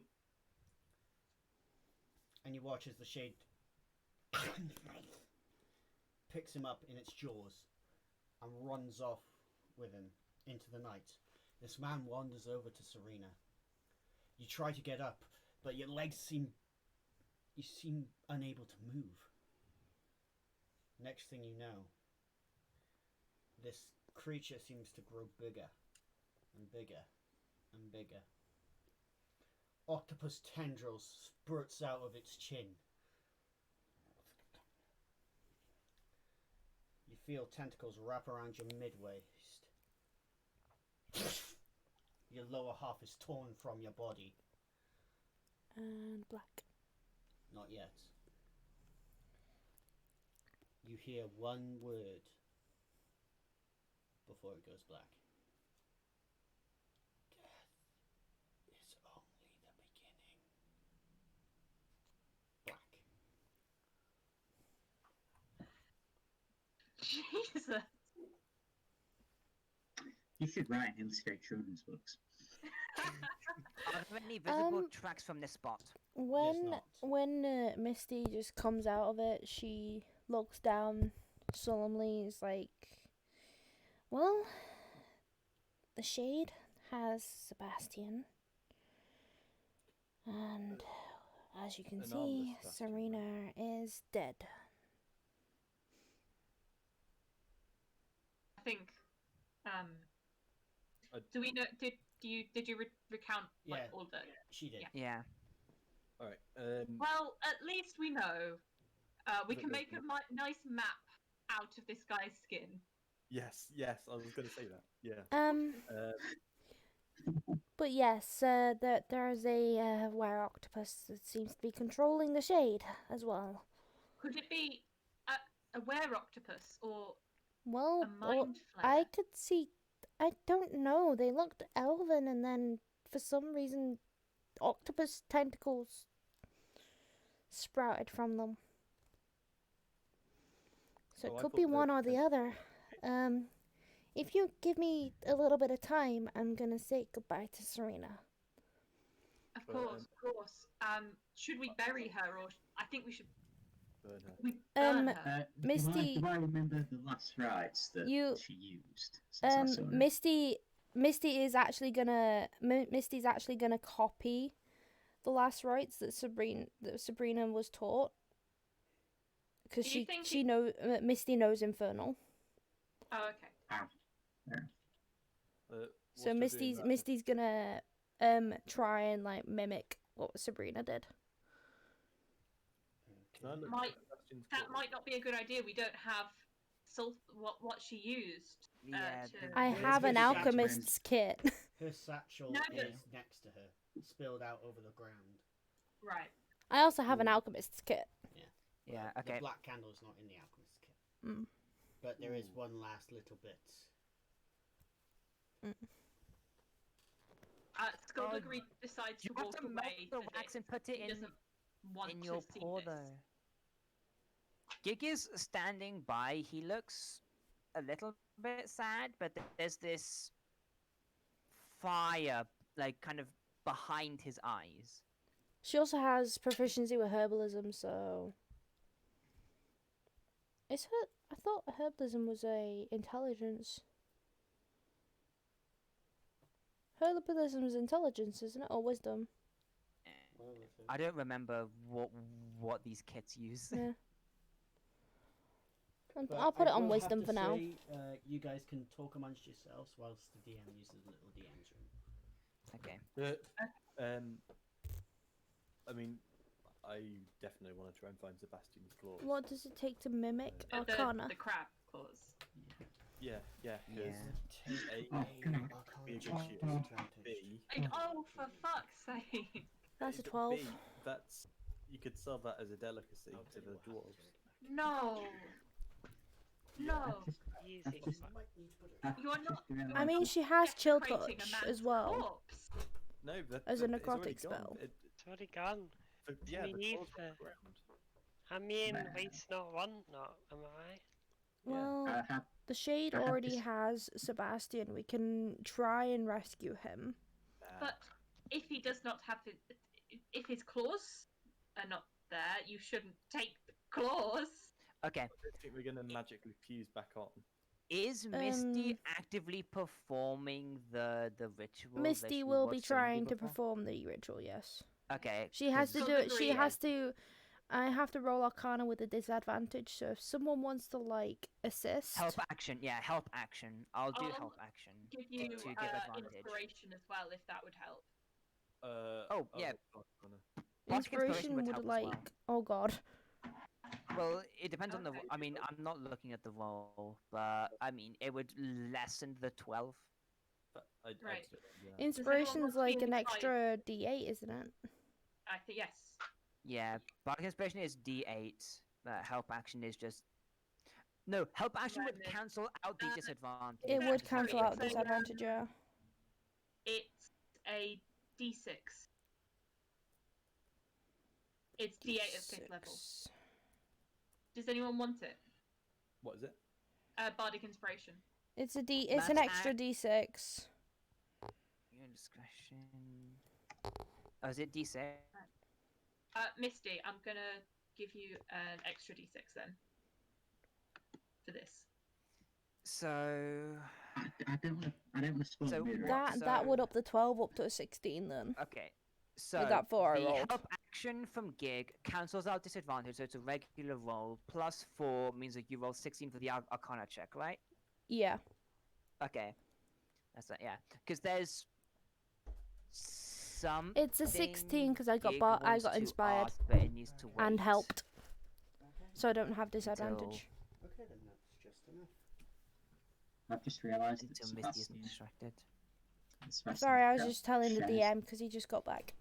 And you watch as the shade picks him up in its jaws and runs off with him into the night. This man wanders over to Serena. You try to get up, but your legs seem unable to move. Next thing you know, this creature seems to grow bigger and bigger and bigger. octopus tendrils spurts out of its chin. You feel tentacles wrap around your mid-waist. Your lower half is torn from your body. And black. Not yet. You hear one word before it goes black. Death is only the beginning. Black. Jesus. You should write and illustrate children's books. Are there any visible tracks from this spot? When Misty just comes out of it, she looks down solemnly. Is like, well, the Shade has Sebastian, and as you can An see, armless Sebastian, Serena is dead. I think. Do we know? Did you recount like Yeah. all of it? She did. Yeah. All right. Well, at least we know. We can make a nice map out of this guy's skin. Yes, I was going to say that. Yeah. But yes, there's a were octopus that seems to be controlling the Shade as well. Could it be a were octopus or Well, a mind flayer? I could see. I don't know. They looked elven, and then for some reason, octopus tentacles sprouted from them. So Oh, it I could thought be the one or the other. If you give me a little bit of time, I'm gonna say goodbye to Serena. Of But, course, of course. Should we bury her, or I think we should burn her. burn her? Misty, Do I remember the last rites that she used? Since I saw her? Misty is actually gonna Misty's actually gonna copy the last rites that Sabrina was taught, because Misty knows Infernal. Oh, okay. So Misty's gonna try and like mimic what Sabrina did. Can I look Might- at Sebastian's That claws? might not be a good idea. We don't have what she used. Yeah. I Yes, have an Misty's alchemist's kit. Her satchel No, but- is next to her, spilled out over the ground. Right. I also have an alchemist's kit. Yeah, But okay. The black candle's not in the alchemist kit. Mm. But there is one last little bit. Skullduggery decides to You have walk to melt away. the as if wax and put it he in doesn't want in to your see paw, this. though. Gig is standing by. He looks a little bit sad, but there's this fire, like, kind of behind his eyes. She also has proficiency with herbalism, so is her? I thought herbalism was a intelligence. Herbalism is intelligence, isn't it, or wisdom? I don't remember what these kits use. Yeah. But I'll put I it on will have wisdom to for now. say, you guys can talk amongst yourselves whilst the DM uses the little DM's room. Okay. I mean, I definitely want to try and find Sebastian's claws. What does it take to mimic The Arcana? crab claws. Yeah. Yeah. Oh, come on. Be a good shield. B. Oh, for fuck's sake! That's a B, 12. that's you could sell that as a delicacy to the dwarves. No. No. Easy. You are not. I mean, she has chill desecrating a touch man's as well. corpse. No, As a it's already necrotic gone. spell. It's already gone. Yeah, we the need claws are the- on the ground. I mean, waste not, want not. Am I right? Well, the Shade I have already this- has Sebastian. We can try and rescue him. But if he does not have his, if his claws are not there, you shouldn't take the claws. Okay. I don't think we're gonna magically fuse back on. Is Misty actively performing the ritual? that Misty she will was be saying trying to before? perform the ritual. Yes. Okay. She has to 'cause- do it. She Skullduggery, has to. I have to roll Arcana with a disadvantage. So if someone wants to like assist, Help action. Yeah, help action. I'll do I'll help action Give you to give advantage. inspiration as well, if that would help. Oh, yeah. Connor. Bardic Inspiration would would help as like. well. Oh god. Well, it depends on the. Okay. I mean, I'm not looking at the roll, but I mean, it would lessen the 12. I'd Right. still, yeah. Inspiration's want to be like an inside? extra D8, isn't it? I think yes. Yeah, Bardic Inspiration is D8. Help action is just. No, help action would Minus- cancel out the uh, disadvantage. It would Sorry, cancel out it's a, disadvantage, yeah. It's a D6. It's D8 at 5th level. Six. Does anyone want it? What is it? Bardic Inspiration. It's a D. It's an That's extra D6. Your discretion. Oh, is it D6? Misty, I'm gonna give you an extra D6 then. For this. So. I don't want to spoil So the mood. what- That would up the 12 up to a 16 then. Okay. So With that 4 I the rolled. help action from Gig cancels out disadvantage, so it's a regular roll. Plus 4 means that you roll 16 for the Arcana check, right? Yeah. Okay. That's that, yeah. Because there's some. It's a 16 because I got Gig I wants got to inspired ask, but it needs to wait and helped, Okay. so I don't have disadvantage. Okay, then that's just enough. I've just realised that until Misty isn't Sebastian, distracted. Sorry, I was felt just telling the shares. DM because he just got back.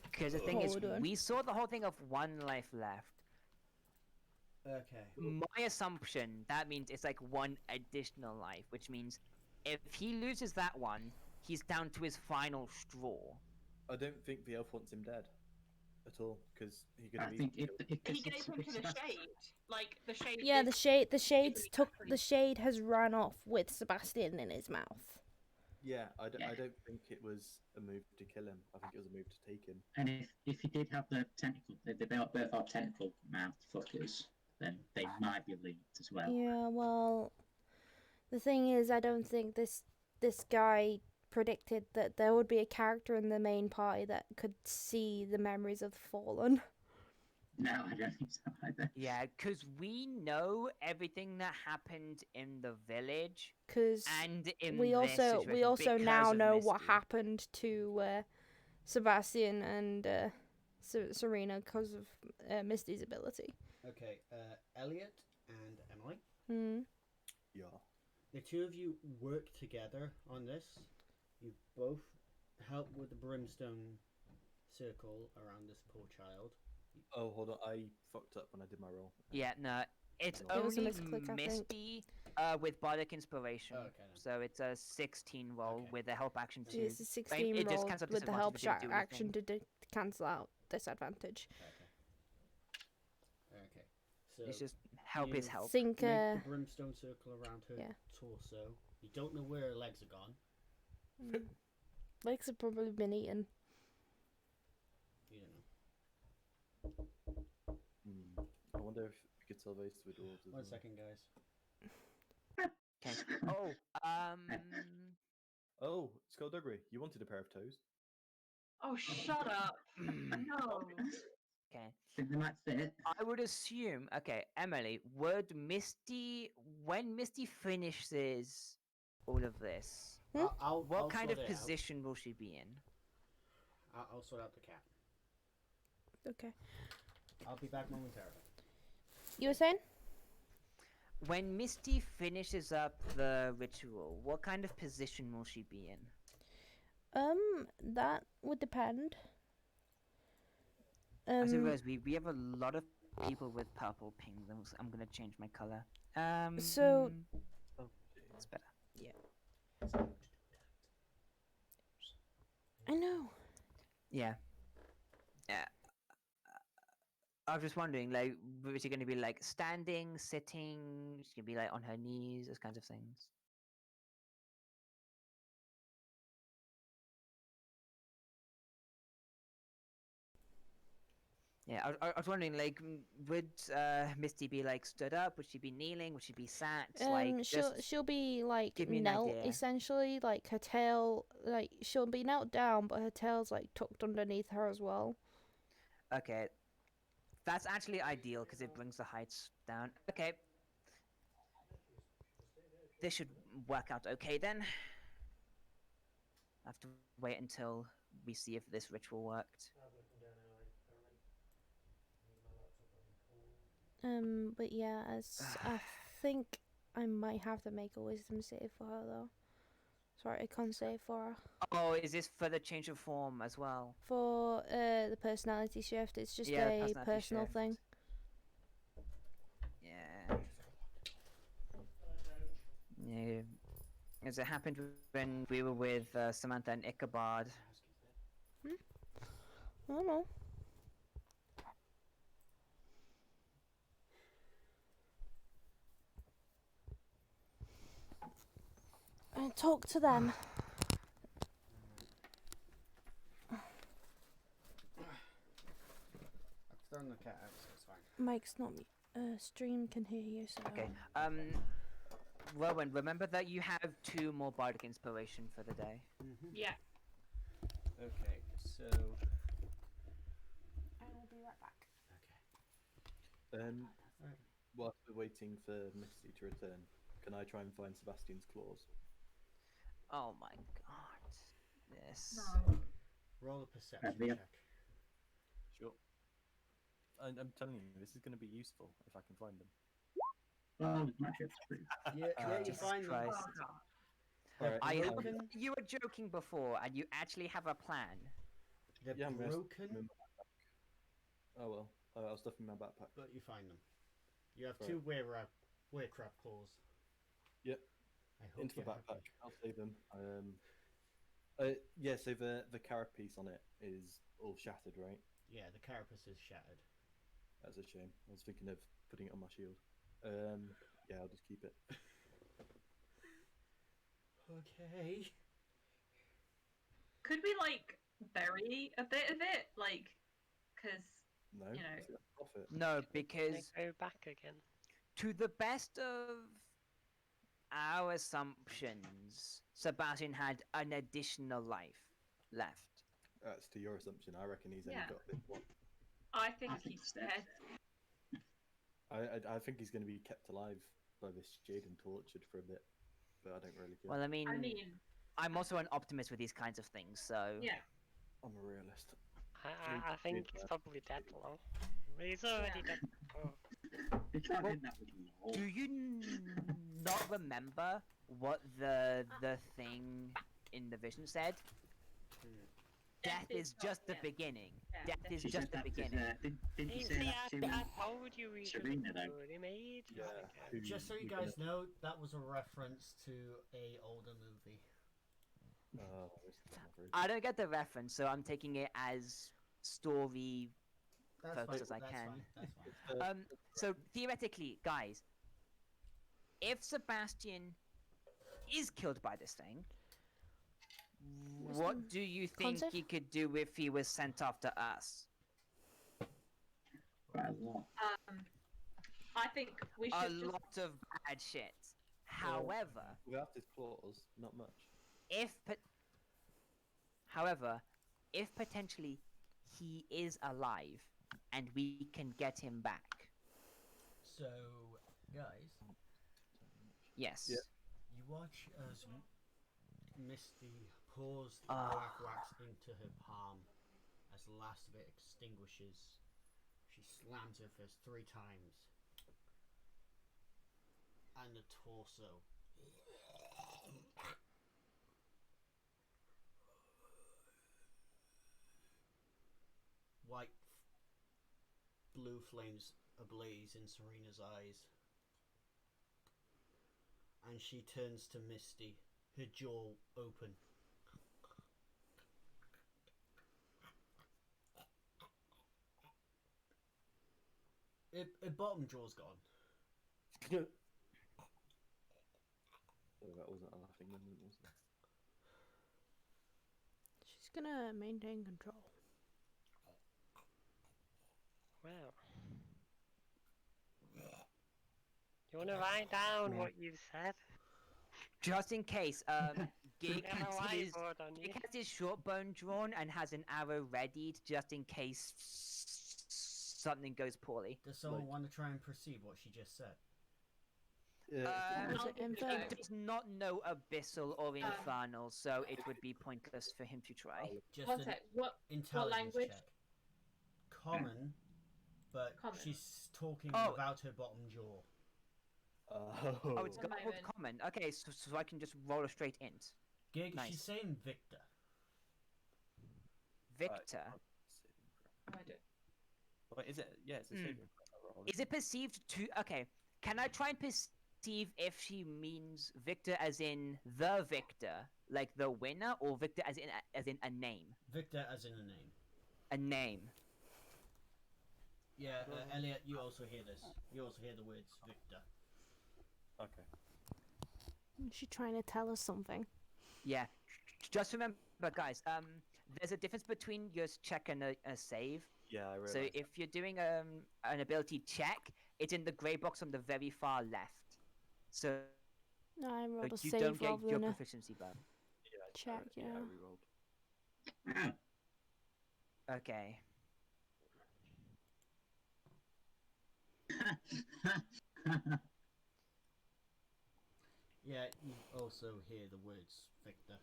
Because the thing What is, we're doing. we saw the whole thing of one life left. Okay. My assumption, that means it's like one additional life, which means if he loses that one, he's down to his final straw. I don't think the elf wants him dead at all because he could I have think easily if, killed if, He if, gave if, him if to the Sebastian, shade. Like the shade. Yeah, is- the shades really took actually- the shade has run off with Sebastian in his mouth. Yeah, I Yeah. don't think it was a move to kill him. I think it was a move to take him. and if he did have the tentacle, they both have tentacle mouth fuckers, then they might be linked as well. Yeah, well, the thing is, I don't think this guy predicted that there would be a character in the main party that could see the memories of the fallen. No, I don't think so either. Yeah, because we know everything that happened in the village Because and in we this also situation now because of know what Misty. happened to Sebastian and Serena because of Misty's ability. Okay, Elliot and Emily, Hmm. Yeah. the two of you work together on this. You both help with the brimstone circle around this poor child. Oh, hold on. I fucked up when I did my roll. Yeah, no, it's It was a only misclick, I think. Misty with Bardic Inspiration. Oh, okay then. So it's a 16 roll Okay. with a help action So too. It's a 16 it just roll cancelled with the help disadvantage, it didn't do action anything. to cancel out disadvantage. Okay. Okay. So It's just help is you help. Think make the brimstone circle around her yeah. torso. You don't know where her legs are gone. legs have probably been eaten. You don't know. I wonder if we could sell those to the dwarves as 1 well. second, guys. Okay. Oh, Oh, Skullduggery, you wanted a pair of toes? Oh, shut up! No. okay. Think they might fit. I would assume. Okay, Emily, would Misty, when Misty finishes all of this, what I'll kind sort of it out. position will she be in? I'll sort out the cat. Okay. I'll be back momentarily. You were saying? When Misty finishes up the ritual, what kind of position will she be in? That would depend. As it was, we have a lot of people with purple pings. I'm gonna change my color. So- It's better. I know. Yeah. Yeah. I was just wondering, like, is she gonna be like standing, sitting? Is she gonna be like on her knees, those kinds of things? Yeah, I was wondering, like, would Misty be like stood up? Would she be kneeling? Would she be sat? Like, She'll be like give me an knelt idea. essentially, like her tail, like she'll be knelt down, but her tail's like tucked underneath her as well. Okay, that's actually ideal because it brings the heights down. Okay, this should work out okay then. I have to wait until we see if this ritual worked. But yeah, as I think I might have to make a wisdom save for her though. Sorry, I can't save for her. Oh, is this for the change of form as well? For the personality shift, it's just Yeah, the a personality personal shift. thing. Yeah. Yeah. As it happened when we were with Samantha and Ichabod. I don't know. I talk to them. I've thrown the cat out, so it's fine. Mike's not. Stream can hear you. So. Okay. Rowan, remember that you have 2 more bardic inspiration for the day. Yeah. Okay, so. I will be right back. Um, whilst we're waiting for Misty to return, can I try and find Sebastian's claws? Oh my god. This. Roll a perception Yeah. check. Sure. I'm telling you, this is going to be useful if I can find them. Oh, my ship's pretty. Yeah, you Jesus find them. Christ. They're I broken. You were joking before, and you actually have a plan. They're Yeah, I'm gonna stuff broken, them in my backpack. Oh well, I'll stuff them in my backpack. but you find them. You have Right. 2 werecrab claws. Yep. I hope Into the you're backpack. happy. I'll save them. Yeah. So the carapace on it is all shattered, right? Yeah, the carapace is shattered. That's a shame. I was thinking of putting it on my shield. Yeah, I'll just keep it. Okay. Could we like bury a bit of it, like, because No, You know. it's gonna profit. No, They because go back again. to the best of our assumptions, Sebastian had an additional life left. That's to your assumption. I reckon he's only Yeah. got this one. I think I think he's so. dead. I think he's going to be kept alive by this shade and tortured for a bit, but I don't really care. Well, I mean, I'm also an optimist with these kinds of things, so. yeah. I'm a realist. I think he's probably dead now. He's already dead. Oh. It's not Well, in that with law. Do you not remember what the thing in the vision said? Death is just the yeah. beginning. Yeah, Death is She just said the that beginning. didn't you See, say that to I told you we should Serena, though? already made. Yeah. Okay. Just so you You're guys know, that was a reference to a older movie. Oh, this is not very I don't get the reference, so I'm taking it as story. That's Focus fine. as I That's can. fine. That's fine. So theoretically, guys, if Sebastian is killed by this thing, what do you think Concept? he could do if he was sent after us? quite a lot. I think we A should just. lot of bad shit. However, Without his claws, not much. however, if potentially he is alive and we can get him back, So, guys, yes. Yeah. you watch as Misty pours the Ah. black wax into her palm. As the last of it extinguishes, she slams her fist 3 times. And the torso. White, blue flames ablaze in Serena's eyes. And she turns to Misty, her jaw open. Her bottom jaw's gone. Oh, that wasn't a laughing moment, was it? She's gonna maintain control. Wow. You want to write down what you've said? Just in case, Gig I have a has his whiteboard on you. Gig has his short bone drawn and has an arrow readied just in case something goes poorly. Does someone Like- want to try and perceive what she just said? Was I'll it give it a infernal? go. It does not know abyssal or infernal, so it would be pointless for him to try. Just One an sec. What intelligence language? check. Common, but Common. she's talking Oh. without her bottom jaw. Oh, it's One garbled moment. common. Okay, so I can just roll a straight int. Gig, Nice. she's saying Victor. Victor. I do. Wait, is it? Yeah, it's a saving throw roll. Is it perceived to... Okay, can I try and perceive if she means Victor as in the victor, like the winner, or Victor as in a name? Victor as in a name. A name. Yeah, Elliot, you also hear this. You also hear the words Victor. Okay. Is she trying to tell us something? Yeah. Just remember, guys, there's a difference between your check and a save. Yeah, I realized. So if you're doing an ability check, it's in the grey box on the very far left. So No, I rolled a you save don't get rather your than a proficiency buff. check, I yeah. rerolled. Okay. Yeah, you also hear the words Victor.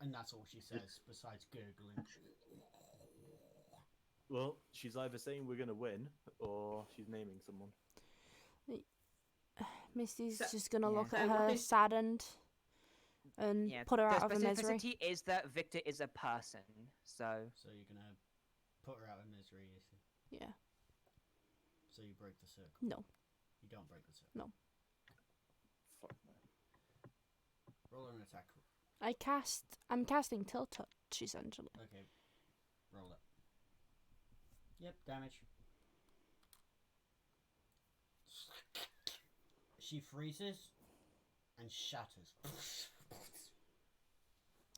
And that's all she says, besides gurgling. Well, she's either saying we're gonna win, or she's naming someone. Misty's So- just gonna look So at what her is- saddened and Yeah. put her the out of her misery. specificity is that Victor is a person. So So you're gonna put her out of misery, you see. Yeah. So you break the circle. No. You don't break the circle. No. Fuck no. Roll an attack. I'm casting Tilt Touch, essentially. Okay. Roll it. Yep, damage. She freezes and shatters.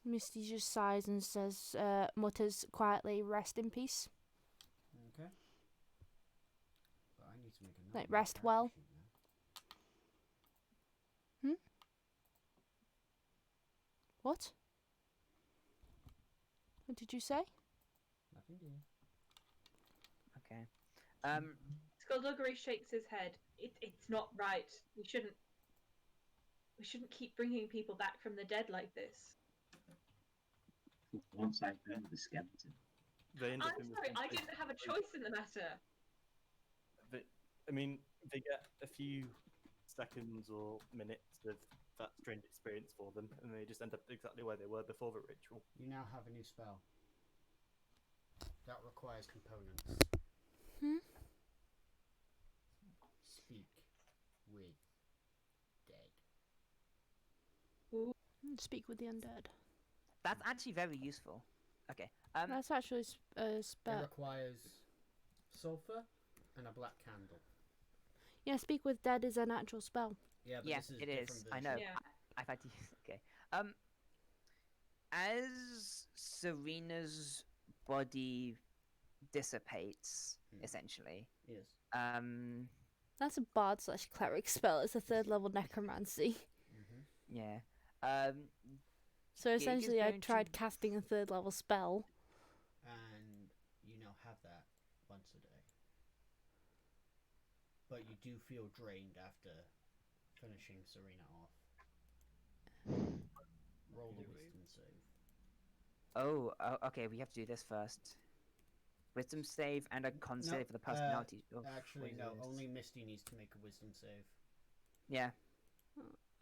Misty just sighs and says, mutters quietly, "Rest in peace." Okay. But I need to make a note Like, of my rest character well. sheet now. What? What did you say? Nothing, dear. okay. Skullduggery shakes his head. It's not right. We shouldn't keep bringing people back from the dead like this. Once I burned the skeleton. They end up I'm in the sorry, same I place. didn't have a choice in the matter. I mean, they get a few seconds or minutes of that strange experience for them, and they just end up exactly where they were before the ritual. You now have a new spell. That requires components. Speak with dead. Speak with the undead. That's actually very useful. Okay. That's actually a It spell. requires sulfur and a black candle. Yeah, speak with dead is an actual spell. Yeah, but Yeah, this is it different is. version. I know. Yeah. I've had to use. Okay. As Serena's body dissipates, essentially. Yes. That's a bard / cleric spell. It's a 3rd level necromancy. Yeah. So Gig is essentially, I going to- tried casting a 3rd level spell. And you now have that once a day. But you do feel drained after finishing Serena off. Roll a wisdom save. Oh, okay. We have to do this first. Wisdom save and a con save for the personality. Actually, no. wizards. Only Misty needs to make a wisdom save. Yeah.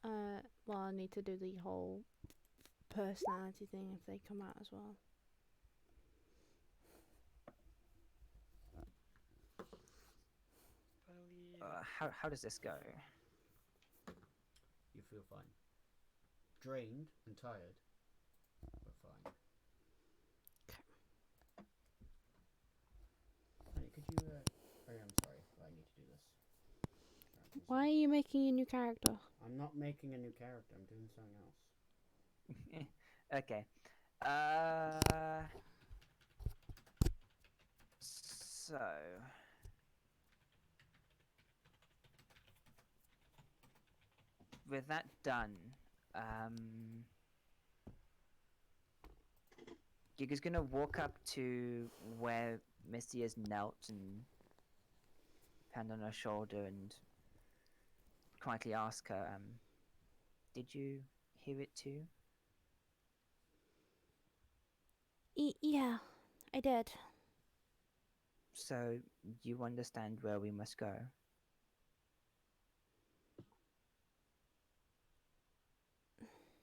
Well, I need to do the whole personality thing if they come out as well. How does this go? You feel fine. Drained and tired, but fine. Honey, could you, oh, I'm sorry, I need to do this. Why are you making a new character? I'm not making a new character, I'm doing something else. Okay. So. With that done, Giga's gonna walk up to where Misty has knelt and hand on her shoulder and quietly ask her, did you hear it too? Yeah, I did. So you understand where we must go?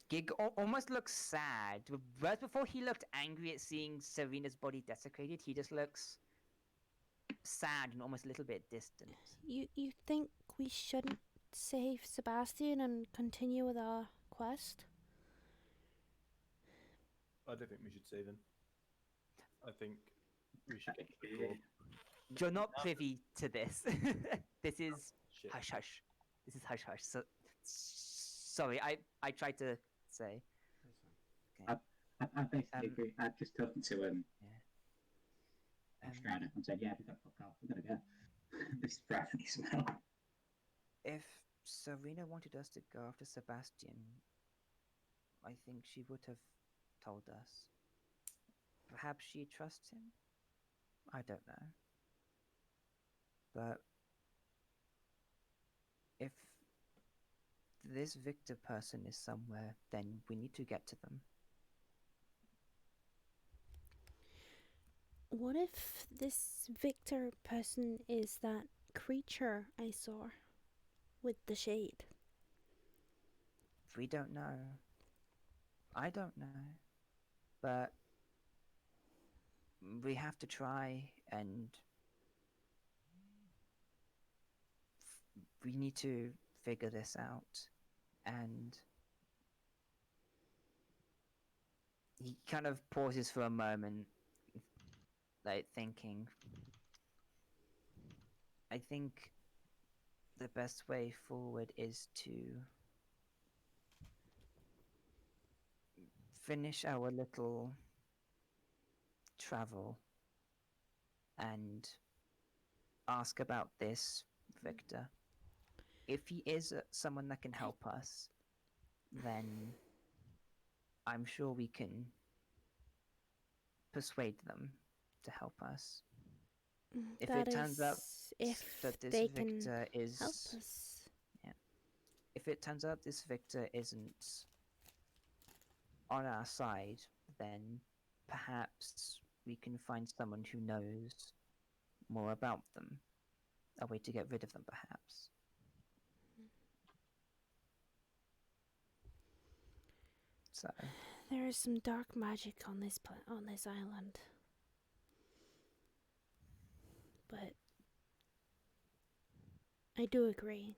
Gig almost looks sad. Whereas before he looked angry at seeing Serena's body desecrated, he just looks sad and almost a little bit distant. You think we shouldn't save Sebastian and continue with our quest? I don't think we should save him. I think we should get to the door. You're not privy to this. This is Shit. hush hush. This is hush hush. So, sorry, I tried to say. That's fine. I basically Um, agree. I've just talking to Yeah. Strider and said, yeah, we gotta fuck off. We gotta go. This is breathy smell. If Serena wanted us to go after Sebastian, I think she would have told us. Perhaps she trusts him? I don't know. But if this Victor person is somewhere, then we need to get to them. What if this Victor person is that creature I saw with the shade? We don't know. I don't know. But we have to try, and we need to figure this out. And he kind of pauses for a moment, like thinking. I think the best way forward is to finish our little travel and ask about this Victor. If he is someone that can help us, then I'm sure we can persuade them to help us. If That it turns out is, if that this they can Victor is help us. if it turns out this Victor isn't on our side, then perhaps we can find someone who knows more about them. A way to get rid of them, perhaps. So There is some dark magic on this island, but I do agree.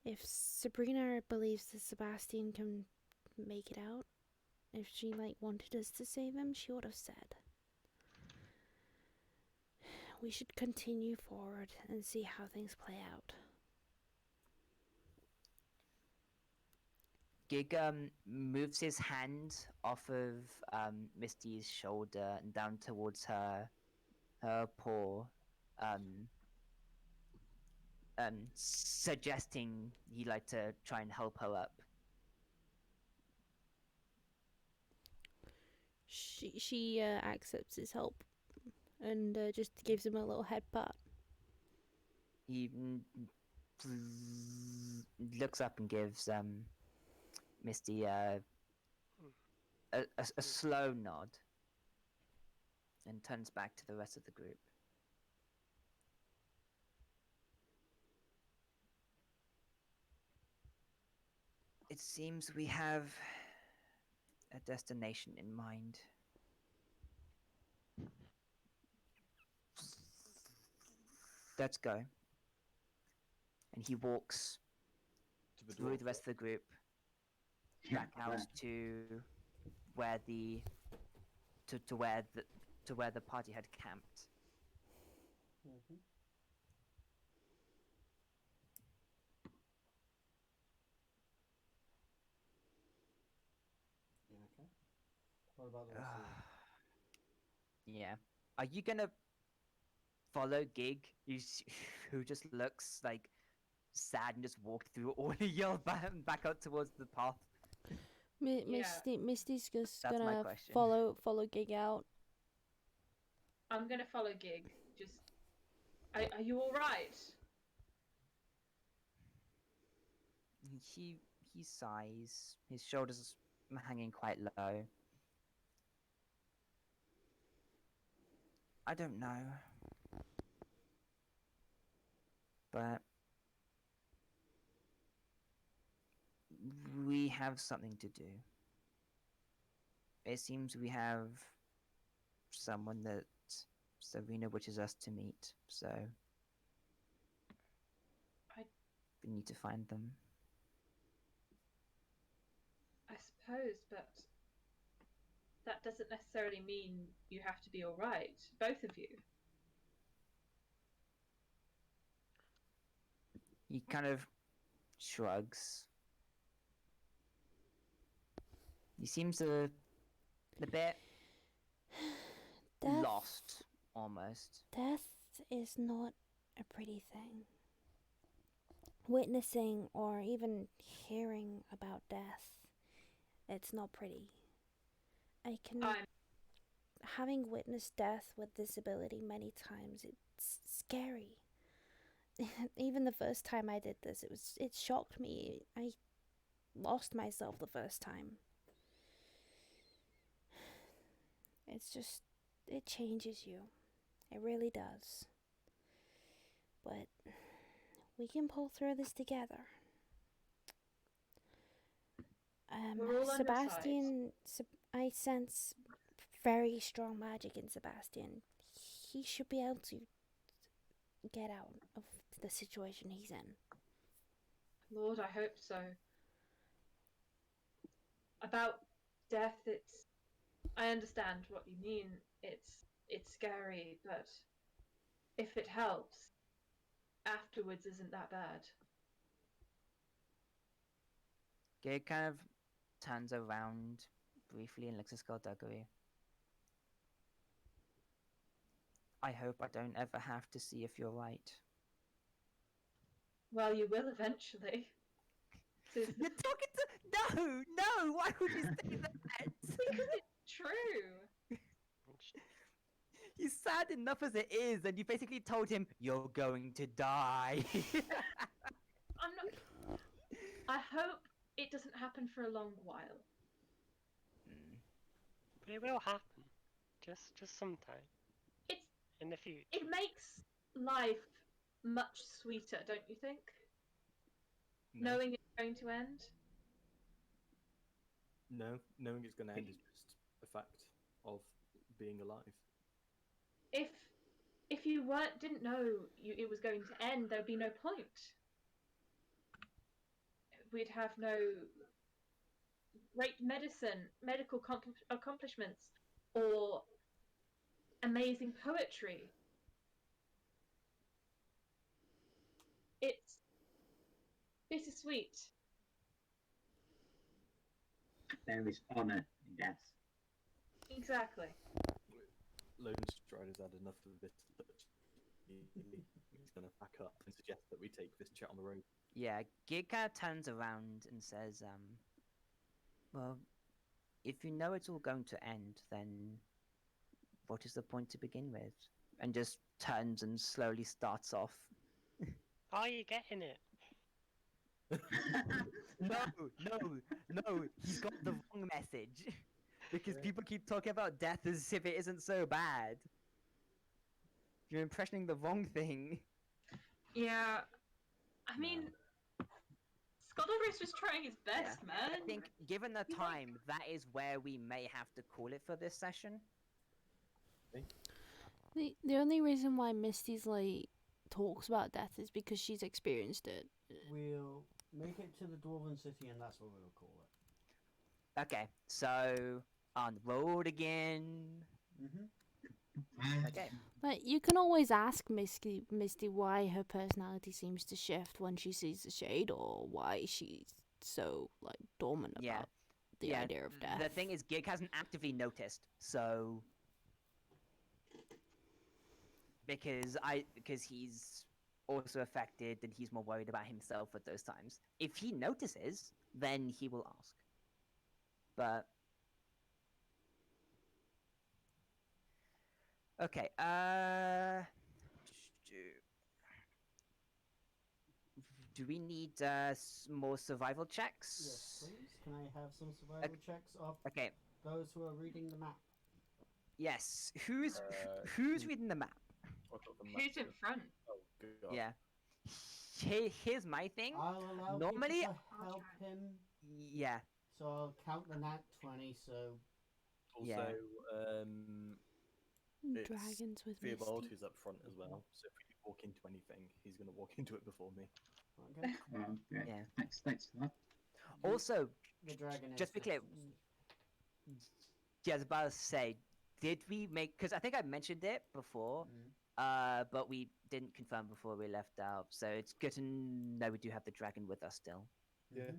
If Sabrina believes that Sebastian can make it out, if she wanted us to save him, she would have said. We should continue forward and see how things play out. Gig moves his hand off of Misty's shoulder and down towards her paw, suggesting he like to try and help her up. She accepts his help and just gives him a little head pat. He looks up and gives Misty a slow nod and turns back to the rest of the group. It seems we have a destination in mind. Let's go. And he walks To the through door. the rest of the group back out to where the where the party had camped. Mm-hmm. Yeah, okay. What about the rest of you? Yeah. Are you gonna follow Gig, who just looks like sad and just walked through all of y'all back out towards the path? Misty's just That's my gonna question. follow Gig out. I'm gonna follow Gig. Just Are you all right? He sighs. His shoulders hanging quite low. I don't know. But we have something to do. It seems we have someone that Serena wishes us to meet, so I we need to find them. I suppose, but that doesn't necessarily mean you have to be all right, both of you. He kind of shrugs. He seems a bit Death, lost, almost. death is not a pretty thing. Witnessing or even hearing about death, it's not pretty. I can, I'm having witnessed death with this ability many times, it's scary. Even the first time I did this, it shocked me. I lost myself the first time. It's just, it changes you. It really does. But we can pull through this together. We're all on your side. Sebastian, I sense very strong magic in Sebastian. He should be able to get out of the situation he's in. Lord, I hope so. About death, I understand what you mean. It's scary, but if it helps, afterwards isn't that bad. Gig kind of turns around briefly and looks at Skullduggery. I hope I don't ever have to see if you're right. Well, you will eventually. You're talking to... No! Why would you say that? Because it's true. He's sad enough as it is, and you basically told him, you're going to die. I'm not. I hope it doesn't happen for a long while. But it will happen. Just sometime. It's in the future. It makes life much sweeter, don't you think? No. Knowing it's going to end. No, knowing it's going to end is just a fact of being alive. If you didn't know it was going to end, there'd be no point. We'd have no great medical accomplishments, or amazing poetry. It's bittersweet. There is honour in death. Exactly. Lone Strider's had enough of this. He's going to back up and suggest that we take this chat on the road. Yeah, Gig kind of turns around and says, well, if you know it's all going to end, then what is the point to begin with? And just turns and slowly starts off. Are you getting it? No, he's got the wrong message. Because people keep talking about death as if it isn't so bad. You're impressioning the wrong thing. Yeah. I mean, Skullduggery's just trying his best, man. I think, given the time, that is where we may have to call it for this session. The only reason why Misty's like talks about death is because she's experienced it. We'll make it to the Dwarven City, and that's what we'll call it. Okay, so on the road again. Okay. But you can always ask Misty why her personality seems to shift when she sees the shade, or why she's so like dormant about the idea of death. The thing is, Gig hasn't actively noticed, so because he's also affected and he's more worried about himself at those times. If he notices, then he will ask. But okay, do we need more survival checks? Yes, please. Can I have some survival checks of Okay. those who are reading the map? Yes. Who's who- reading the map? I've got the Who's map in front? Oh, God. Yeah. Here's my thing. I'll allow Normally- people to help him, Yeah. so I'll count the nat 20. So Also, Yeah. it's Dragons with Theobald Misty. who's up front as well. So if we walk into anything, he's going to walk into it before me. okay. Okay. Yeah. Thanks for that. Also, The dragon is just be clear. Yeah, I was about to say, did we make? Because I think I mentioned it before. But we didn't confirm before we left out, so it's good to know we do have the dragon with us still. Yeah.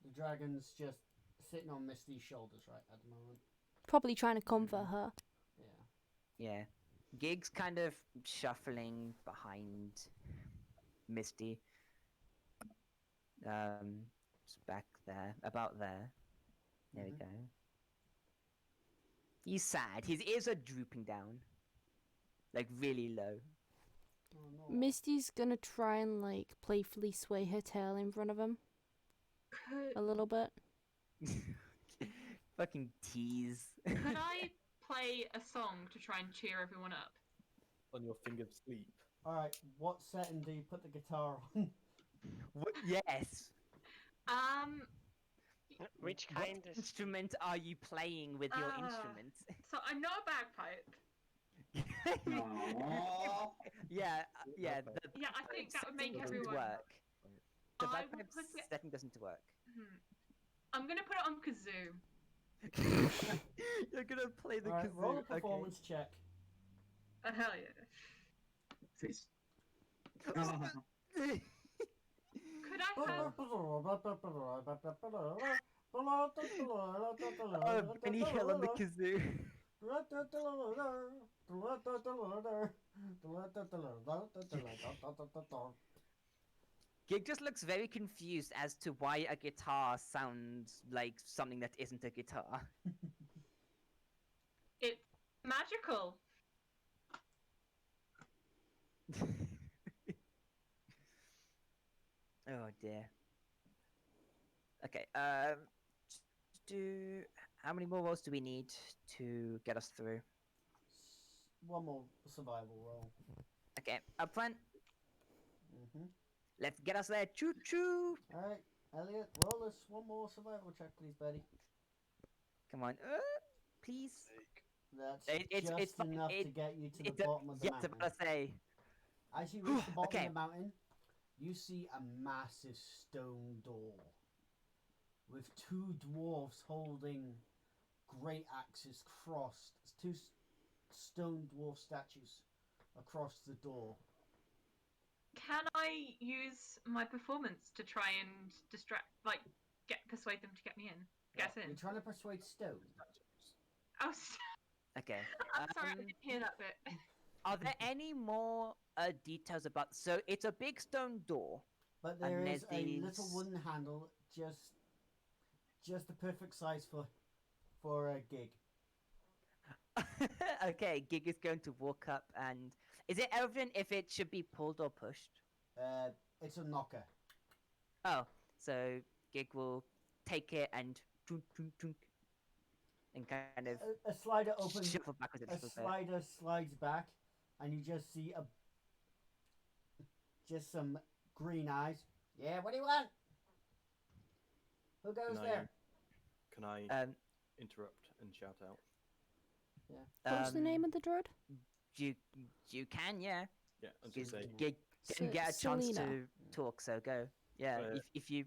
The dragon's just sitting on Misty's shoulders right at the moment. Probably trying to comfort her. Yeah. Yeah. Gig's kind of shuffling behind Misty. It's back there, about there. There we go. He's sad. His ears are drooping down, like really low. Oh no. Misty's gonna try and like playfully sway her tail in front of him a little bit. Fucking tease. Could I play a song to try and cheer everyone up? On your finger of sleep. Alright, what setting do you put the guitar on? Yes. Which What kind of instrument are you playing with your Ah. instrument? So I'm not a bagpipe. Aww. Yeah, yeah. The Yeah, I think that would make setting everyone. doesn't work. The I will bagpipe put it- setting doesn't work. I'm gonna put it on kazoo. You're gonna play the Alright, kazoo. roll a performance check. Oh hell yeah! Please. Could I have? Oh, Benny Hill on the kazoo. Gig just looks very confused as to why a guitar sounds like something that isn't a guitar. It's magical. Oh dear. Okay, do how many more rolls do we need to get us through? One more survival roll. Okay, up front, Mm-hmm. let's get us there. Choo choo! Alright, Elliot, roll us one more survival check, please, buddy. Come on, please. That's It's just fine, enough to it- get you to the It's a, bottom of the yeah, it's mountain. about to say. As you reach the bottom Okay. of the mountain, you see a massive stone door with two dwarves holding great axes crossed, two stone dwarf statues across the door. Can I use my performance to try and persuade them to get me in? Get us You're in. trying to persuade stone. Oh, Okay. I'm sorry, I didn't hear that bit. Are there any more details about? So it's a big stone door. But And there there's is a little these- wooden handle, just the perfect size for a gig. Okay, Gig is going to walk up and is it evident if it should be pulled or pushed? It's a knocker. Oh, so Gig will take it and tunk, tunk, tunk, and kind of A slider opens. shuffle backwards a A little bit. slider slides back, and you just see just some green eyes. Yeah, what do you want? Who goes Can I- there? Can I interrupt and shout out? What's the name of the druid? You can, yeah. Yeah, I was just saying. Gig didn't get a chance Selena. to talk, so go. Yeah, if you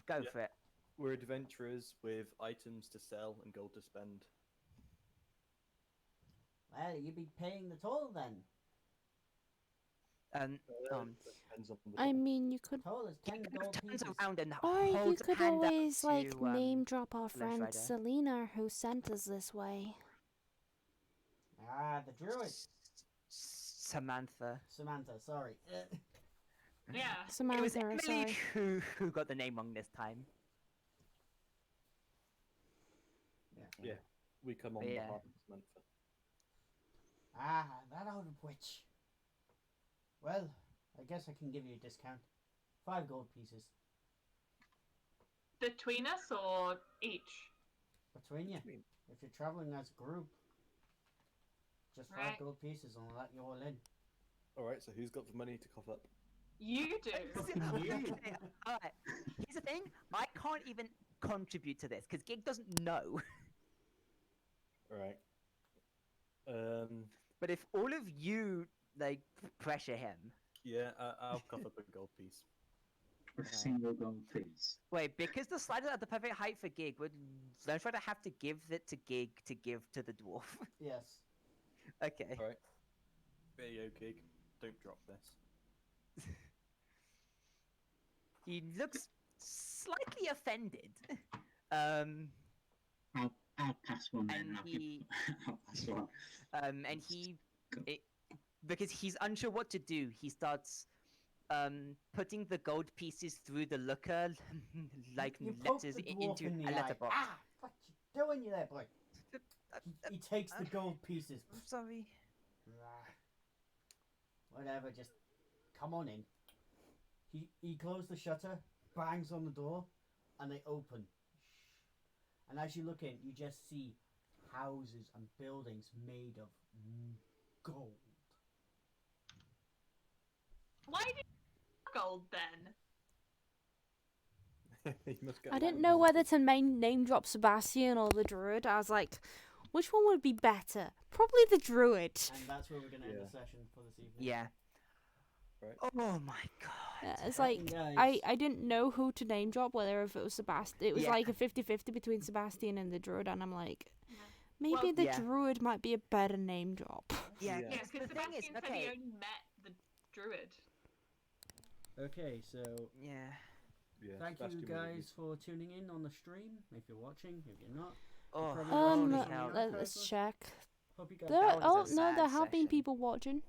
go yeah. for it. We're adventurers with items to sell and gold to spend. Well, you'd be paying the toll then. Depends on the I door. mean, you could, Toll is 10 Gig kind of gold turns pieces. around and or you holds a could hand out always like to, name drop our Flesh friend Rider. Selena, who sent us this way. Ah, the druid. Samantha. Samantha, sorry. Yeah. It was Samantha, Emily sorry. who got the name wrong this time. Yeah, we come on Yeah. behalf of Samantha. Ah, that old witch. Well, I guess I can give you a discount. 5 gold pieces. Between us or each? Between you. Between. If you're traveling as a group, just 5 Right. gold pieces and I'll let you all in. Alright, so who's got the money to cough up? You do. Alright, here's the thing. I can't even contribute to this, because Gig doesn't know. Alright. But if all of you, like, pressure him... Yeah, I'll cough up a gold piece. A single gold piece. Wait, because the slider's at the perfect height for Gig, would Lone have to give it to Gig to give to the dwarf? Yes. Okay. Alright. There you go, Gig. Don't drop this. He looks slightly offended. I'll pass one then. And I'll pass one. And because he's unsure what to do, he starts putting the gold pieces through the looker, like You poke letters the dwarf into in the a eye. letterbox. Ah! What you doing, you there, boy? He takes the gold pieces. Sorry. Whatever, just come on in. He closed the shutter, bangs on the door, and they open. And as you look in, you just see houses and buildings made of gold. Why did you gold then? You must get I didn't loads know of whether these. to name drop Sebastian or the druid. I was like, which one would be better? Probably the druid. And that's where we're going to end Yeah. the session for this evening. Yeah. Right. Oh my god. It's like, Guys. I didn't know who to name drop, whether if it was Sebastian. It was Yeah. like a 50-50 between Sebastian and the druid, and I'm like, Yeah. maybe Well, the Yeah. druid might be a better name drop. Yeah, Yeah. Yeah, 'cause because the thing Sebastian is, said okay. he only met the druid. Okay, so Yeah. Yeah, thank you Sebastian guys Williams. for tuning in on the stream. If you're watching, if you're not, Oh, probably holy watching hell. this on the Let's archive. check. Hope you guys. There, That was a oh no, there sad have been session. people watching.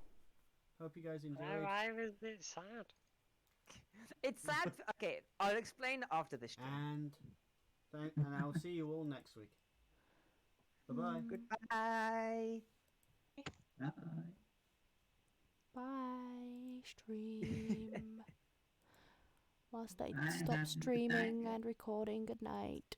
Hope you guys enjoyed. I was a bit sad. It's sad. Okay, I'll explain after the stream. And I'll see you all next week. Bye bye. Goodbye. Bye, stream. Whilst I Bye, stop have a good streaming night. and recording, good night.